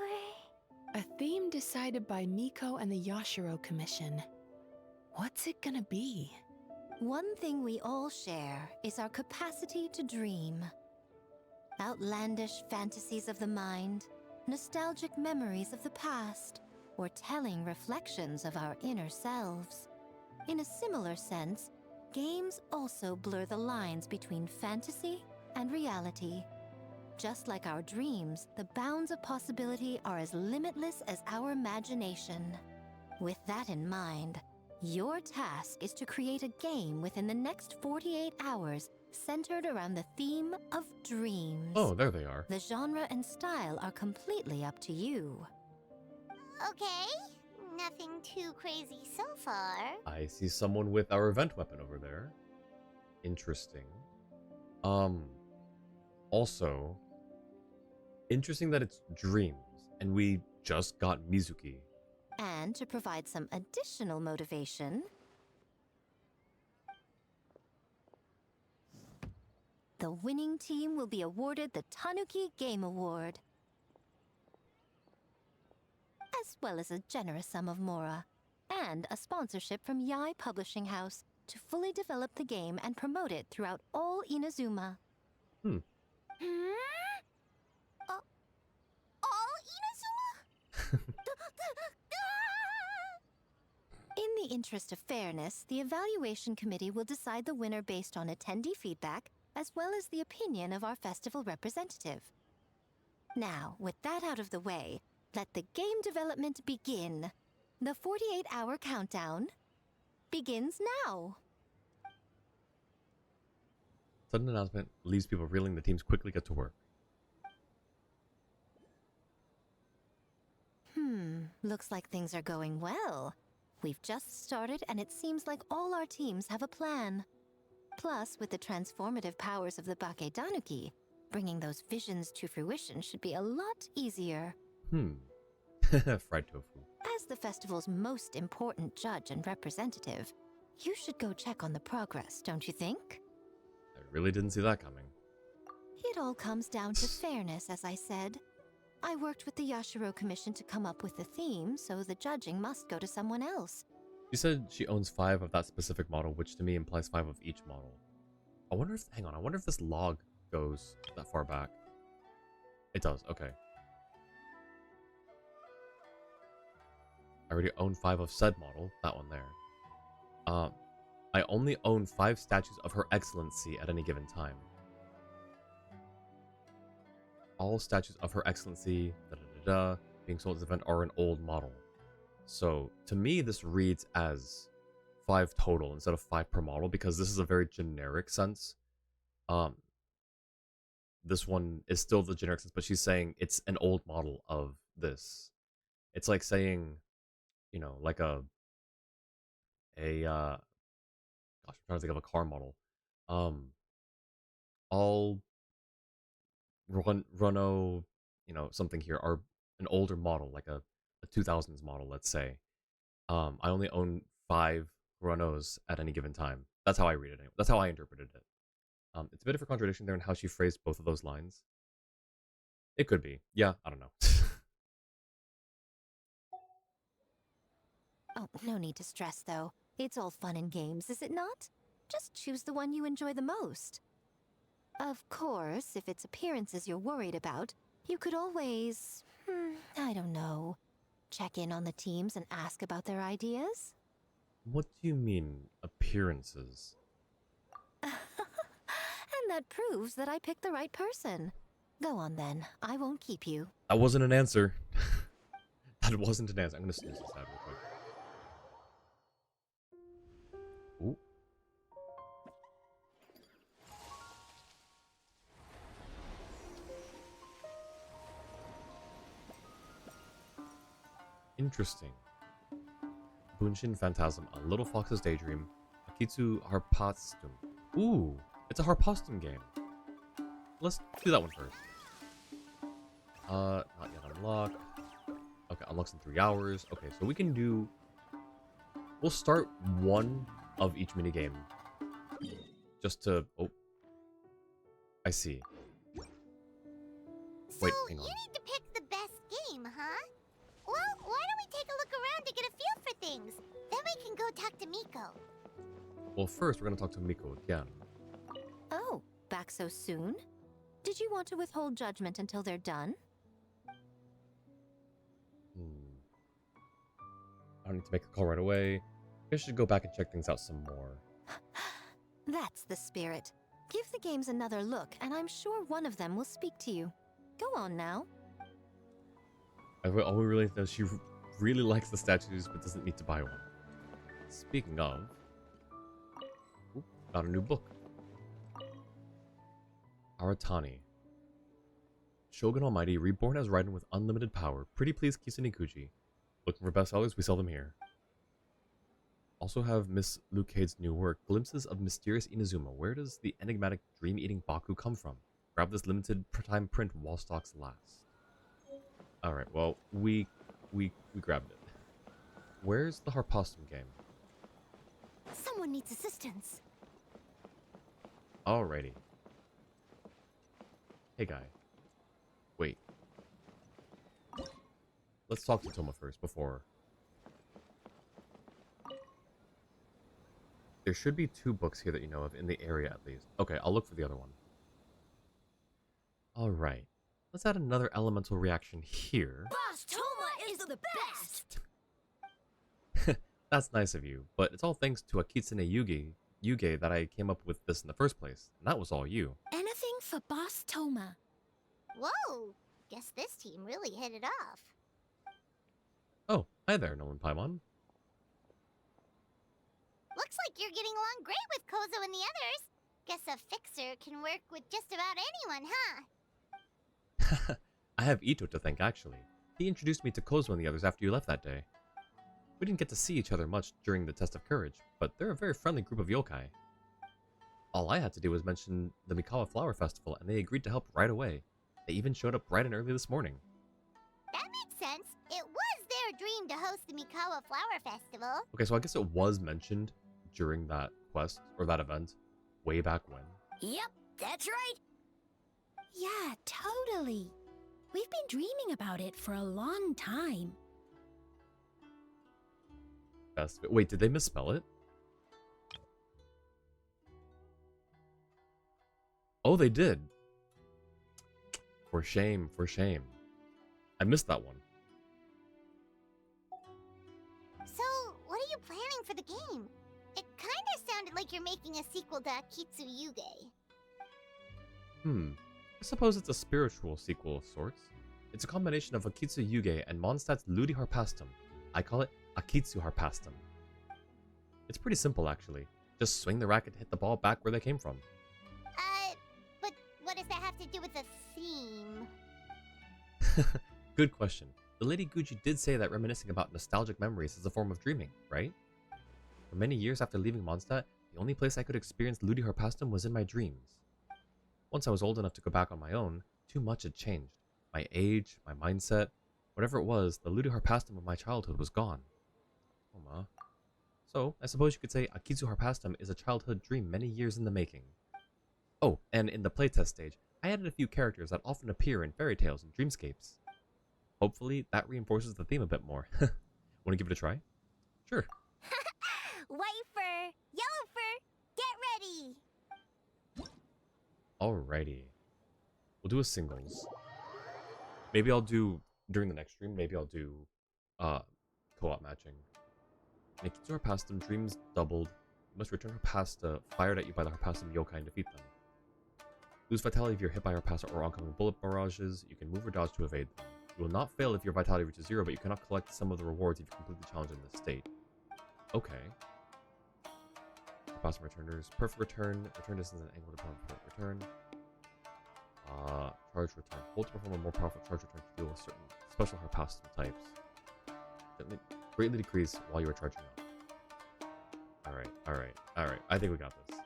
A theme decided by Miko and the Yashiro Commission. What's it gonna be? One thing we all share is our capacity to dream. Outlandish fantasies of the mind, nostalgic memories of the past, or telling reflections of our inner selves. In a similar sense, games also blur the lines between fantasy and reality. Just like our dreams, the bounds of possibility are as limitless as our imagination. With that in mind, your task is to create a game within the next 48 hours centered around the theme of dreams. Oh, there they are. The genre and style are completely up to you. Okay, nothing too crazy so far. I see someone with our event weapon over there. Interesting. Also, interesting that it's dreams, and we just got Mizuki. And to provide some additional motivation, the winning team will be awarded the Tanuki Game Award, as well as a generous sum of mora, and a sponsorship from Yai Publishing House to fully develop the game and promote it throughout all Inazuma. Hmm? All Inazuma? In the interest of fairness, the evaluation committee will decide the winner based on attendee feedback, as well as the opinion of our festival representative. Now, with that out of the way, let the game development begin. The 48-hour countdown begins now. Sudden announcement leaves people reeling. The teams quickly get to work. Looks like things are going well. We've just started and it seems like all our teams have a plan. Plus, with the transformative powers of the Bakedanuki, bringing those visions to fruition should be a lot easier. Fried tofu. As the festival's most important judge and representative, you should go check on the progress, don't you think? I really didn't see that coming. It all comes down to fairness, as I said. I worked with the Yashiro Commission to come up with the theme, so the judging must go to someone else. She said she owns 5 of that specific model, which to me implies 5 of each model. I wonder if this log goes that far back. It does, okay. I already own 5 of said model, that one there. I only own 5 statues of Her Excellency at any given time. All statues of Her Excellency, being sold at this event are an old model. So, to me, this reads as 5 total instead of 5 per model, because this is a very generic sense. This one is still the generic sense, but she's saying it's an old model of this. It's like saying, like gosh, I'm trying to think of a car model. All Renault, something here are an older model, like a 2000s model, let's say. I only own 5 Renaults at any given time. That's how I read it. Anyway. That's how I interpreted it. It's a bit of a contradiction there in how she phrased both of those lines. It could be. Yeah, I don't know. Oh, no need to stress, though. It's all fun and games, is it not? Just choose the one you enjoy the most. Of course, if it's appearances you're worried about, you could always, I don't know, check in on the teams and ask about their ideas? What do you mean, appearances? And that proves that I picked the right person. Go on then, I won't keep you. That wasn't an answer. That wasn't an answer. I'm gonna snooze this ad real quick. Ooh. Interesting. Bunshin Phantasm, A Little Fox's Daydream, Akitsu Harpastum. Ooh, it's a Harpastum game. Let's do that one first. Not yet unlocked. Okay, unlocks in 3 hours. Okay, so we can do... We'll start one of each minigame. Just to... Oh. I see. Wait, hang on. You need to pick the best game, huh? Well, why don't we take a look around to get a feel for things? Then we can go talk to Miko. Well, first we're gonna talk to Miko again. Oh, back so soon? Did you want to withhold judgment until they're done? I don't need to make a call right away. I should go back and check things out some more. That's the spirit. Give the games another look, and I'm sure one of them will speak to you. Go on now. All we really know is she really likes the statues, but doesn't need to buy one. Speaking of... Ooh, got a new book. Aratani. Shogun Almighty, reborn as Raiden with unlimited power. Pretty please Kisunikuji. Looking for bestsellers? We sell them here. Also have Miss Lucade's new work, Glimpses of Mysterious Inazuma. Where does the enigmatic dream-eating Baku come from? Grab this limited time print while stocks last. Alright, well, we grabbed it. Where's the Harpastum game? Someone needs assistance. Alrighty. Hey, guy. Wait. Let's talk to Toma first, before... There should be 2 books here that you know of, in the area at least. Okay, I'll look for the other one. Alright. Let's add another elemental reaction here. Boss Toma is the best! That's nice of you, but it's all thanks to a Kitsune Yuge that I came up with this in the first place. And that was all you. Anything for Boss Toma. Whoa! Guess this team really hit it off. Oh, hi there, Nolan Paimon. Looks like you're getting along great with Kozo and the others. Guess a fixer can work with just about anyone, huh? I have Ito to thank, actually. He introduced me to Kozo and the others after you left that day. We didn't get to see each other much during the test of courage, but they're a very friendly group of yokai. All I had to do was mention the Mikawa Flower Festival, and they agreed to help right away. They even showed up bright and early this morning. That makes sense. It was their dream to host the Mikawa Flower Festival. Okay, so I guess it was mentioned during that quest, or that event, way back when. Yep, that's right. Yeah, totally. We've been dreaming about it for a long time. Wait, did they misspell it? Oh, they did. For shame, for shame. I missed that one. So, what are you planning for the game? It kinda sounded like you're making a sequel to Akitsu Yuge. I suppose it's a spiritual sequel of sorts. It's a combination of Akitsu Yuge and Mondstadt's Ludi Harpastum. I call it Akitsu Harpastum. It's pretty simple, actually. Just swing the racket and hit the ball back where they came from. But what does that have to do with the theme? Good question. The Lady Guji did say that reminiscing about nostalgic memories is a form of dreaming, right? For many years after leaving Mondstadt, the only place I could experience Ludi Harpastum was in my dreams. Once I was old enough to go back on my own, too much had changed. My age, my mindset, whatever it was, the Ludi Harpastum of my childhood was gone. Oh ma. So, I suppose you could say Akitsu Harpastum is a childhood dream many years in the making. Oh, and in the playtest stage, I added a few characters that often appear in fairy tales and dreamscapes. Hopefully, that reinforces the theme a bit more. Want to give it a try? Sure. White fur, yellow fur, get ready! Alrighty. We'll do a singles. Maybe I'll do, during the next stream, maybe I'll do co-op matching. Nikitsu Harpastum, dreams doubled. You must return Harpasta fired at you by the Harpastum yokai and defeat them. Lose vitality if you're hit by Harpasta or oncoming bullet barrages. You can move or dodge to evade them. You will not fail if your vitality reaches 0, but you cannot collect some of the rewards if you complete the challenge in this state. Okay. Harpastum returners. Perfect return. Return distance and angle depend on perfect return. Charge return. Hold to perform a more powerful charge return to deal with certain special Harpastum types. Greatly decrease while you are charging up. Alright. I think we got this.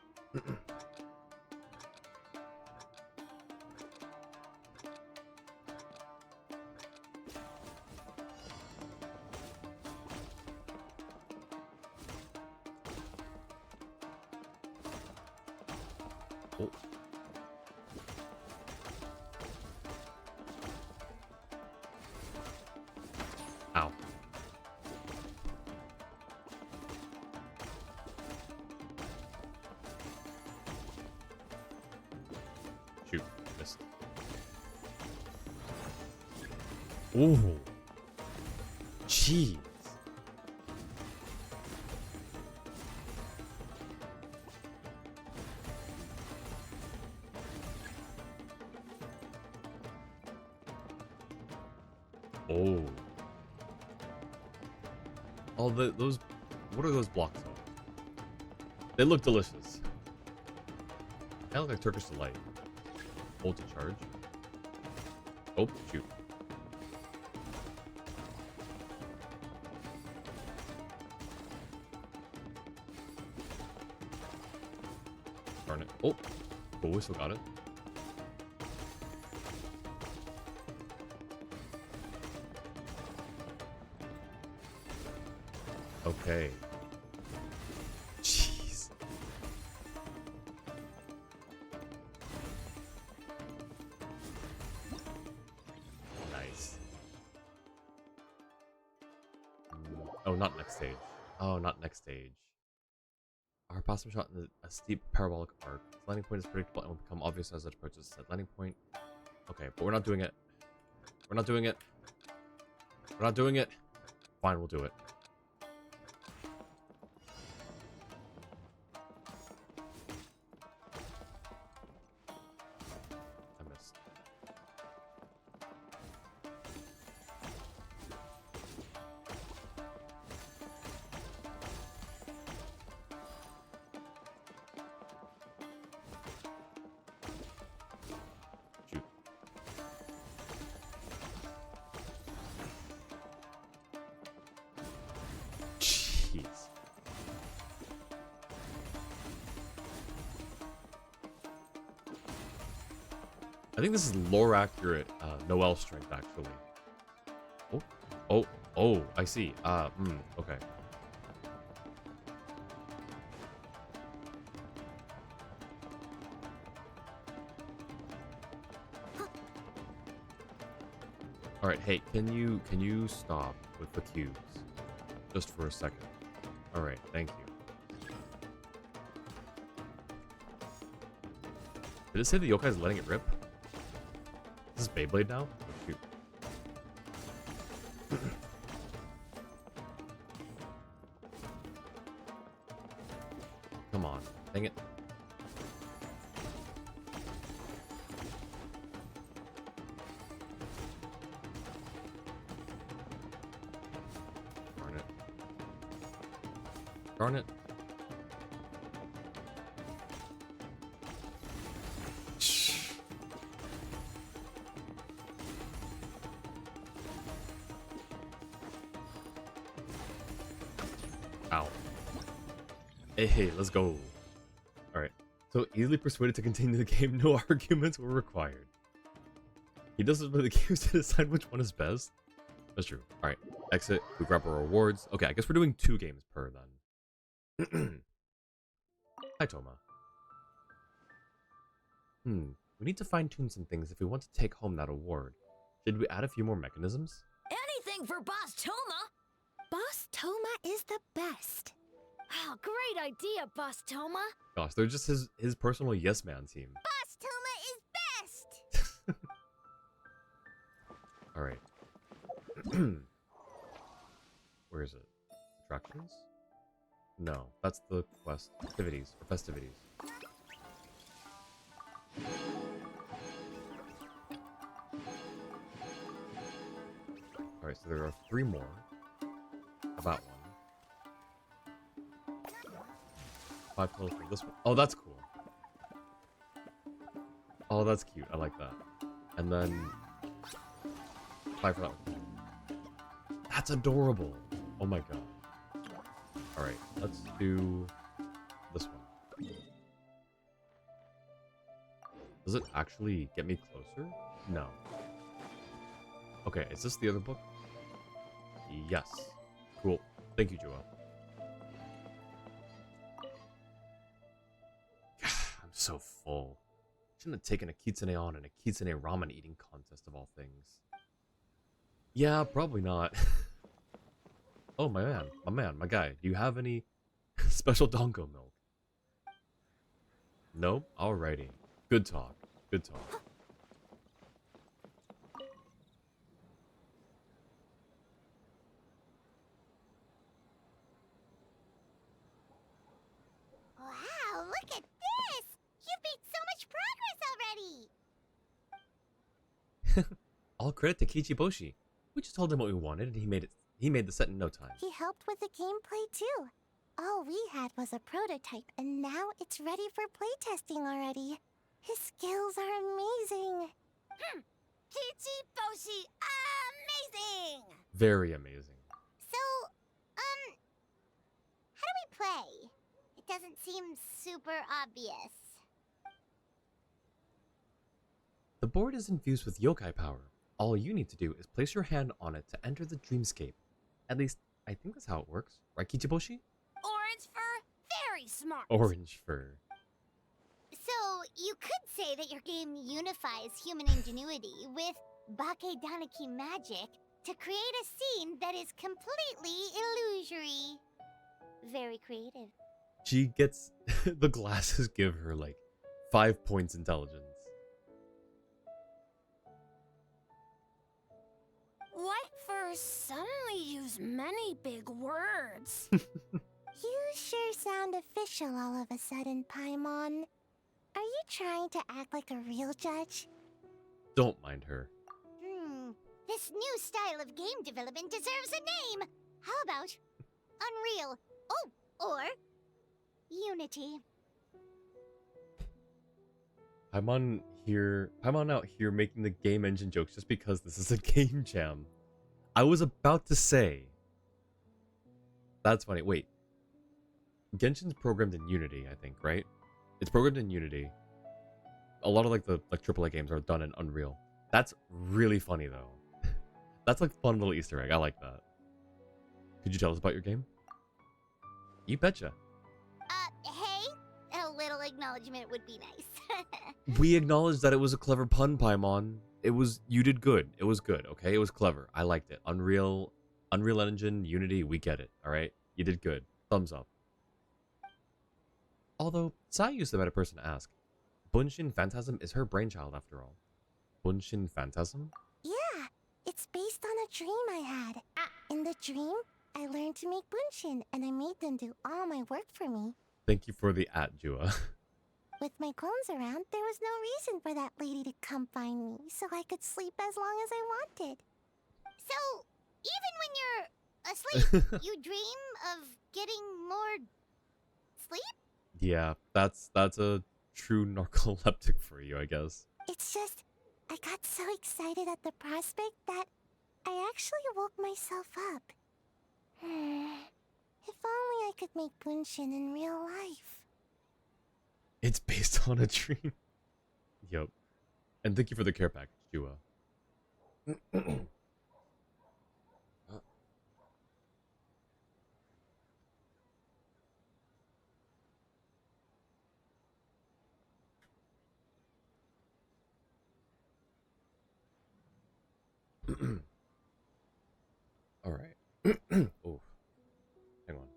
Oh. Ow. Shoot, missed. Ooh. Jeez. Oh. Oh, those... What are those blocks of? They look delicious. They look like Turkish Delight. Hold to charge. Oh, shoot. Darn it. Oh. Oh, we still got it. Okay. Jeez. Nice. Oh, not next stage. Oh, not next stage. Our possible shot in a steep parabolic arc. Its landing point is predictable and will become obvious as it approaches the landing point. Okay, but we're not doing it. We're not doing it. We're not doing it. Fine, we'll do it. I think this is lore accurate Noel strength, actually. Oh, I see. Okay. Alright, hey, can you stop with the cubes? Just for a second. Alright, thank you. Did it say the yokai is letting it rip? Is this Beyblade now? Oh, shoot. Come on. Dang it. Darn it. Darn it. Ow. Hey, let's go. Alright. So easily persuaded to continue the game, no arguments were required. He doesn't play the games to decide which one is best. That's true. Alright. Exit. We grab our rewards. Okay, I guess we're doing 2 games per then. Hi, Toma. We need to fine-tune some things if we want to take home that award. Should we add a few more mechanisms? Anything for Boss Toma! Boss Toma is the best. Wow, great idea, Boss Toma! Gosh, they're just his personal yes man team. Boss Toma Alright. Where is it? Attractions? No, that's the quest. Activities, or festivities. Alright, so there are 3 more. About one. 5 total for this one. Oh, that's cool. Oh, that's cute. I like that. And then 5 for that one. That's adorable. Oh my god. Alright, let's do this one. Does it actually get me closer? No. Okay, is this the other book? Yes. Cool. Thank you, Joel. I'm so full. Shouldn't have taken a kitsune on in a kitsune ramen eating contest of all things. Yeah, probably not. Oh, my man, my guy. Do you have any special dongo milk? Nope? Alrighty. Good talk. Good talk. Wow, look at this! You've made so much progress already! All credit to Kichiboshi. We just told him what we wanted and he made the set in no time. He helped with the gameplay too. All we had was a prototype, and now it's ready for playtesting already. His skills are amazing. Kichiboshi, amazing! Very amazing. So, how do we play? It doesn't seem super obvious. The board is infused with yokai power. All you need to do is place your hand on it to enter the dreamscape. At least, I think that's how it works. Right, Kichiboshi? Orange fur, very smart. Orange fur. So, you could say that your game unifies human ingenuity with Bakedaniki magic to create a scene that is completely illusory. Very creative. She gets... the glasses give her, like, 5 points intelligence. White fur suddenly use many big words. You sure sound official all of a sudden, Paimon. Are you trying to act like a real judge? Don't mind her. This new style of game development deserves a name. How about Unreal? Oh, or Unity. Paimon out here making the game engine jokes just because this is a game jam. I was about to say. That's funny. Wait. Genshin's programmed in Unity, I think, right? It's programmed in Unity. A lot of like the AAA games are done in Unreal. That's really funny though. That's like a fun little Easter egg. I like that. Could you tell us about your game? You betcha. Hey, a little acknowledgement would be nice. We acknowledged that it was a clever pun, Paimon. You did good. It was good, okay? It was clever. I liked it. Unreal Engine, Unity, we get it, alright? You did good. Thumbs up. Although, Sayu's the better person to ask. Bunshin Phantasm is her brainchild, after all. Bunshin Phantasm? Yeah, it's based on a dream I had. In the dream, I learned to make bunshin, and I made them do all my work for me. Thank you for the @Jua. With my clones around, there was no reason for that lady to come find me, so I could sleep as long as I wanted. So, even when you're asleep, you dream of getting more sleep? Yeah, that's a true narcoleptic for you, I guess. It's just, I got so excited at the prospect that I actually woke myself up. If only I could make bunshin in real life. It's based on a dream. Yup. And thank you for the care package, Jua. Alright. Oh. Hang on.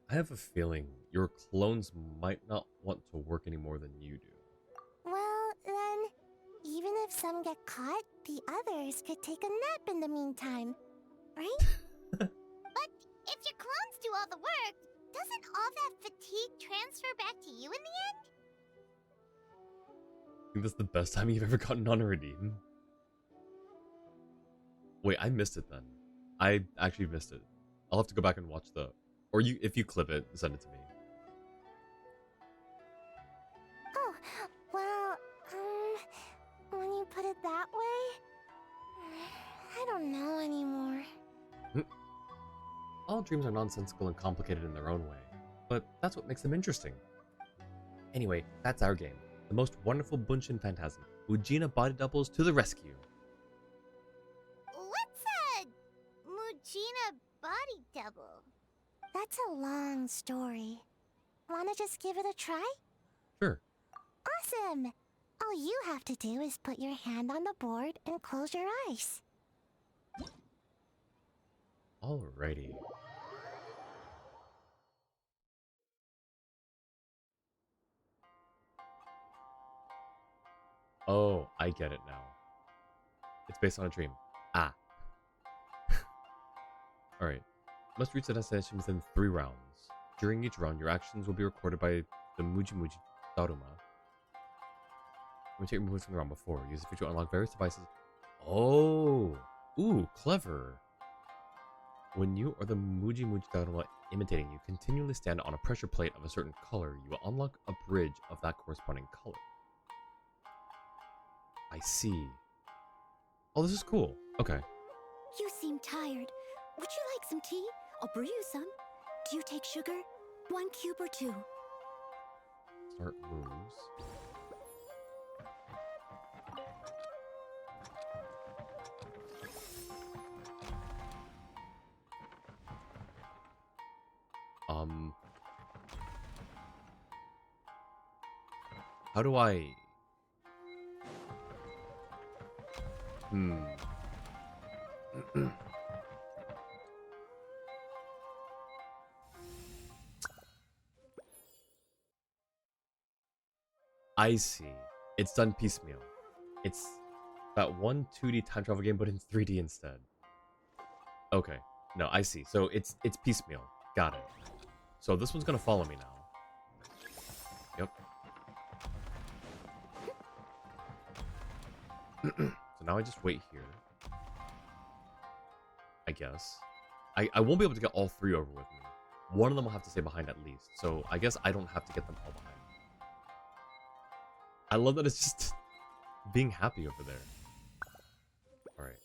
I have a feeling your clones might not want to work any more than you do. some get caught, the others could take a nap in the meantime, right? But if your clones do all the work, doesn't all that fatigue transfer back to you in the end? I think that's the best time you've ever gotten on a redeem. Wait, I missed it then. I actually missed it. I'll have to go back and watch the... Or you, if you clip it, send it to me. Oh, well, when you put it that way, I don't know anymore. All dreams are nonsensical and complicated in their own way, but that's what makes them interesting. Anyway, that's our game. The most wonderful Bunshin Phantasm. Mujina body doubles to the rescue. What's a Mujina body double? That's a long story. Wanna just give it a try? Sure. Awesome! All you have to do is put your hand on the board and close your eyes. Alrighty. Oh, I get it now. It's based on a dream. Ah. Alright. Must reach the destination within 3 rounds. During each round, your actions will be recorded by the Muji Daruma. When you take movements from the round before, use the feature to unlock various devices. Oh! Ooh, clever! When you or the Muji Daruma imitating you continually stand on a pressure plate of a certain color, you will unlock a bridge of that corresponding color. I see. Oh, this is cool. Okay. You seem tired. Would you like some tea? I'll brew you some. Do you take sugar? 1 cube or 2? Start moves. How do I... I see. It's done piecemeal. It's that one 2D time travel game, but in 3D instead. Okay. No, I see. So it's piecemeal. Got it. So this one's gonna follow me now. Yep. So now I just wait here. I guess. I won't be able to get all 3 over with me. One of them will have to stay behind at least. So I guess I don't have to get them all behind. I love that it's just being happy over there. Alright.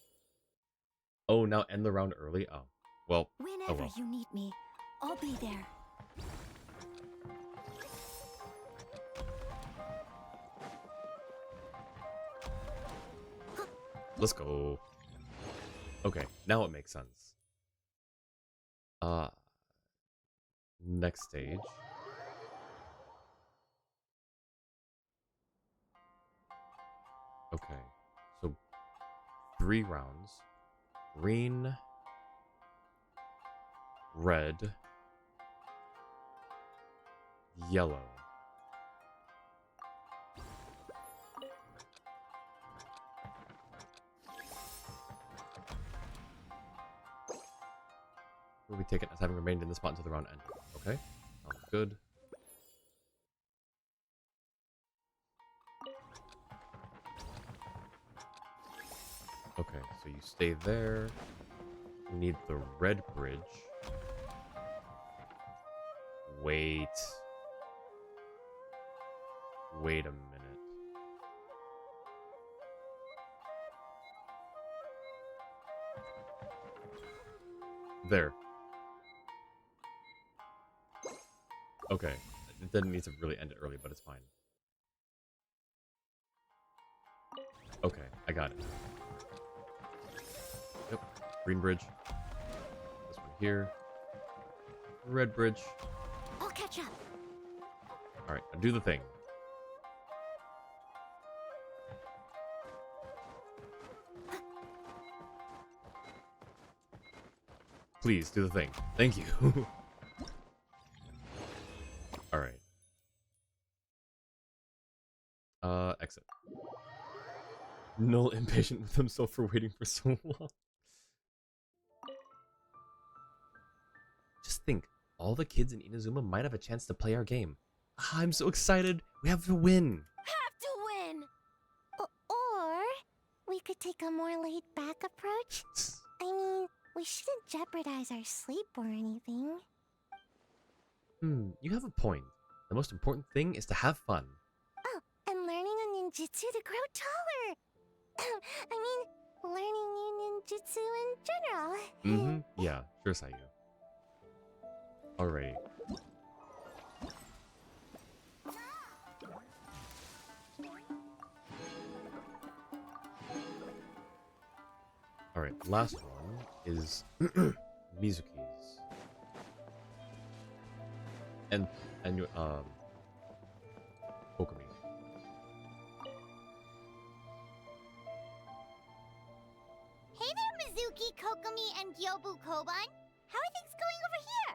Oh, now end the round early? Oh. Well, Whenever oh well. you need me, I'll be there. Let's go. Okay, now it makes sense. Next stage. Okay, so 3 rounds. Green, red, yellow. Will be taken as having remained in the spot until the round ended. Okay, sounds good. Okay, so you stay there. We need the red bridge. Wait. Wait a minute. There. Okay. It didn't need to really end it early, but it's fine. Okay, I got it. Yep. Green bridge. This one here. Red bridge. I'll catch up. Alright, now do the thing. Please, do the thing. Thank you. Alright. Exit. Null impatient with himself for waiting for so long. Just think, all the kids in Inazuma might have a chance to play our game. I'm so excited! We have to win! Have to win! Or we could take a more laid-back approach. I mean, we shouldn't jeopardize our sleep or anything. You have a point. The most important thing is to have fun. Oh, and learning a ninjutsu to grow taller. I mean, learning new ninjutsu in general. Yeah, sure, Sayu. Alrighty. Alright, last one is Mizuki's. And Kokomi. Hey there, Mizuki, Kokomi, and Gyobu Koban. How are things going over here?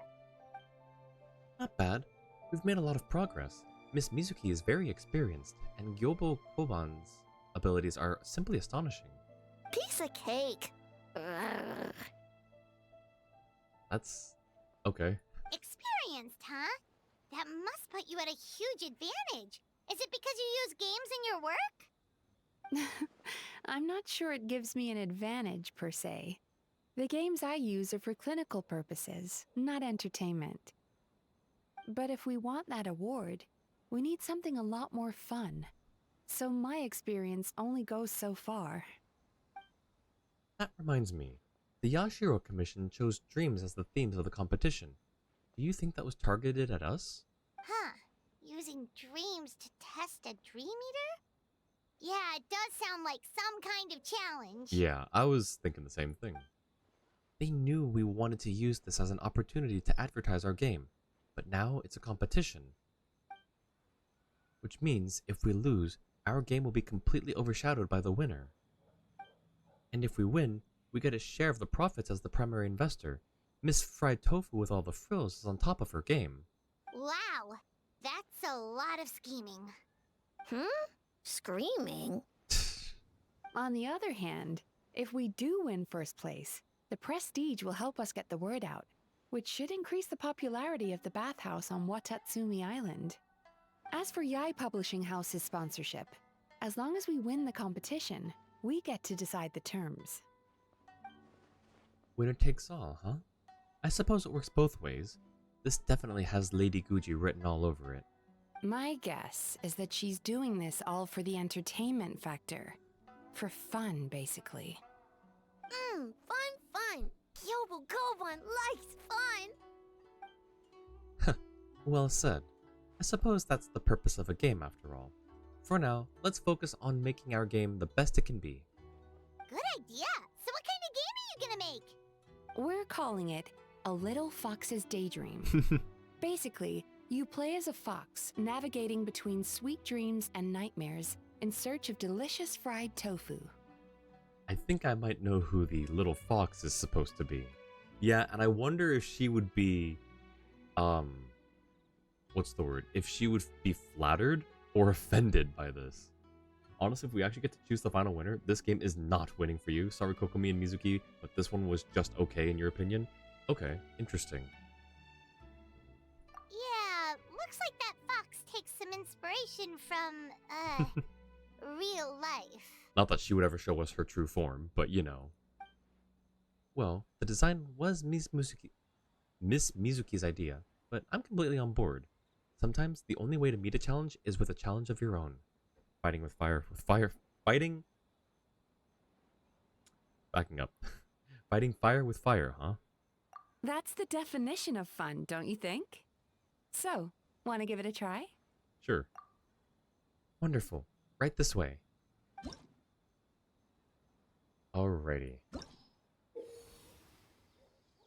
Not bad. We've made a lot of progress. Miss Mizuki is very experienced, and Gyobo Koban's abilities are simply astonishing. Piece of cake. Ugh. That's okay. Experienced, huh? That must put you at a huge advantage. Is it because you use games in your work? I'm not sure it gives me an advantage per se. The games I use are for clinical purposes, not entertainment. But if we want that award, we need something a lot more fun. So my experience only goes so far. That reminds me. The Yashiro Commission chose dreams as the themes of the competition. Do you think that was targeted at us? Huh. Using dreams to test a dream eater? Yeah, it does sound like some kind of challenge. Yeah, I was thinking the same thing. They knew we wanted to use this as an opportunity to advertise our game, but now it's a competition. Which means if we lose, our game will be completely overshadowed by the winner. And if we win, we get a share of the profits as the primary investor. Miss Fried Tofu with all the frills is on top of her game. Wow, that's a lot of scheming. Screaming? On the other hand, if we do win first place, the prestige will help us get the word out, which should increase the popularity of the bathhouse on Watatsumi Island. As for Yai Publishing House's sponsorship, as long as we win the competition, we get to decide the terms. Winner takes all, huh? I suppose it works both ways. This definitely has Lady Guji written all over it. My guess is that she's doing this all for the entertainment factor. For fun, basically. Fun. Kyobo Koban likes fun. Well said. I suppose that's the purpose of a game after all. For now, let's focus on making our game the best it can be. Good idea. So what kind of game are you gonna make? We're calling it A Little Fox's Daydream. Basically, you play as a fox, navigating between sweet dreams and nightmares in search of delicious fried tofu. I think I might know who the little fox is supposed to be. Yeah, and I wonder if she would be, what's the word? If she would be flattered or offended by this. Honestly, if we actually get to choose the final winner, this game is not winning for you. Sorry, Kokomi and Mizuki, but this one was just okay in your opinion. Okay, interesting. Yeah, looks like that fox takes some inspiration from, real life. Not that she would ever show us her true form, but you know. Well, the design was Miss Mizuki's idea, but I'm completely on board. Sometimes the only way to meet a challenge is with a challenge of your own. Fighting with fire, fighting. Backing up. Fighting fire with fire, huh? That's the definition of fun, don't you think? So, want to give it a try? Sure. Wonderful. Right this way. Alrighty.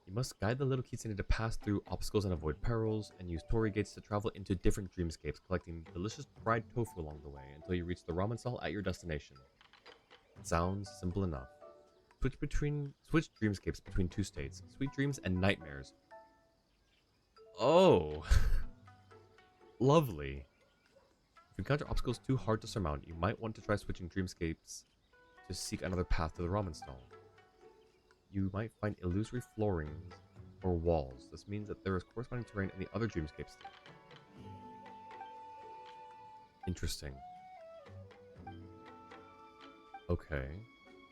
You must guide the little kitsune to pass through obstacles and avoid perils, and use torii gates to travel into different dreamscapes, collecting delicious fried tofu along the way until you reach the ramen stall at your destination. Sounds simple enough. Switch dreamscapes between two states, sweet dreams and nightmares. Oh, lovely. If you encounter obstacles too hard to surmount, you might want to try switching dreamscapes to seek another path to the ramen stall. You might find illusory floorings or walls. This means that there is corresponding terrain in the other dreamscapes. Interesting. Okay.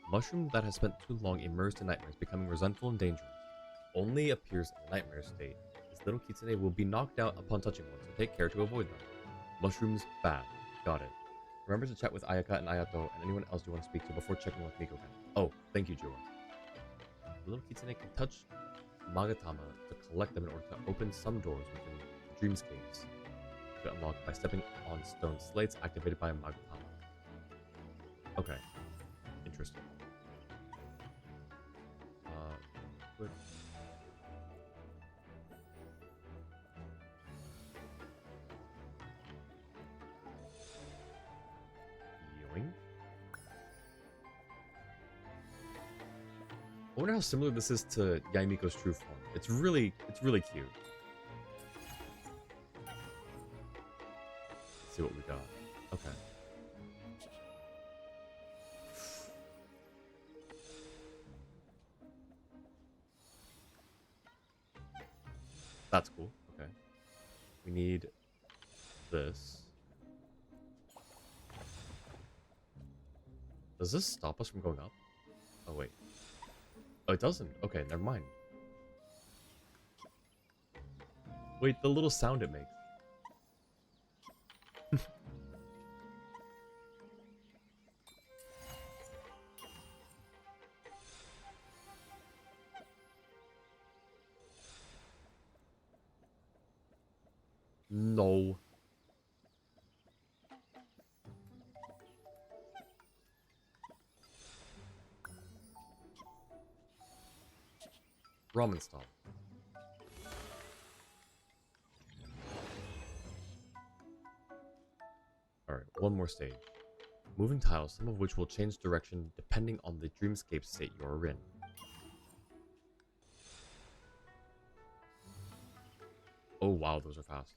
Mushroom that has spent too long immersed in nightmares, becoming resentful and dangerous, only appears in the nightmare state. This little kitsune will be knocked out upon touching one, so take care to avoid them. Mushrooms, bad. Got it. Remember to chat with Ayaka and Ayato and anyone else you want to speak to before checking with Miko. Oh, thank you, Jua. The little kitsune can touch Magatama to collect them in order to open some doors within the dreamscapes. To unlock by stepping on stone slates activated by Magatama. Okay. Interesting. Quick. Yoink. I wonder how similar this is to Yaimiko's true form. It's really cute. Let's see what we got. Okay. That's cool. Okay. We need this. Does this stop us from going up? Oh, wait. Oh, it doesn't. Okay, never mind. Wait, the little sound it makes. No. Ramen stall. Alright, one more stage. Moving tiles, some of which will change direction depending on the dreamscape state you're in. Oh wow, those are fast.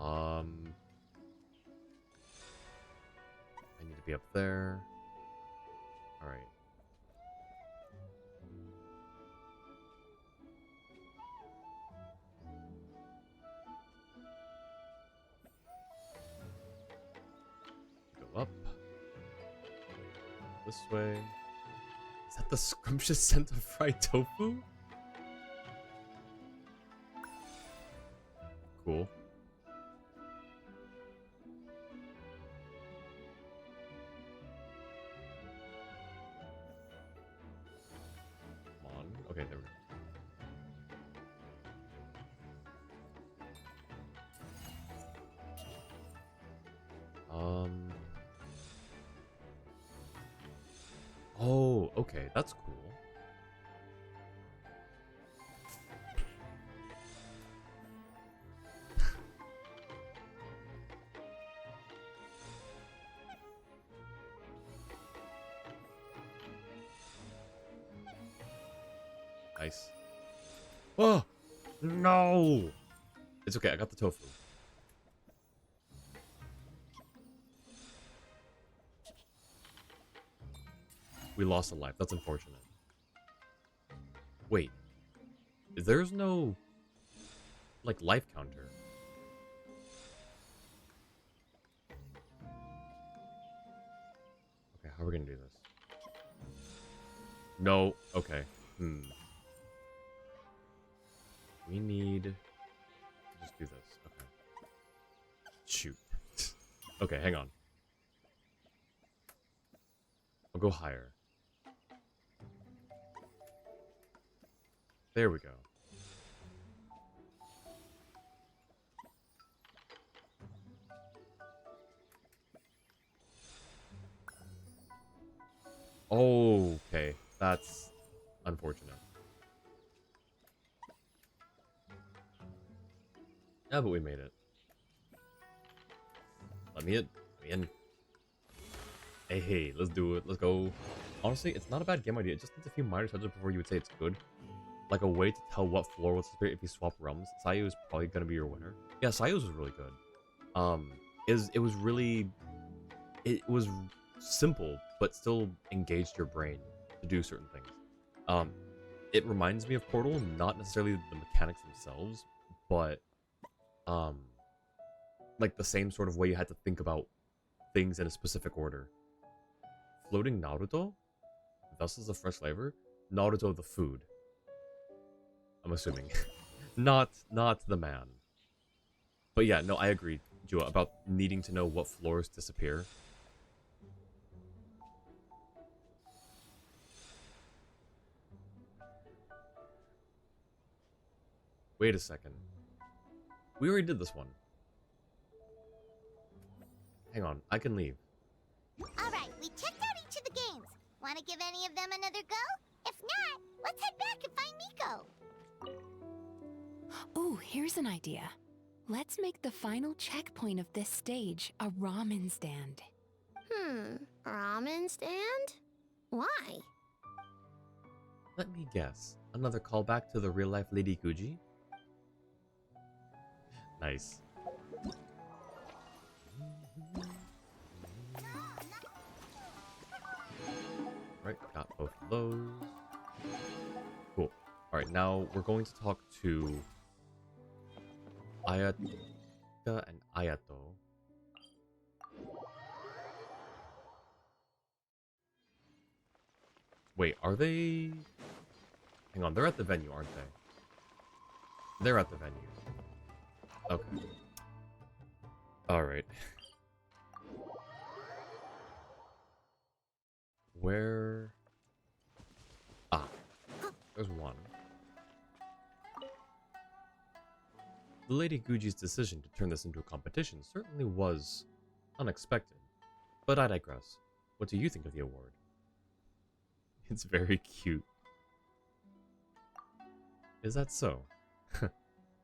I need to be up there. Alright. Go up. This way. Is that the scrumptious scent of fried tofu? Cool. Come on. Okay, there we go. Oh, okay, that's cool. Nice. Oh, no! It's okay, I got the tofu. We lost a life. That's unfortunate. Wait. There's no, like, life counter. Okay, how are we gonna do this? No. Okay. We need to just do this. Okay. Shoot. Okay, hang on. I'll go higher. There we go. Okay, that's unfortunate. Yeah, but we made it. Let me in. Hey, let's do it. Let's go. Honestly, it's not a bad game idea. It just needs a few minor touches before you would say it's good. Like a way to tell what floor will disappear if you swap realms. Sayu is probably gonna be your winner. Yeah, Sayu's was really good. It was simple, but still engaged your brain to do certain things. It reminds me of Portal, not necessarily the mechanics themselves, but like the same sort of way you had to think about things in a specific order. Floating Naruto, vessels of fresh flavor, Naruto the food. I'm assuming, not the man. But yeah, no, I agree, Jua, about needing to know what floors disappear. Wait a second. We already did this one. Hang on, I can leave. Alright, we checked out each of the games. Want to give any of them another go? If not, let's head back and find Miko. Ooh, here's an idea. Let's make the final checkpoint of this stage a ramen stand. Ramen stand? Why? Let me guess. Another callback to the real-life Lady Guji? Nice. Right, got both of those. Cool. Alright, now we're going to talk to Ayaka and Ayato. Wait, are they... Hang on, they're at the venue, aren't they? They're at the venue. Okay. Alright. Where... Ah. There's one. The Lady Guji's decision to turn this into a competition certainly was unexpected. But I digress. What do you think of the award? It's very cute. Is that so?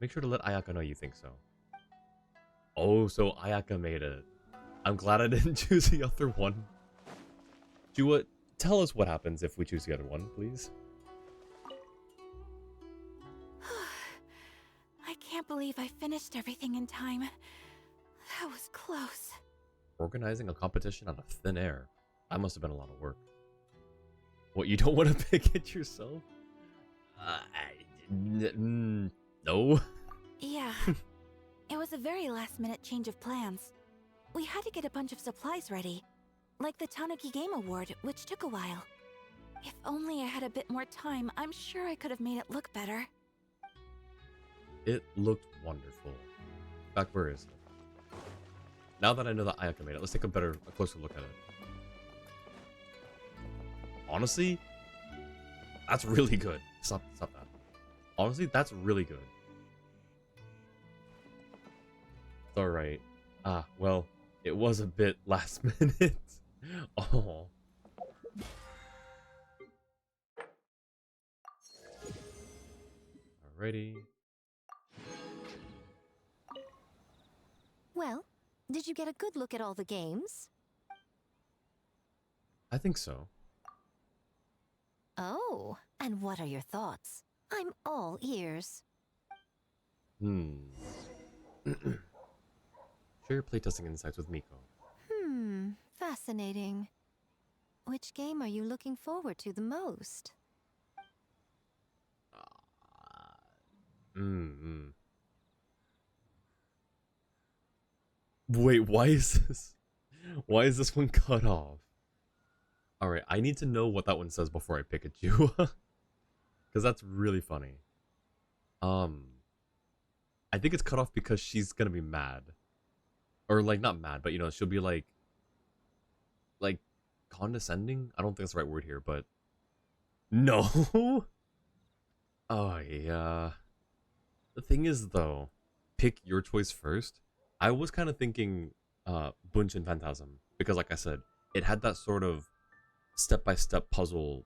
Make sure to let Ayaka know you think so. Oh, so Ayaka made it. I'm glad I didn't choose the other one. Jua, tell us what happens if we choose the other one, please. I can't believe I finished everything in time. That was close. Organizing a competition out of thin air. That must have been a lot of work. What, you don't want to pick it yourself? No. Yeah. It was a very last-minute change of plans. We had to get a bunch of supplies ready, like the Tanuki Game Award, which took a while. If only I had a bit more time, I'm sure I could have made it look better. It looked wonderful. In fact, where is it? Now that I know that Ayaka made it, let's take a closer look at it. Honestly, that's really good. Stop that. Honestly, that's really good. Alright. Ah, well, it was a bit last minute. Oh. Alrighty. Well, did you get a good look at all the games? I think so. Oh, and what are your thoughts? I'm all ears. Share your playtesting insights with Miko. Fascinating. Which game are you looking forward to the most? Wait, why is this? Why is this one cut off? Alright, I need to know what that one says before I pick a Jua. Because that's really funny. I think it's cut off because she's gonna be mad. Or, like, not mad, but, you know, she'll be, like, condescending? I don't think that's the right word here, but... No! Oh, yeah. The thing is, though, pick your choice first. I was kind of thinking, Bunshin Phantasm. Because, like I said, it had that sort of step-by-step puzzle,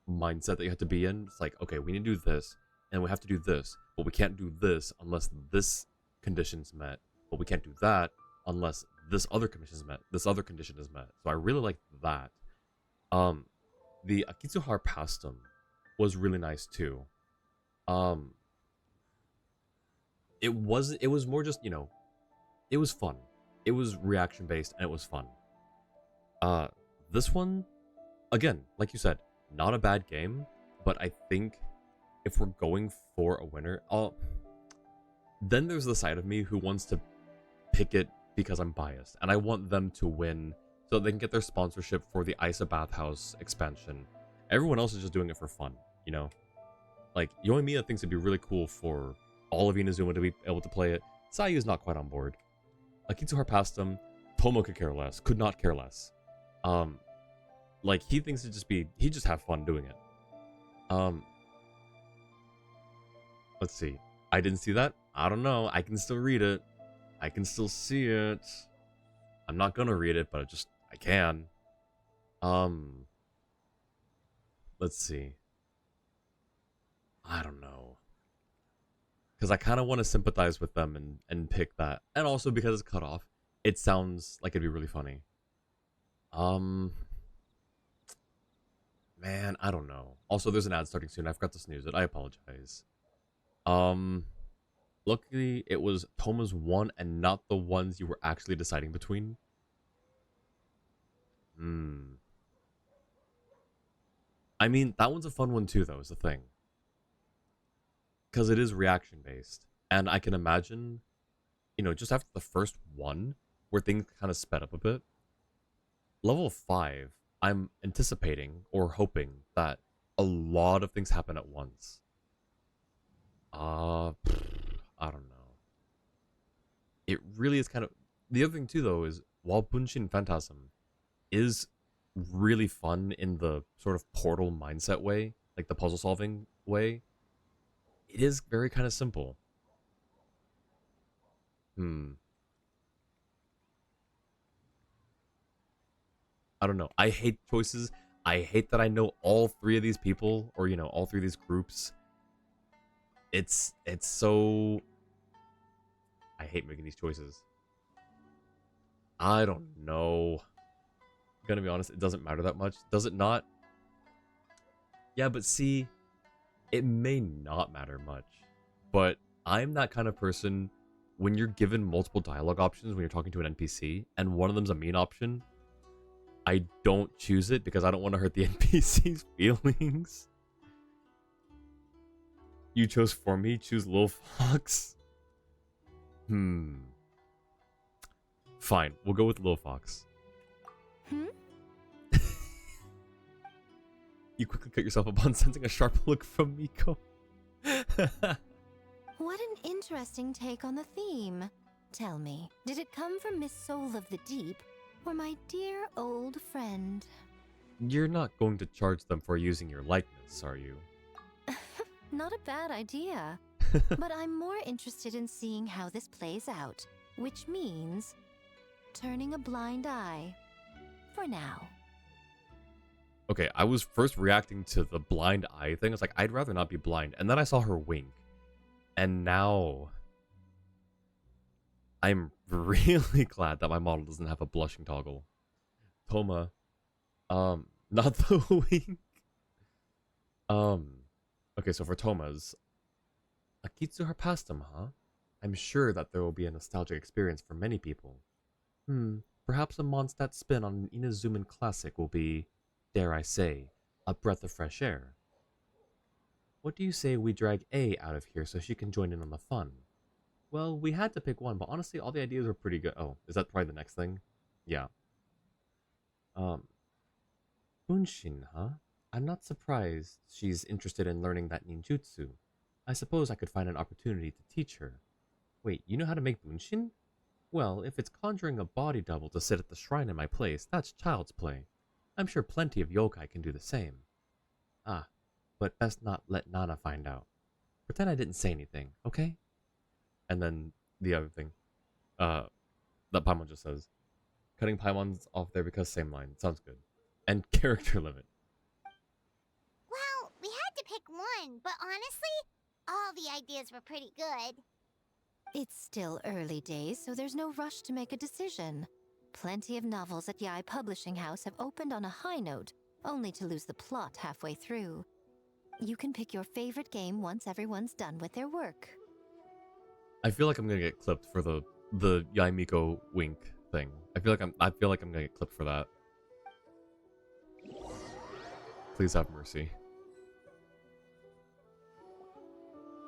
mindset that you have to be in. It's like, okay, we need to do this, and we have to do this, but we can't do this unless this condition's met, but we can't do that unless this other condition is met. This other condition is met. So I really like that. The Akitsuhara Pastum was really nice too. It was more just, you know, it was fun. It was reaction based and it was fun. This one, again, like you said, not a bad game, but I think if we're going for a winner, then there's the side of me who wants to pick it because I'm biased, and I want them to win so they can get their sponsorship for the Isa Bathhouse expansion. Everyone else is just doing it for fun, you know? Like, Yoimiya thinks it'd be really cool for all of Inazuma to be able to play it. Sayu's not quite on board. Akitsuhara passed him. Tomo could care less. Could not care less. Like, he thinks he'd just have fun doing it. Let's see. I didn't see that. I don't know. I can still read it. I can still see it. I'm not gonna read it, but I can. Let's see. I don't know. Because I kind of want to sympathize with them and pick that. And also because it's cut off, it sounds like it'd be really funny. Man, I don't know. Also, there's an ad starting soon. I forgot to snooze it. I apologize. Luckily, it was Toma's one and not the ones you were actually deciding between. I mean, that one's a fun one too, though, is the thing. Because it is reaction based. And I can imagine, just after the first one, where things kind of sped up a bit, level 5, I'm anticipating or hoping that a lot of things happen at once. I don't know. It really is kind of... The other thing too, though, is while Bunshin Phantasm is really fun in the sort of portal mindset way, like the puzzle solving way, it is very kind of simple. I don't know. I hate choices. I hate that I know all three of these people, or all three of these groups. It's so... I hate making these choices. I don't know. I'm gonna be honest, it doesn't matter that much. Does it not? Yeah, but see, it may not matter much. But I'm that kind of person, when you're given multiple dialogue options when you're talking to an NPC, and one of them's a mean option, I don't choose it because I don't want to hurt the NPC's feelings. You chose for me, choose Lil Fox. Fine, we'll go with Lil Fox. You quickly cut yourself upon sensing a sharp look from Miko. What an interesting take on the theme. Tell me, did it come from Miss Soul of the Deep, or my dear old friend? You're not going to charge them for using your likeness, are you? Not a bad idea. But I'm more interested in seeing how this plays out, which means turning a blind eye. For now. Okay, I was first reacting to the blind eye thing. I was like, I'd rather not be blind. And then I saw her wink. And now... I'm really glad that my model doesn't have a blushing toggle. Toma. Not the wink. Okay, so for Toma's... Akitsuhara passed him, huh? I'm sure that there will be a nostalgic experience for many people. Perhaps a Mondstadt spin on an Inazuman classic will be, dare I say, a breath of fresh air. What do you say we drag A out of here so she can join in on the fun? Well, we had to pick one, but honestly, all the ideas were pretty good. Oh, is that probably the next thing? Yeah. Bunshin, huh? I'm not surprised she's interested in learning that ninjutsu. I suppose I could find an opportunity to teach her. Wait, you know how to make bunshin? Well, if it's conjuring a body double to sit at the shrine in my place, that's child's play. I'm sure plenty of yokai can do the same. Ah, but best not let Nana find out. Pretend I didn't say anything, okay? And then the other thing, that Paimon just says, cutting Paimon's off there because same line. Sounds good. And character limit. Well, we had to pick one, but honestly, all the ideas were pretty good. It's still early days, so there's no rush to make a decision. Plenty of novels at Yai Publishing House have opened on a high note, only to lose the plot halfway through. You can pick your favorite game once everyone's done with their work. I feel like I'm gonna get clipped for the Yai Miko wink thing. I feel like I'm gonna get clipped for that. Please have mercy.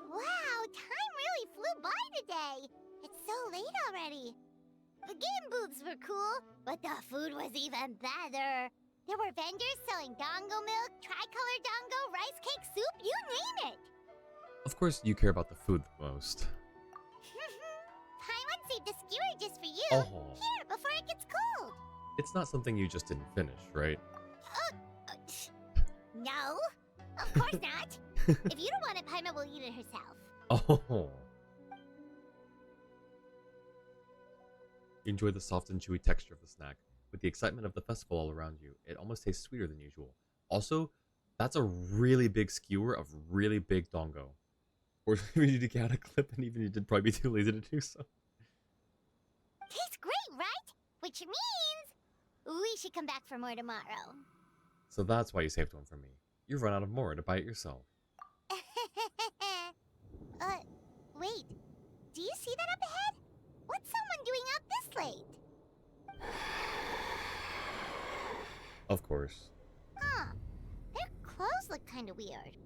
Wow, time really flew by today. It's so late already. The game booths were cool, but the food was even better. There were vendors selling dongo milk, tricolor dongo, rice cake soup, you name it. Of course, you care about the food the most. Paimon saved the skewer just for you. Oh. Here, before it gets cold. It's not something you just didn't finish, right? No, of course not. If you don't want it, Paimon will eat it herself. Oh. You enjoy the soft and chewy texture of the snack. With the excitement of the festival all around you, it almost tastes sweeter than usual. Also, that's a really big skewer of really big dongo. Or we need to get out a clip, and even you did probably be too lazy to do so. Tastes great, right? Which means we should come back for more tomorrow. So that's why you saved one for me. You've run out of more to buy it yourself. Wait. Do you see that up ahead? What's someone doing out this late? Of course. Huh. Their clothes look kind of weird.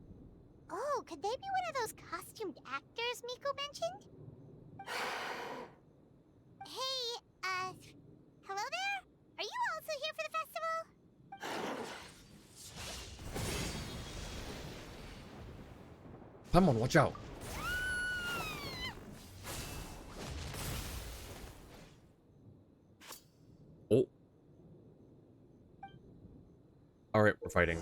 Oh, could they be one of those costumed actors Miko mentioned? Hey, hello there? Are you also here for the festival? Paimon, watch out! Oh. Alright, we're fighting.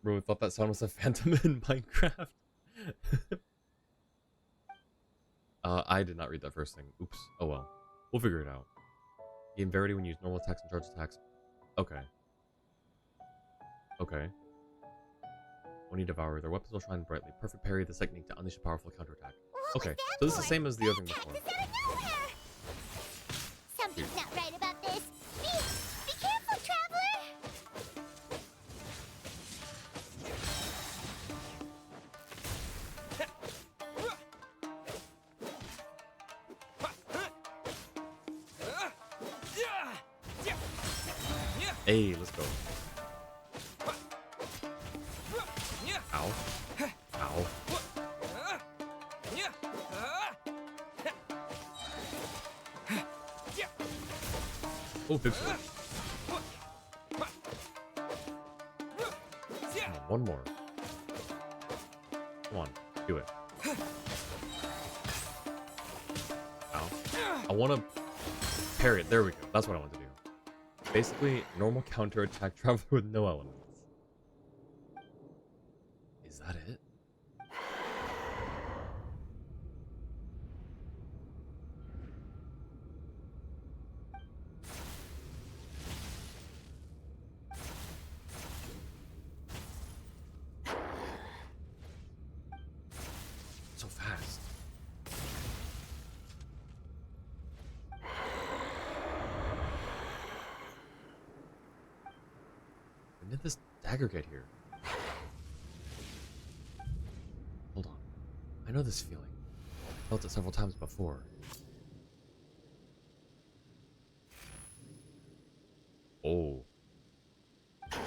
Bro, I thought that sound was a phantom in Minecraft. I did not read that first thing. Oops. Oh well. We'll figure it out. Gain Verity when you use normal attacks and charge attacks. Okay. Okay. When you devour, their weapons will shine brightly. Perfect parry, the technique to unleash a powerful counterattack. Okay, so this is the same as the other thing before. Something's not right about this. Be careful, traveler! Hey, let's go. Ow. Ow. Oh, big sword. Come on, one more. Come on, do it. Ow. I want to parry it. There we go. That's what I want to do. Basically, normal counterattack traveler with no elements. Is that it? So fast. When did this dagger get here? Hold on. I know this feeling. I felt it several times before. Oh. I'm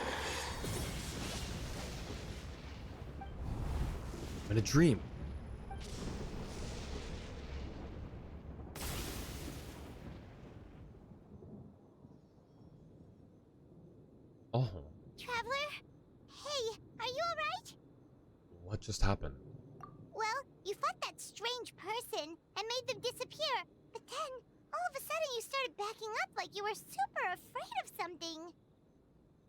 in a dream. Oh. Traveler? Hey, are you alright? What just happened? Well, you fought that strange person and made them disappear, but then, all of a sudden you started backing up like you were super afraid of something.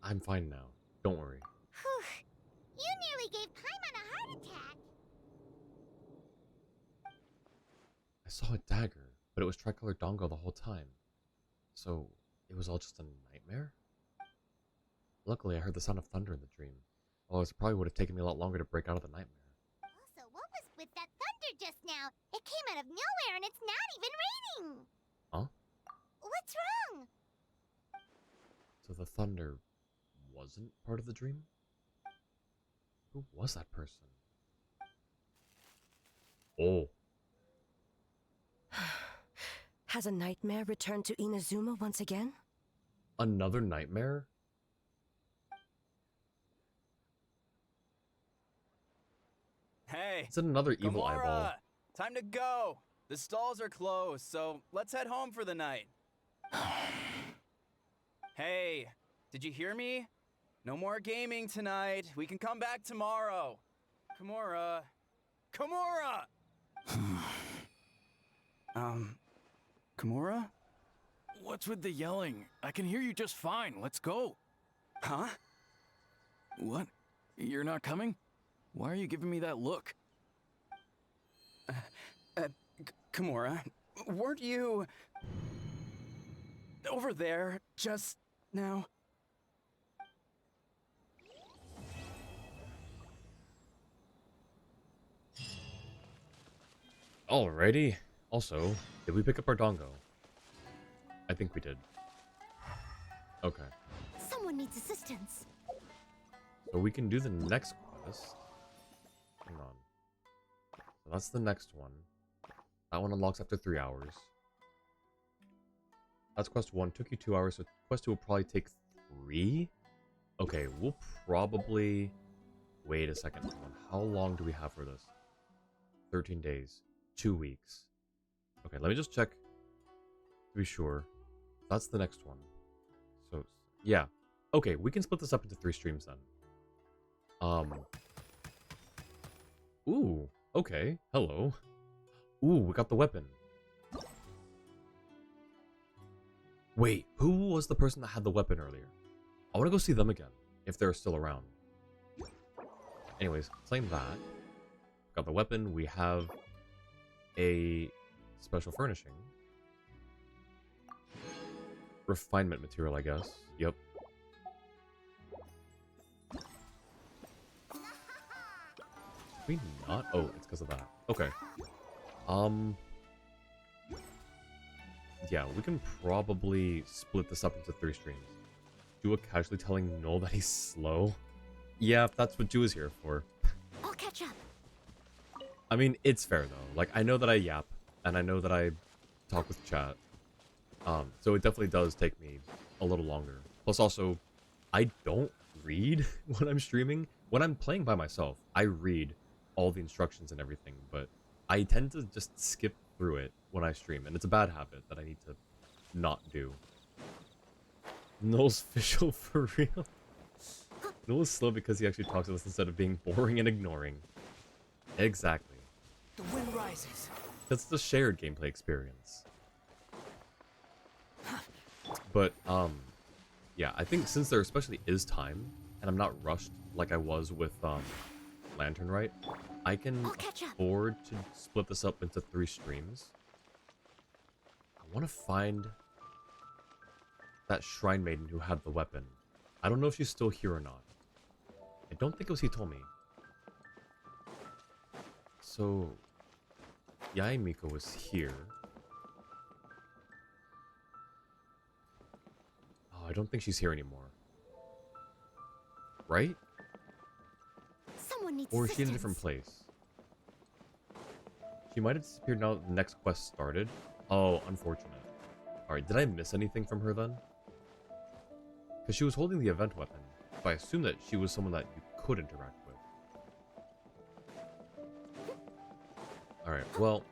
I'm fine now. Don't worry. Whew. You nearly gave Paimon a heart attack. I saw a dagger, but it was tricolor dongo the whole time. So, it was all just a nightmare? Luckily, I heard the sound of thunder in the dream. Otherwise, it probably would have taken me a lot longer to break out of the nightmare. Also, what was with that thunder just now? It came out of nowhere and it's not even raining. Huh? What's wrong? So the thunder wasn't part of the dream? Who was that person? Oh. Has a nightmare returned to Inazuma once again? Another nightmare? Hey, Is it another evil eyeball? Gamora! Time to go. The stalls are closed, so let's head home for the night. Hey, did you hear me? No more gaming tonight. We can come back tomorrow. Gamora. Gamora! Gamora? What's with the yelling? I can hear you just fine. Let's go. Huh? What? You're not coming? Why are you giving me that look? Gamora, weren't you over there just now? Alrighty. Also, did we pick up our dongo? I think we did. Okay. Someone needs assistance. So we can do the next quest. Hang on. So that's the next one. That one unlocks after 3 hours. That's quest 1. Took you 2 hours, so quest 2 will probably take 3? Okay, we'll probably... Wait a second. Hold on. How long do we have for this? 13 days. 2 weeks. Okay, let me just check to be sure. That's the next one. So, yeah. Okay, we can split this up into 3 streams then. Ooh, okay. Hello. Ooh, we got the weapon. Wait, who was the person that had the weapon earlier? I want to go see them again, if they're still around. Anyways, claim that. Got the weapon. We have a special furnishing. Refinement material, I guess. Yep. We not? Oh, it's because of that. Okay. Yeah, we can probably split this up into 3 streams. Jua casually telling Noel that he's slow. Yeah, that's what Jua's here for. I'll catch up. I mean, it's fair though. Like, I know that I yap, and I know that I talk with chat. So it definitely does take me a little longer. Plus also, I don't read when I'm streaming. When I'm playing by myself, I read all the instructions and everything, but I tend to just skip through it when I stream, and it's a bad habit that I need to not do. Noel's official for real. Noel's slow because he actually talks to us instead of being boring and ignoring. Exactly. The wind rises. That's the shared gameplay experience. But, yeah, I think since there especially is time, and I'm not rushed like I was with, Lantern, right? I can afford to split this up into 3 streams. I want to find that Shrine Maiden who had the weapon. I don't know if she's still here or not. I don't think it was he told me. So, Mika was here. Oh, I don't think she's here anymore. Right? Someone needs Or is she in a different place? She might have disappeared now that the next quest started. Oh, unfortunate. Alright, did I miss anything from her then? Because she was holding the event weapon, so I assume that she was someone that you could interact with. Alright, well,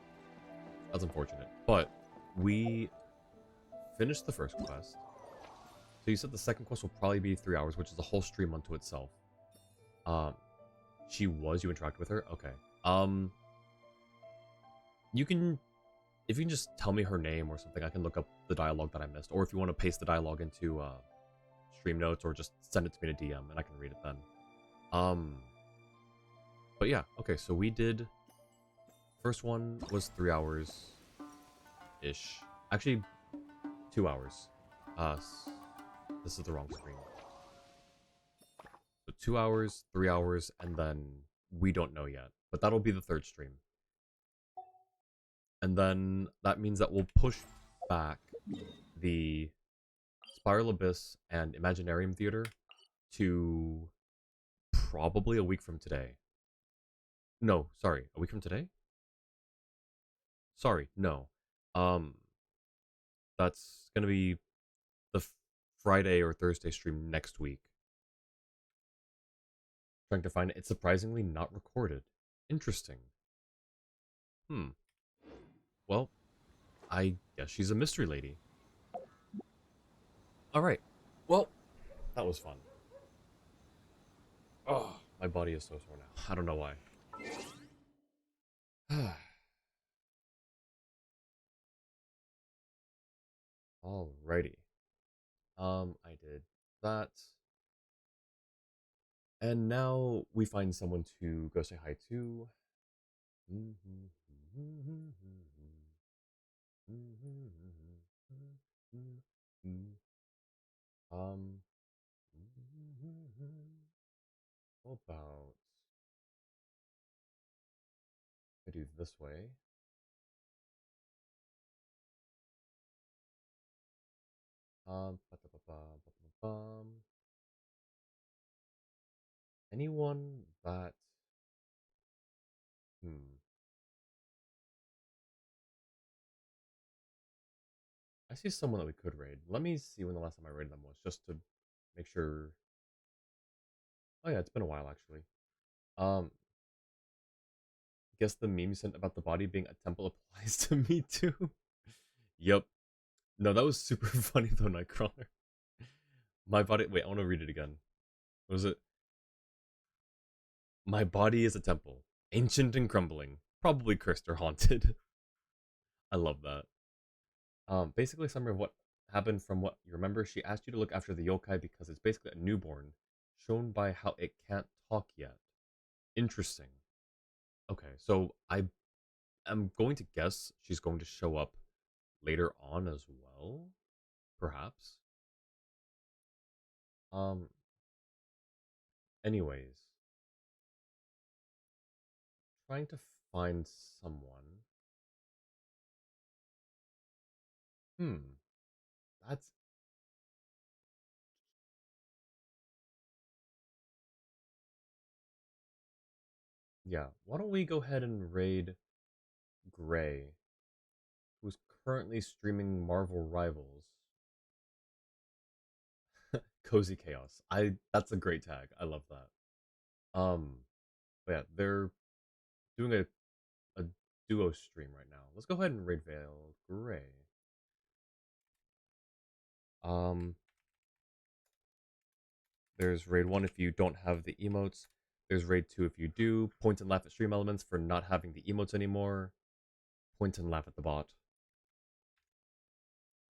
that's unfortunate. But, we finished the first quest. So you said the second quest will probably be 3 hours, which is a whole stream unto itself. You interacted with her? Okay. You can, if you can just tell me her name or something, I can look up the dialogue that I missed. Or if you want to paste the dialogue into, stream notes, or just send it to me in a DM and I can read it then. But yeah, okay, so we did, first one was 3 hours-ish. Actually, 2 hours. This is the wrong screen. So 2 hours, 3 hours, and then we don't know yet. But that'll be the 3rd stream. And then that means that we'll push back the Spiral Abyss and Imaginarium Theater to probably a week from today. No, sorry, a week from today? Sorry, no. That's gonna be the Friday or Thursday stream next week. Trying to find it. It's surprisingly not recorded. Interesting. Hmm. Well, I guess she's a mystery lady. Alright. Well, that was fun. Oh, my body is so sore now. I don't know why. Alrighty. I did that. And now we find someone to go say hi to. Um, how about I do this way? Ba-da-ba-ba-ba-ba-bum. Anyone that hmm. I see someone that we could raid. Let me see when the last time I raided them was, just to make sure. Oh yeah, it's been a while actually. Um, guess the meme you sent about the body being a temple applies to me too. Yep. No, that was super funny though, Nightcrawler. My body. Wait, I want to read it again. What was it? My body is a temple, ancient and crumbling, probably cursed or haunted. I love that. Basically, a summary of what happened from what you remember. She asked you to look after the yokai because it's basically a newborn, shown by how it can't talk yet. Interesting. Okay, so I am going to guess she's going to show up later on as well, perhaps. Um. Anyways, trying to find someone. Hmm. That's yeah. Why don't we go ahead and raid Gray, who's currently streaming Marvel Rivals. Cozy Chaos. That's a great tag. I love that. But yeah, they're doing a duo stream right now. Let's go ahead and raid Vale Gray. Um, there's raid 1 if you don't have the emotes. There's raid 2 if you do. Point and laugh at stream elements for not having the emotes anymore. Point and laugh at the bot.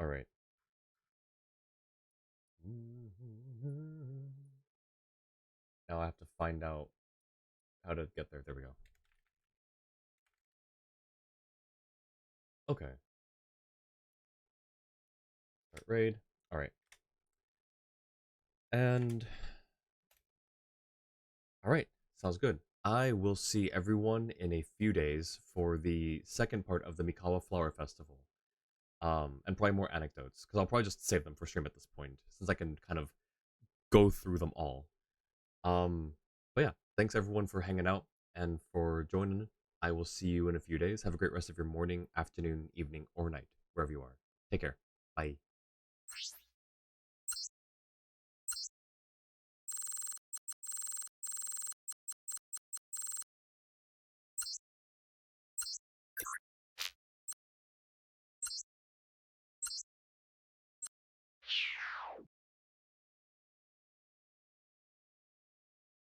Alright. Now I have to find out how to get there. There we go. Okay. Start raid. Alright. And alright. Sounds good. I will see everyone in a few days for the second part of the Mikawa Flower Festival. And probably more anecdotes, because I'll probably just save them for stream at this point, since I can kind of go through them all. But yeah, thanks everyone for hanging out and for joining. I will see you in a few days. Have a great rest of your morning, afternoon, evening, or night, wherever you are. Take care. Bye.